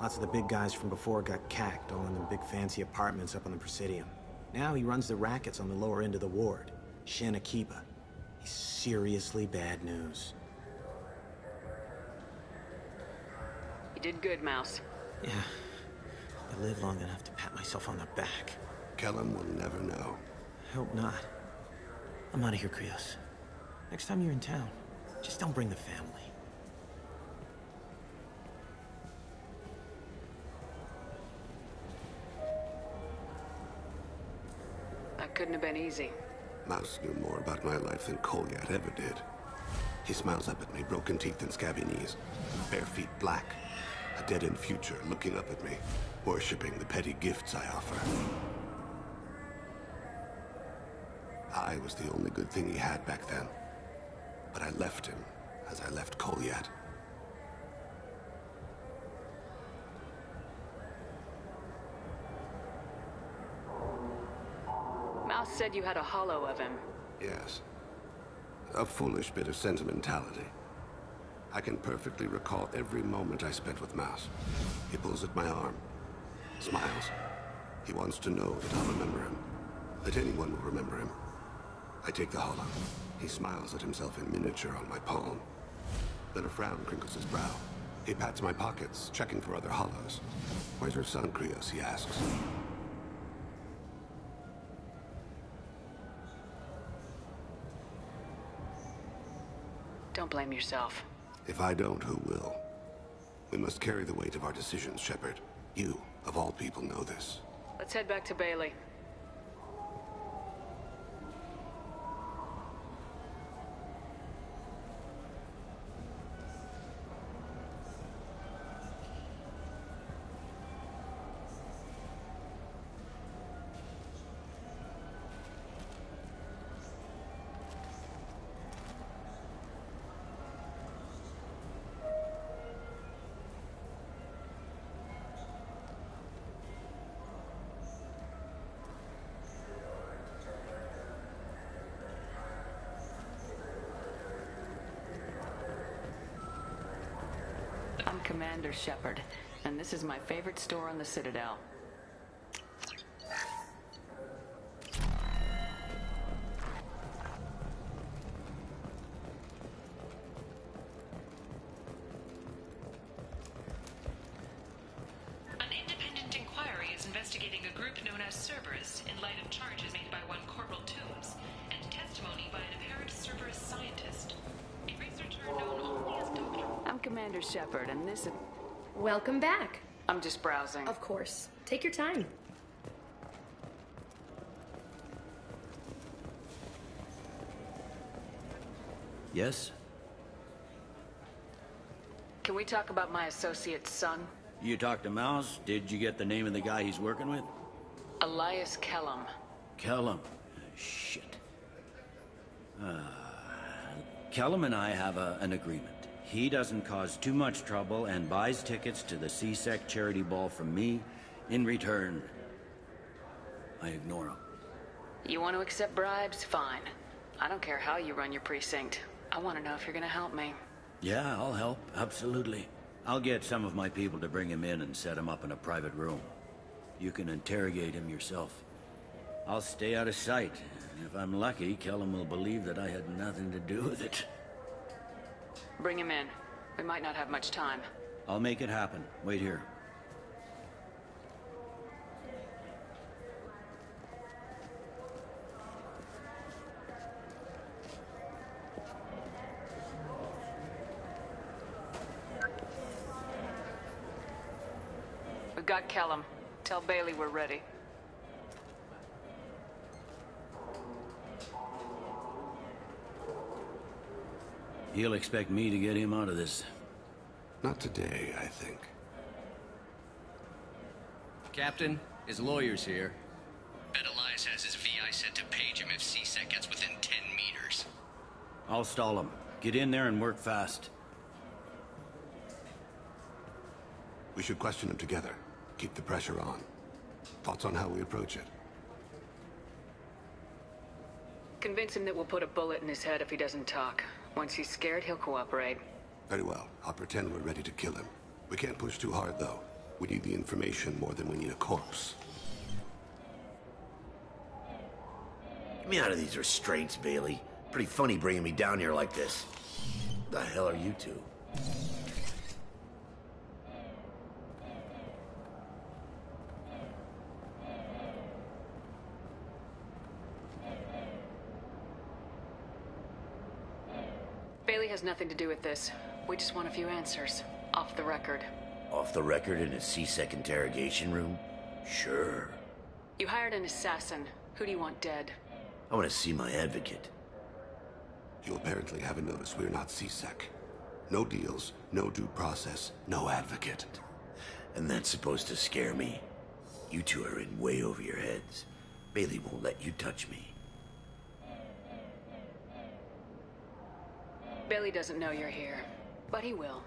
Lots of the big guys from before got cacked, all in them big fancy apartments up on the Presidium. Now he runs the rackets on the lower end of the ward. Shin Akiba. He's seriously bad news. You did good, Mouse. Yeah. I live long enough to pat myself on the back. Kellum will never know. I hope not. I'm out of here, Krios. Next time you're in town, just don't bring the family. That couldn't have been easy. Mouse knew more about my life than Kolyat ever did. He smiles up at me, broken teeth and scabby knees. Bare feet black. A dead-end future looking up at me, worshipping the petty gifts I offer. I was the only good thing he had back then. But I left him, as I left Kolyat. Mouse said you had a hollow of him. Yes. A foolish bit of sentimentality. I can perfectly recall every moment I spent with Mouse. He pulls at my arm, smiles. He wants to know that I'll remember him, that anyone will remember him. I take the hollow. He smiles at himself in miniature on my palm. Then a frown crinkles his brow. He pats my pockets, checking for other hollows. Where's your son, Krios? He asks. Don't blame yourself. If I don't, who will? We must carry the weight of our decisions, Shepard. You, of all people, know this. Let's head back to Bailey. Commander Shepard, and this is my favorite store on the Citadel. An independent inquiry is investigating a group known as Cerberus in light of charges made by one Corporal Toombs and testimony by an apparent Cerberus scientist. A researcher known only as Dr. I'm Commander Shepard, and this is... Welcome back. I'm just browsing. Of course. Take your time. Yes? Can we talk about my associate's son? You talked to Mouse? Did you get the name of the guy he's working with? Elias Kellum. Kellum. Shit. Kellum and I have an agreement. He doesn't cause too much trouble and buys tickets to the CSEC charity ball from me. In return, I ignore him. You want to accept bribes? Fine. I don't care how you run your precinct. I want to know if you're gonna help me. Yeah, I'll help. Absolutely. I'll get some of my people to bring him in and set him up in a private room. You can interrogate him yourself. I'll stay out of sight. And if I'm lucky, Kellum will believe that I had nothing to do with it. Bring him in. We might not have much time. I'll make it happen. Wait here. We've got Kellum. Tell Bailey we're ready. He'll expect me to get him out of this. Not today, I think. Captain, his lawyer's here. Bet Elias has his VI set to page him if CSEC gets within 10 meters. I'll stall him. Get in there and work fast. We should question him together. Keep the pressure on. Thoughts on how we approach it? Convince him that we'll put a bullet in his head if he doesn't talk. Once he's scared, he'll cooperate. Very well. I'll pretend we're ready to kill him. We can't push too hard, though. We need the information more than we need a corpse. Get me out of these restraints, Bailey. Pretty funny bringing me down here like this. The hell are you two? Bailey has nothing to do with this. We just want a few answers. Off the record. Off the record in a CSEC interrogation room? Sure. You hired an assassin. Who do you want dead? I want to see my advocate. You apparently haven't noticed we're not CSEC. No deals, no due process, no advocate. And that's supposed to scare me. You two are in way over your heads. Bailey won't let you touch me. Bailey doesn't know you're here, but he will.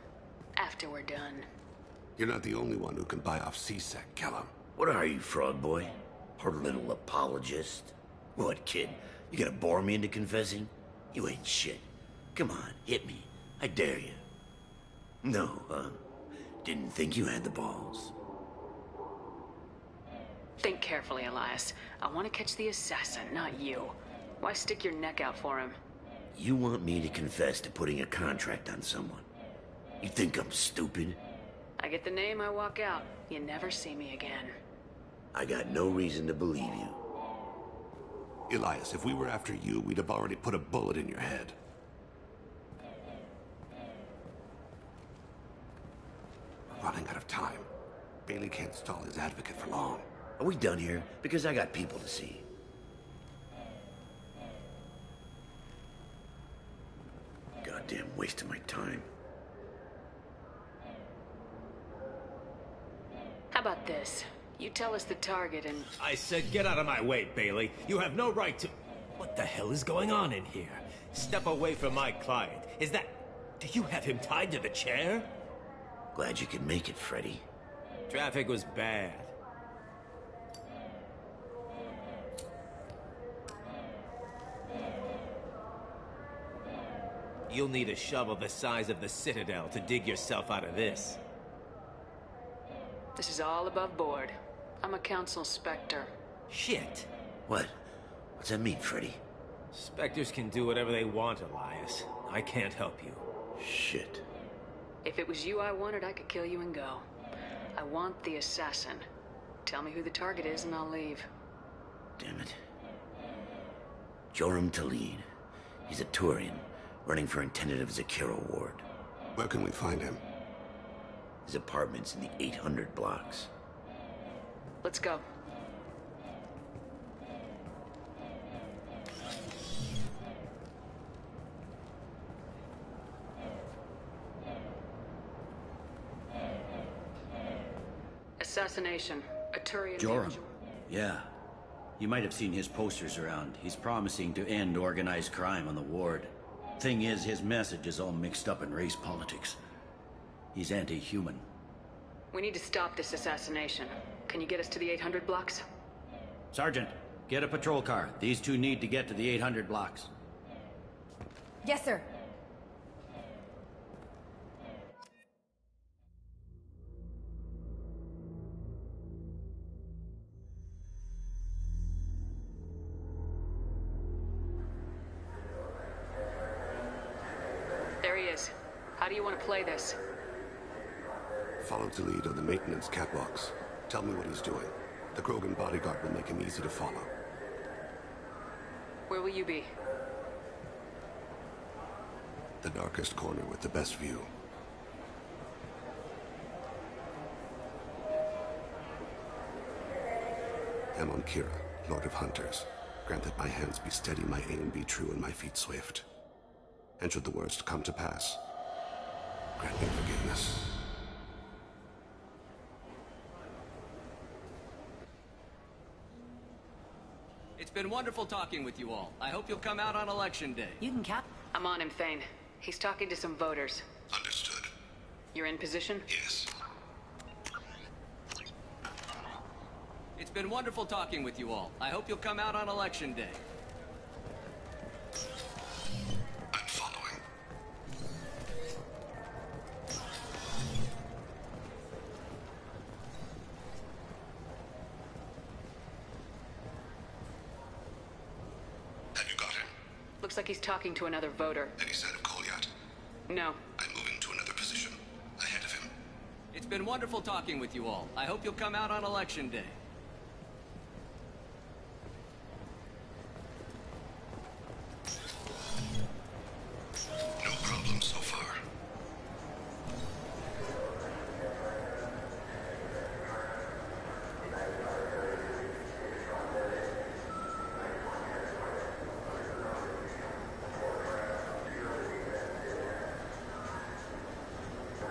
After we're done. You're not the only one who can buy off CSEC, Kellum. What are you, frog boy? Her little apologist? What, kid? You gonna bore me into confessing? You ain't shit. Come on, hit me. I dare you. No, huh? Didn't think you had the balls. Think carefully, Elias. I want to catch the assassin, not you. Why stick your neck out for him? You want me to confess to putting a contract on someone? You think I'm stupid? I get the name, I walk out. You never see me again. I got no reason to believe you. Elias, if we were after you, we'd have already put a bullet in your head. We're running out of time. Bailey can't stall his advocate for long. Are we done here? Because I got people to see. Goddamn waste of my time. How about this? You tell us the target and... I said get out of my way, Bailey. You have no right to... What the hell is going on in here? Step away from my client. Is that... Do you have him tied to the chair? Glad you could make it, Freddy. Traffic was bad. You'll need a shovel the size of the Citadel to dig yourself out of this. This is all above board. I'm a council specter. Shit. What? What's that mean, Freddy? Specters can do whatever they want, Elias. I can't help you. Shit. If it was you I wanted, I could kill you and go. I want the assassin. Tell me who the target is and I'll leave. Damn it. Joram Talid. He's a Turian, running for a tentative Zakira ward. Where can we find him? His apartment's in the 800 blocks. Let's go. Assassination. A Turian. Joram. Yeah. You might have seen his posters around. He's promising to end organized crime on the ward. Thing is, his message is all mixed up in race politics. He's anti-human. We need to stop this assassination. Can you get us to the 800 blocks? Sergeant, get a patrol car. These two need to get to the 800 blocks. Yes, sir. There he is. How do you want to play this? Follow the lead on the maintenance catwalks. Tell me what he's doing. The Krogan bodyguard will make him easy to follow. Where will you be? The darkest corner with the best view. I'm on Kira, Lord of Hunters. Grant that my hands be steady, my aim be true, and my feet swift. And should the worst come to pass, grant me forgiveness. It's been wonderful talking with you all. I hope you'll come out on Election Day. You can cap. I'm on him, Thane. He's talking to some voters. Understood. You're in position? Yes. It's been wonderful talking with you all. I hope you'll come out on Election Day. I'm following. Have you got him? Looks like he's talking to another voter. Any sign of Kolyat? No. I'm moving to another position. Ahead of him. It's been wonderful talking with you all. I hope you'll come out on Election Day. No problem so far.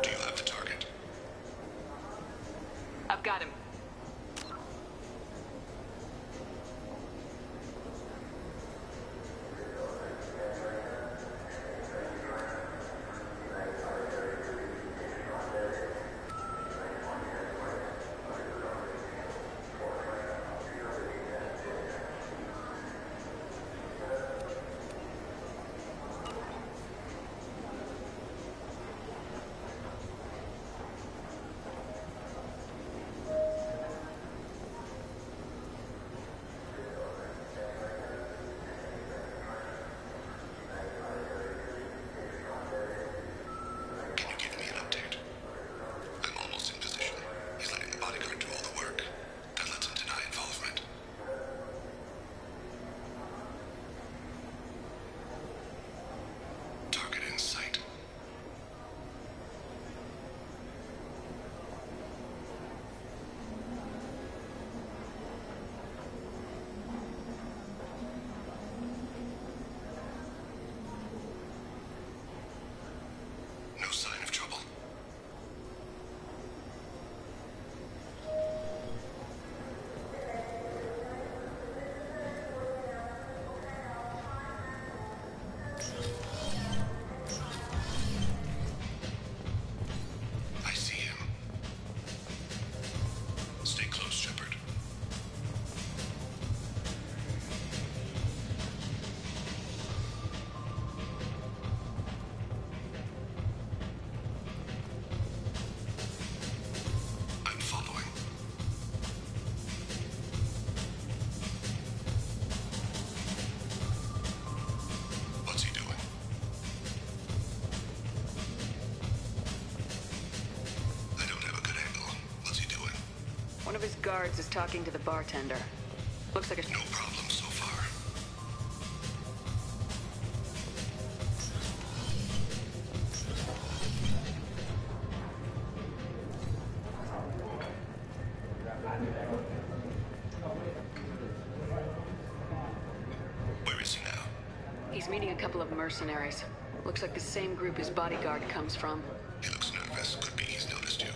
Do you have the target? I've got him. One of his guards is talking to the bartender. Looks like a... No problem so far. Where is he now? He's meeting a couple of mercenaries. Looks like the same group his bodyguard comes from. He looks nervous. Could be he's noticed you.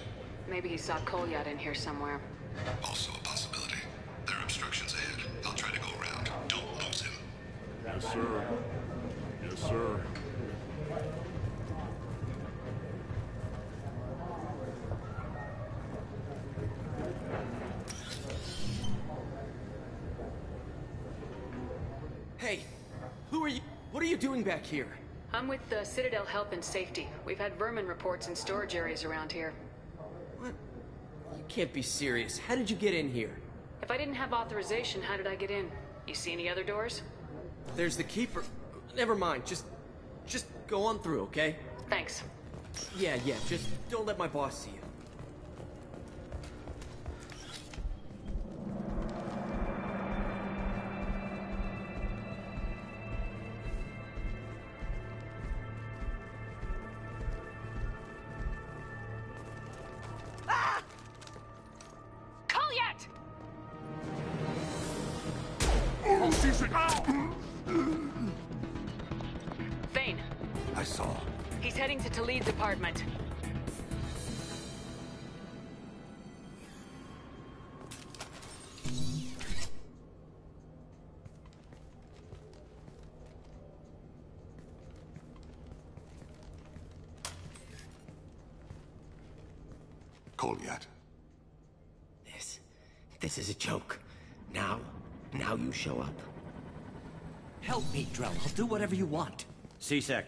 Maybe he saw Kolyat in here somewhere. Also a possibility. There are obstructions ahead. I'll try to go around. Don't lose him. Yes, sir. Yes, sir. Hey, who are you? What are you doing back here? I'm with the Citadel Help and Safety. We've had vermin reports in storage areas around here. What? You can't be serious. How did you get in here? If I didn't have authorization, how did I get in? You see any other doors? There's the keeper. Never mind. Just go on through, okay? Thanks. Yeah. Just don't let my boss see you. Thane. I saw. He's heading to Talid's apartment. Kolyat. This is a joke. Now you show up. Help me, Drell. I'll do whatever you want. C-Sec.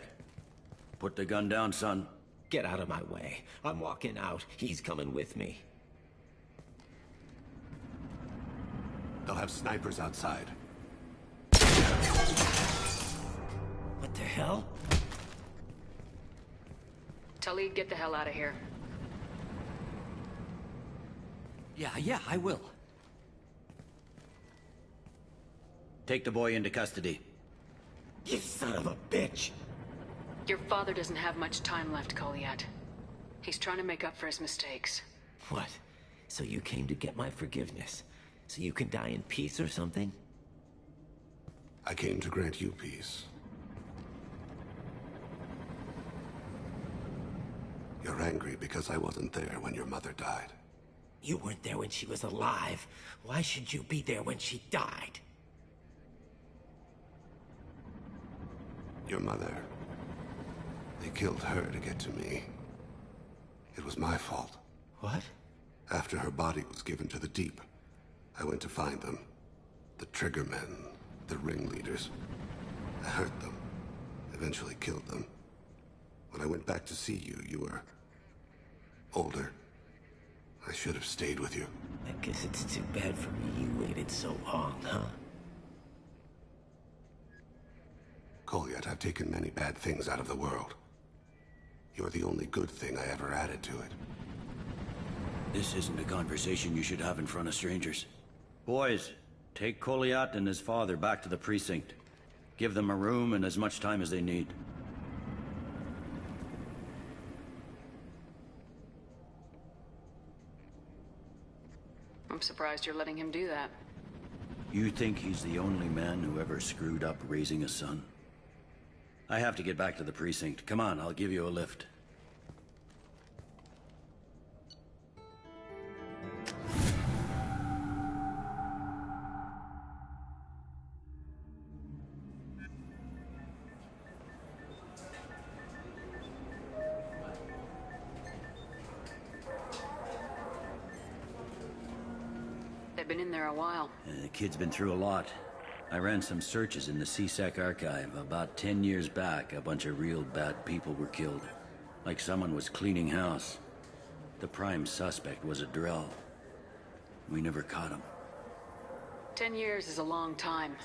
Put the gun down, son. Get out of my way. I'm walking out. He's coming with me. They'll have snipers outside. What the hell? Talid, get the hell out of here. Yeah, I will. Take the boy into custody. You son of a bitch! Your father doesn't have much time left, Kolyat. He's trying to make up for his mistakes. What? So you came to get my forgiveness? So you can die in peace or something? I came to grant you peace. You're angry because I wasn't there when your mother died. You weren't there when she was alive. Why should you be there when she died? Your mother. They killed her to get to me. It was my fault. What? After her body was given to the Deep, I went to find them. The Triggermen, the ringleaders. I hurt them. Eventually killed them. When I went back to see you, you were... older. I should have stayed with you. I guess it's too bad for me you waited so long, huh? Kolyat, I've taken many bad things out of the world. You're the only good thing I ever added to it. This isn't a conversation you should have in front of strangers. Boys, take Kolyat and his father back to the precinct. Give them a room and as much time as they need. I'm surprised you're letting him do that. You think he's the only man who ever screwed up raising a son? I have to get back to the precinct. Come on, I'll give you a lift. They've been in there a while. The kid's been through a lot. I ran some searches in the C-Sec archive. About 10 years back, a bunch of real bad people were killed. Like someone was cleaning house. The prime suspect was a Drell. We never caught him. 10 years is a long time.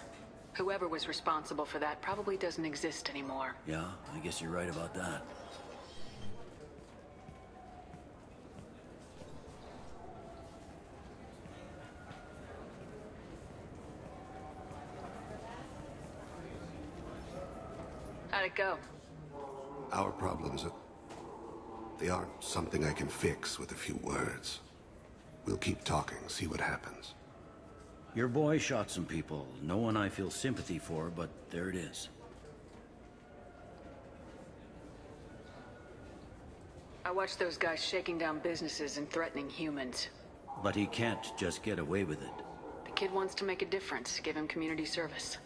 Whoever was responsible for that probably doesn't exist anymore. Yeah, I guess you're right about that. it go? Our problems they aren't something I can fix with a few words. We'll keep talking, see what happens. Your boy shot some people. No one I feel sympathy for, but there it is. I watched those guys shaking down businesses and threatening humans. But he can't just get away with it. The kid wants to make a difference. Give him community service.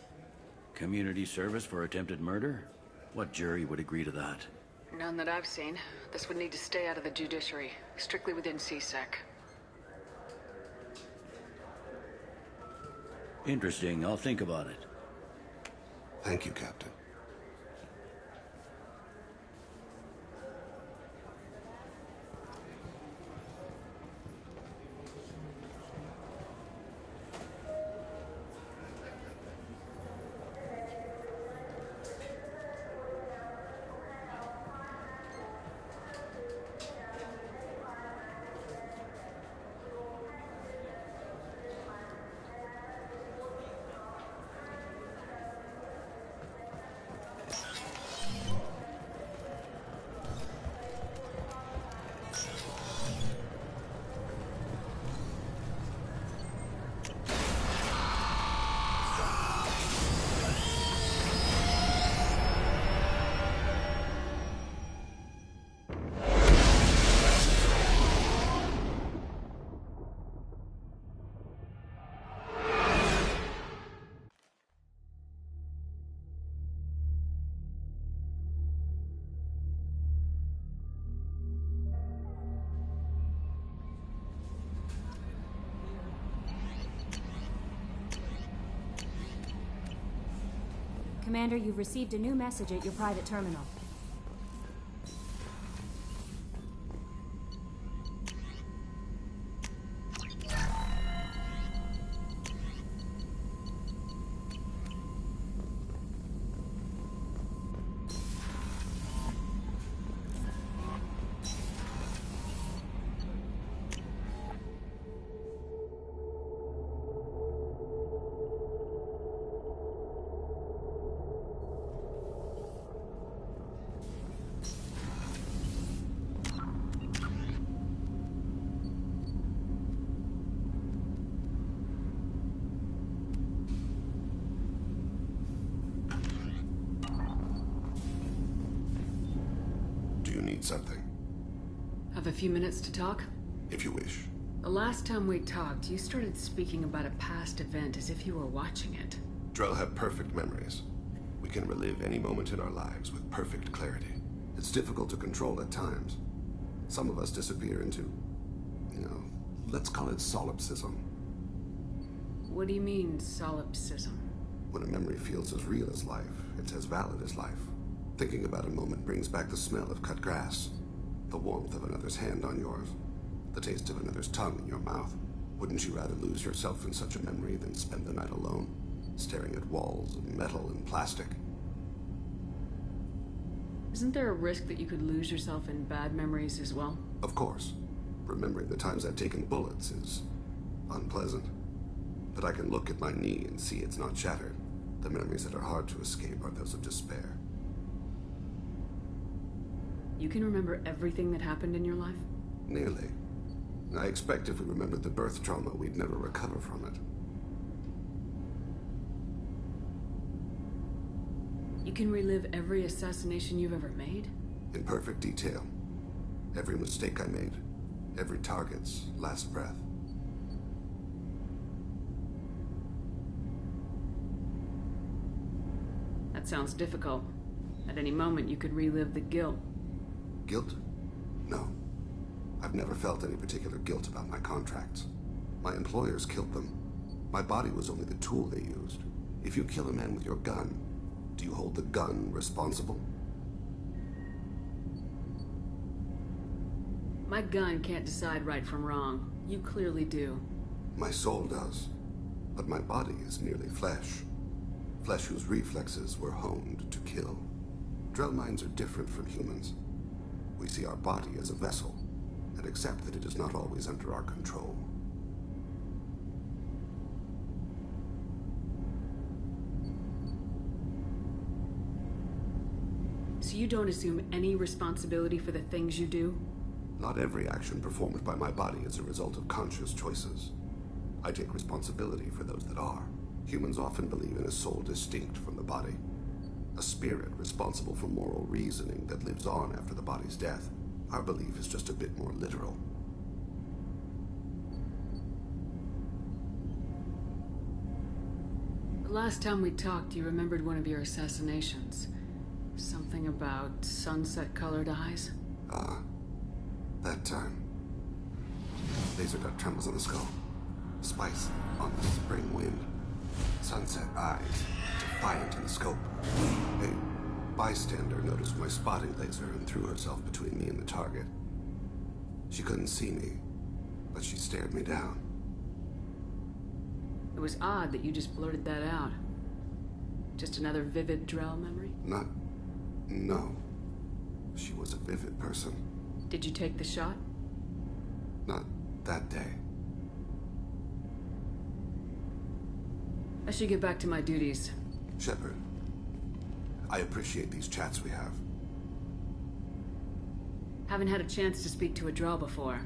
Community service for attempted murder? What jury would agree to that? None that I've seen. This would need to stay out of the judiciary, strictly within CSEC. Interesting. I'll think about it. Thank you, Captain. Commander, you've received a new message at your private terminal. Something. Have a few minutes to talk? If you wish. The last time we talked, you started speaking about a past event as if you were watching it. Drell have perfect memories. We can relive any moment in our lives with perfect clarity. It's difficult to control at times. Some of us disappear into, let's call it solipsism. What do you mean, solipsism? When a memory feels as real as life, it's as valid as life. Thinking about a moment brings back the smell of cut grass, the warmth of another's hand on yours, the taste of another's tongue in your mouth. Wouldn't you rather lose yourself in such a memory than spend the night alone, staring at walls of metal and plastic? Isn't there a risk that you could lose yourself in bad memories as well? Of course. Remembering the times I've taken bullets is unpleasant. But I can look at my knee and see it's not shattered. The memories that are hard to escape are those of despair. You can remember everything that happened in your life? Nearly. I expect if we remembered the birth trauma, we'd never recover from it. You can relive every assassination you've ever made? In perfect detail. Every mistake I made. Every target's last breath. That sounds difficult. At any moment, you could relive the guilt. Guilt? No. I've never felt any particular guilt about my contracts. My employers killed them. My body was only the tool they used. If you kill a man with your gun, do you hold the gun responsible? My gun can't decide right from wrong. You clearly do. My soul does. But my body is merely flesh. Flesh whose reflexes were honed to kill. Drell minds are different from humans. We see our body as a vessel, and accept that it is not always under our control. So you don't assume any responsibility for the things you do? Not every action performed by my body is a result of conscious choices. I take responsibility for those that are. Humans often believe in a soul distinct from the body. A spirit responsible for moral reasoning that lives on after the body's death. Our belief is just a bit more literal. The last time we talked, you remembered one of your assassinations. Something about sunset-colored eyes? That time. Laser dot trembles on the skull. Spice on the spring wind. Sunset eyes, defiant in the scope. A bystander noticed my spotting laser and threw herself between me and the target. She couldn't see me, but she stared me down. It was odd that you just blurted that out. Just another vivid Drell memory? No. She was a vivid person. Did you take the shot? Not that day. I should get back to my duties. Shepard, I appreciate these chats we have. Haven't had a chance to speak to a Drell before.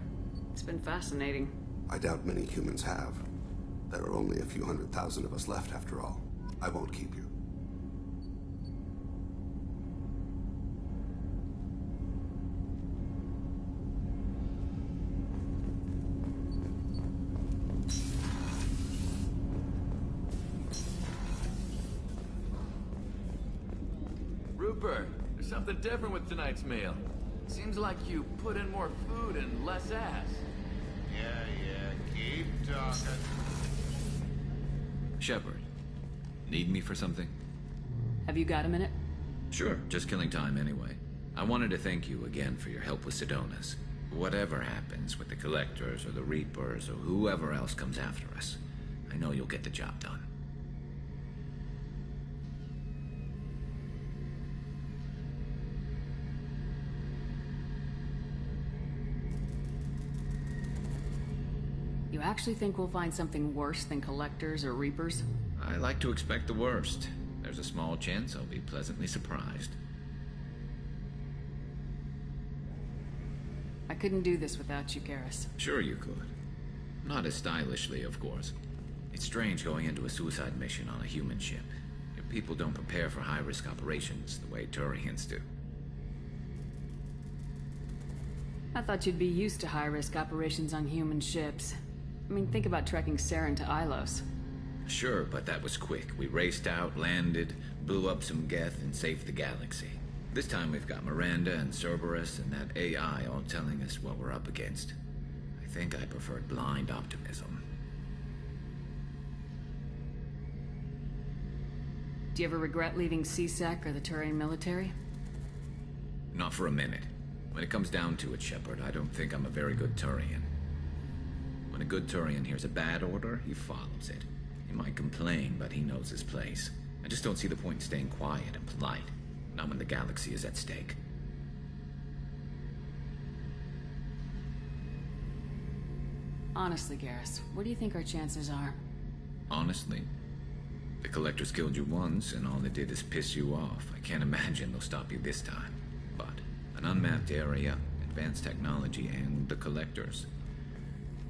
It's been fascinating. I doubt many humans have. There are only a few 100,000 of us left after all. I won't keep you. Rupert, there's something different with tonight's meal. Seems like you put in more food and less ass. Yeah, keep talking. Shepard, need me for something? Have you got a minute? Sure, just killing time anyway. I wanted to thank you again for your help with Sidonis. Whatever happens with the Collectors or the Reapers or whoever else comes after us, I know you'll get the job done. You actually think we'll find something worse than Collectors or Reapers? I like to expect the worst. There's a small chance I'll be pleasantly surprised. I couldn't do this without you, Garrus. Sure you could. Not as stylishly, of course. It's strange going into a suicide mission on a human ship. Your people don't prepare for high-risk operations the way Turians do. I thought you'd be used to high-risk operations on human ships. I mean, think about trekking Saren to Ilos. Sure, but that was quick. We raced out, landed, blew up some Geth, and saved the galaxy. This time we've got Miranda and Cerberus and that AI all telling us what we're up against. I think I preferred blind optimism. Do you ever regret leaving CSEC or the Turian military? Not for a minute. When it comes down to it, Shepard, I don't think I'm a very good Turian. When a good Turian hears a bad order, he follows it. He might complain, but he knows his place. I just don't see the point in staying quiet and polite. Not when the galaxy is at stake. Honestly, Garrus, what do you think our chances are? Honestly? The Collectors killed you once, and all they did is piss you off. I can't imagine they'll stop you this time. But an unmapped area, advanced technology, and the Collectors.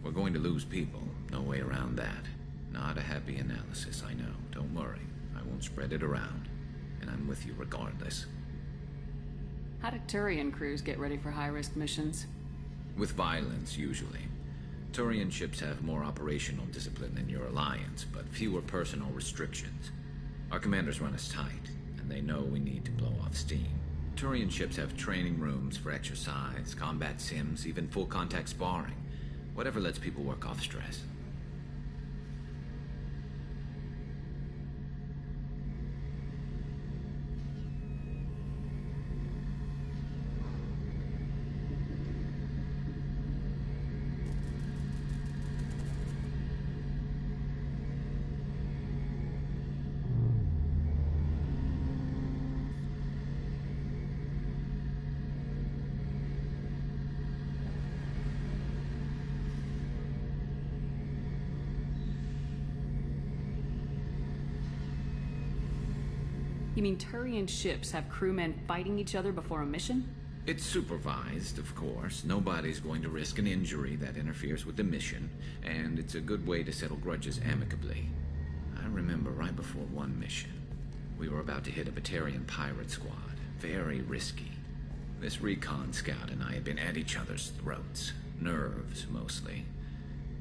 We're going to lose people. No way around that. Not a happy analysis, I know. Don't worry. I won't spread it around. And I'm with you regardless. How do Turian crews get ready for high-risk missions? With violence, usually. Turian ships have more operational discipline than your alliance, but fewer personal restrictions. Our commanders run us tight, and they know we need to blow off steam. Turian ships have training rooms for exercise, combat sims, even full-contact sparring. Whatever lets people work off stress. You mean Turian ships have crewmen fighting each other before a mission? It's supervised, of course. Nobody's going to risk an injury that interferes with the mission, and it's a good way to settle grudges amicably. I remember right before one mission, we were about to hit a Batarian pirate squad. Very risky. This recon scout and I had been at each other's throats. Nerves, mostly.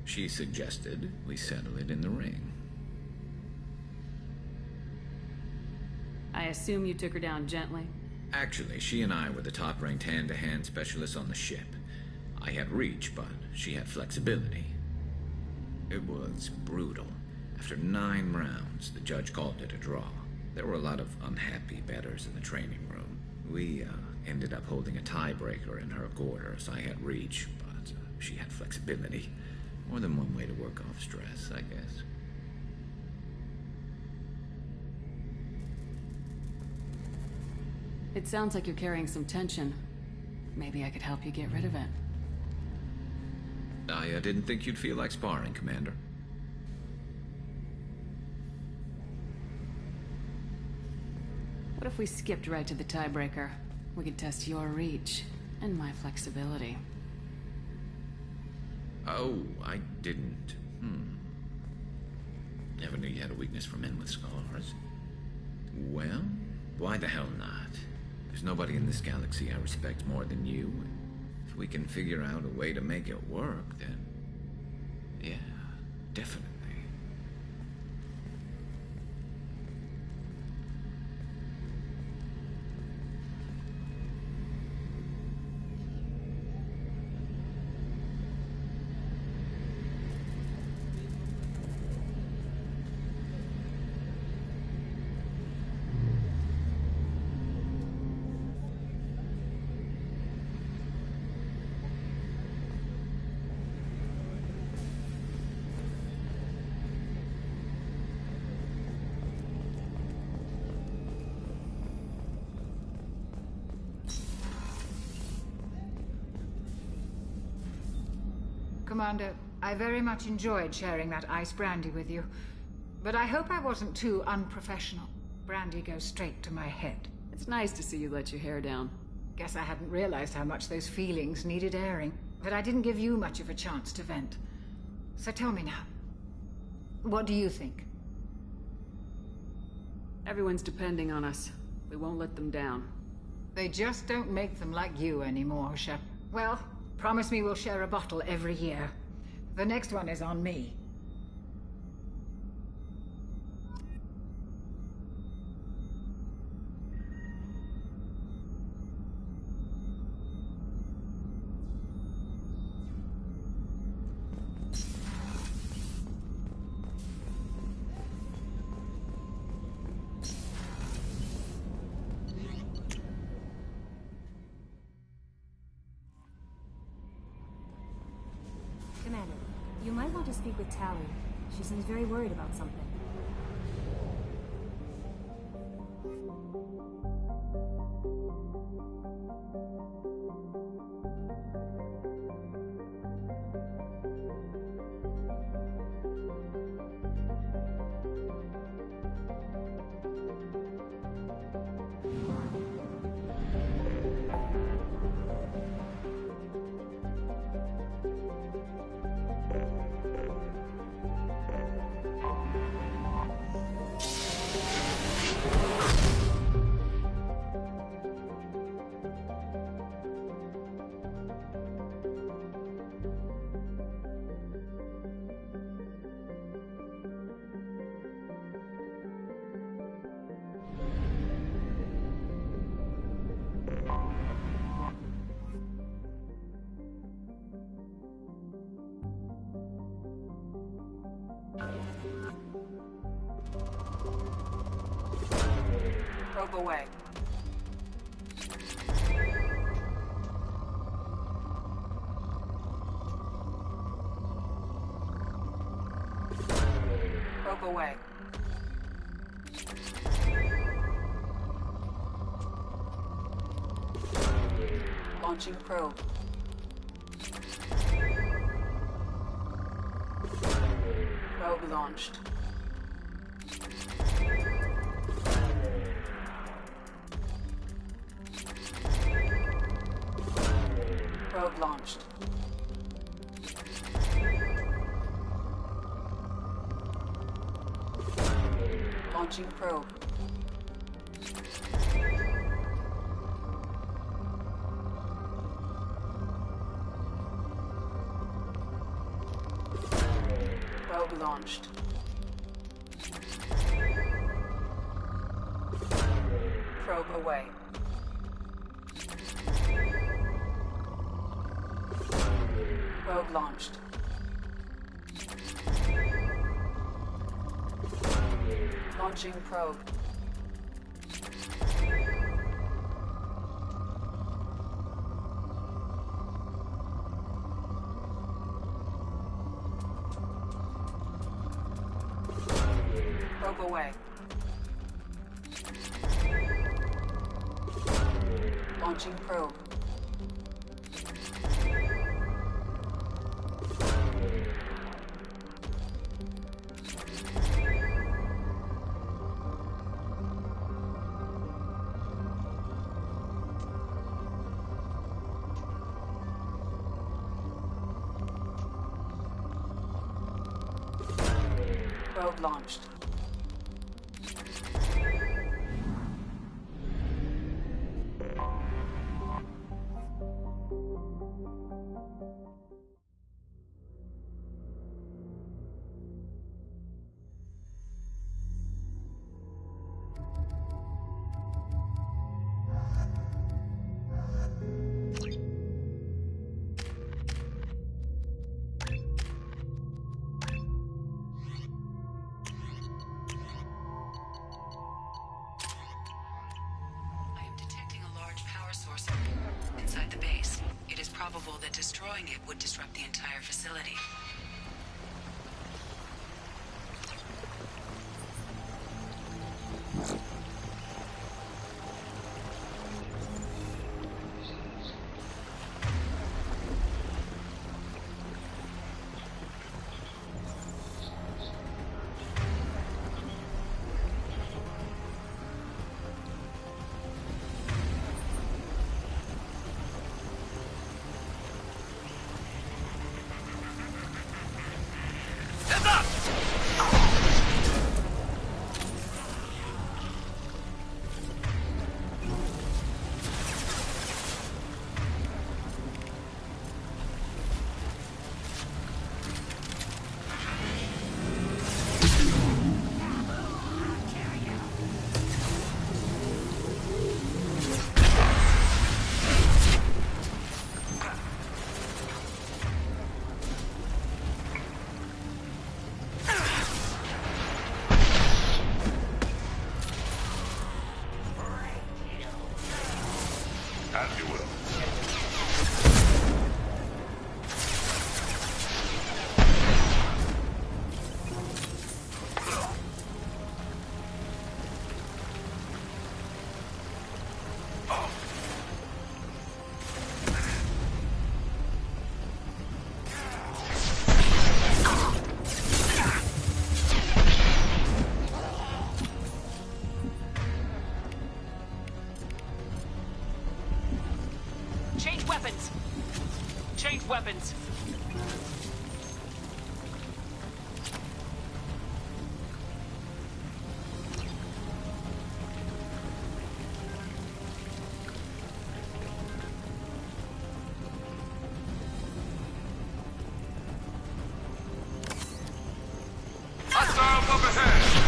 She suggested we settle it in the ring. I assume you took her down gently? Actually, she and I were the top-ranked hand-to-hand specialists on the ship. I had reach, but she had flexibility. It was brutal. After 9 rounds, the judge called it a draw. There were a lot of unhappy bettors in the training room. We ended up holding a tiebreaker in her quarters. I had reach, but she had flexibility. More than one way to work off stress, I guess. It sounds like you're carrying some tension. Maybe I could help you get rid of it. I didn't think you'd feel like sparring, Commander. What if we skipped right to the tiebreaker? We could test your reach and my flexibility. Oh, I didn't. Never knew you had a weakness for men with scars. Well, why the hell not? There's nobody in this galaxy I respect more than you. If we can figure out a way to make it work, then... yeah, definitely. Commander, I very much enjoyed sharing that ice brandy with you. But I hope I wasn't too unprofessional. Brandy goes straight to my head. It's nice to see you let your hair down. Guess I hadn't realized how much those feelings needed airing. But I didn't give you much of a chance to vent. So tell me now. What do you think? Everyone's depending on us. We won't let them down. They just don't make them like you anymore, Shep. Well, promise me we'll share a bottle every year. The next one is on me. Commander, you might want to speak with Tally. She seems very worried about something. Probe away. Probe away. Launching probe. Probe launched. Probe launched. Launching probe. Probe launched. Probe away. Probe launched. Launching probe. Probe away. Launching probe. Probe launched. Inside the base. It is probable that destroying it would disrupt the entire facility. As you will. Change weapons! Change weapons! Hostiles up ahead!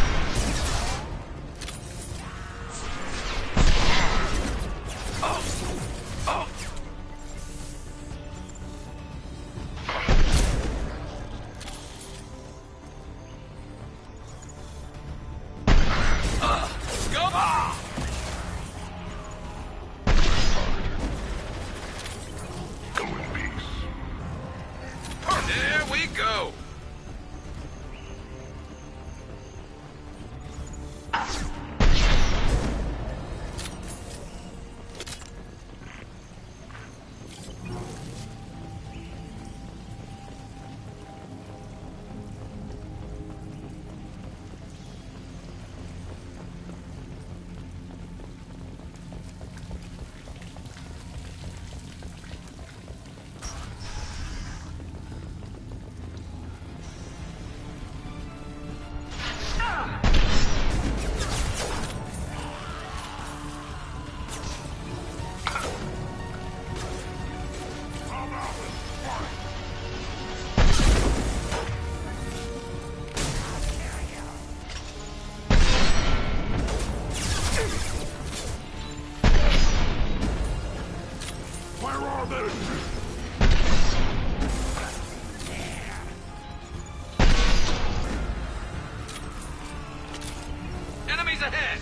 ahead!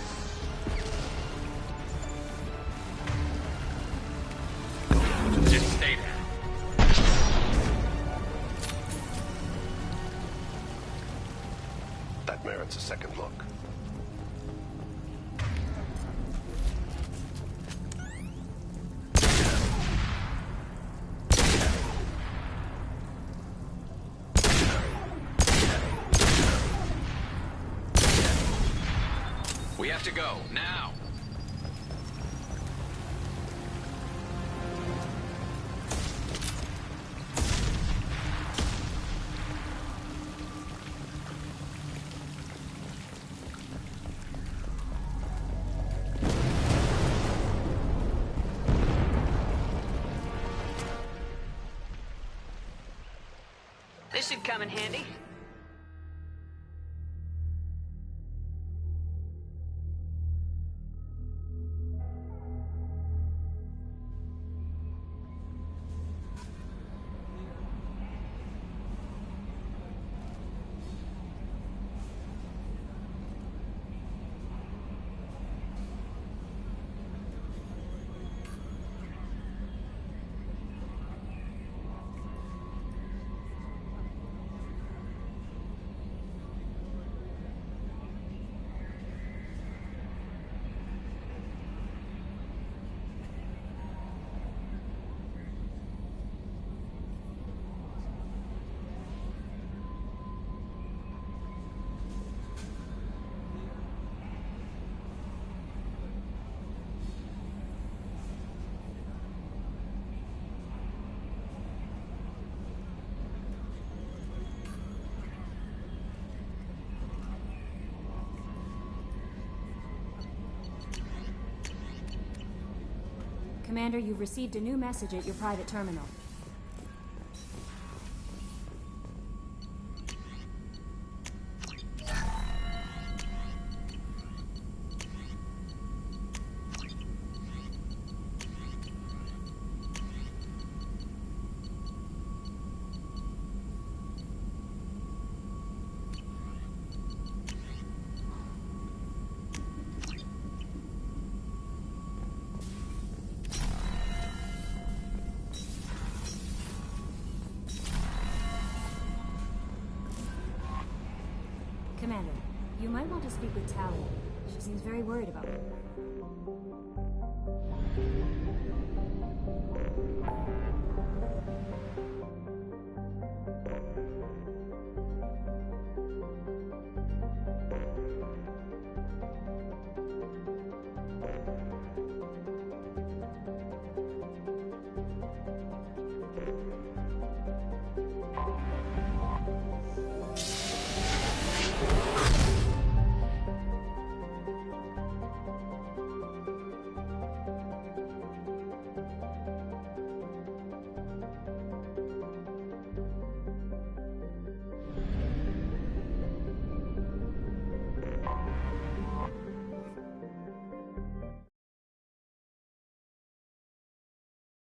Just stay there. That merits a second look. We have to go, now! This should come in handy. Commander, you've received a new message at your private terminal. Commander, you might want to speak with Tally. She seems very worried about you.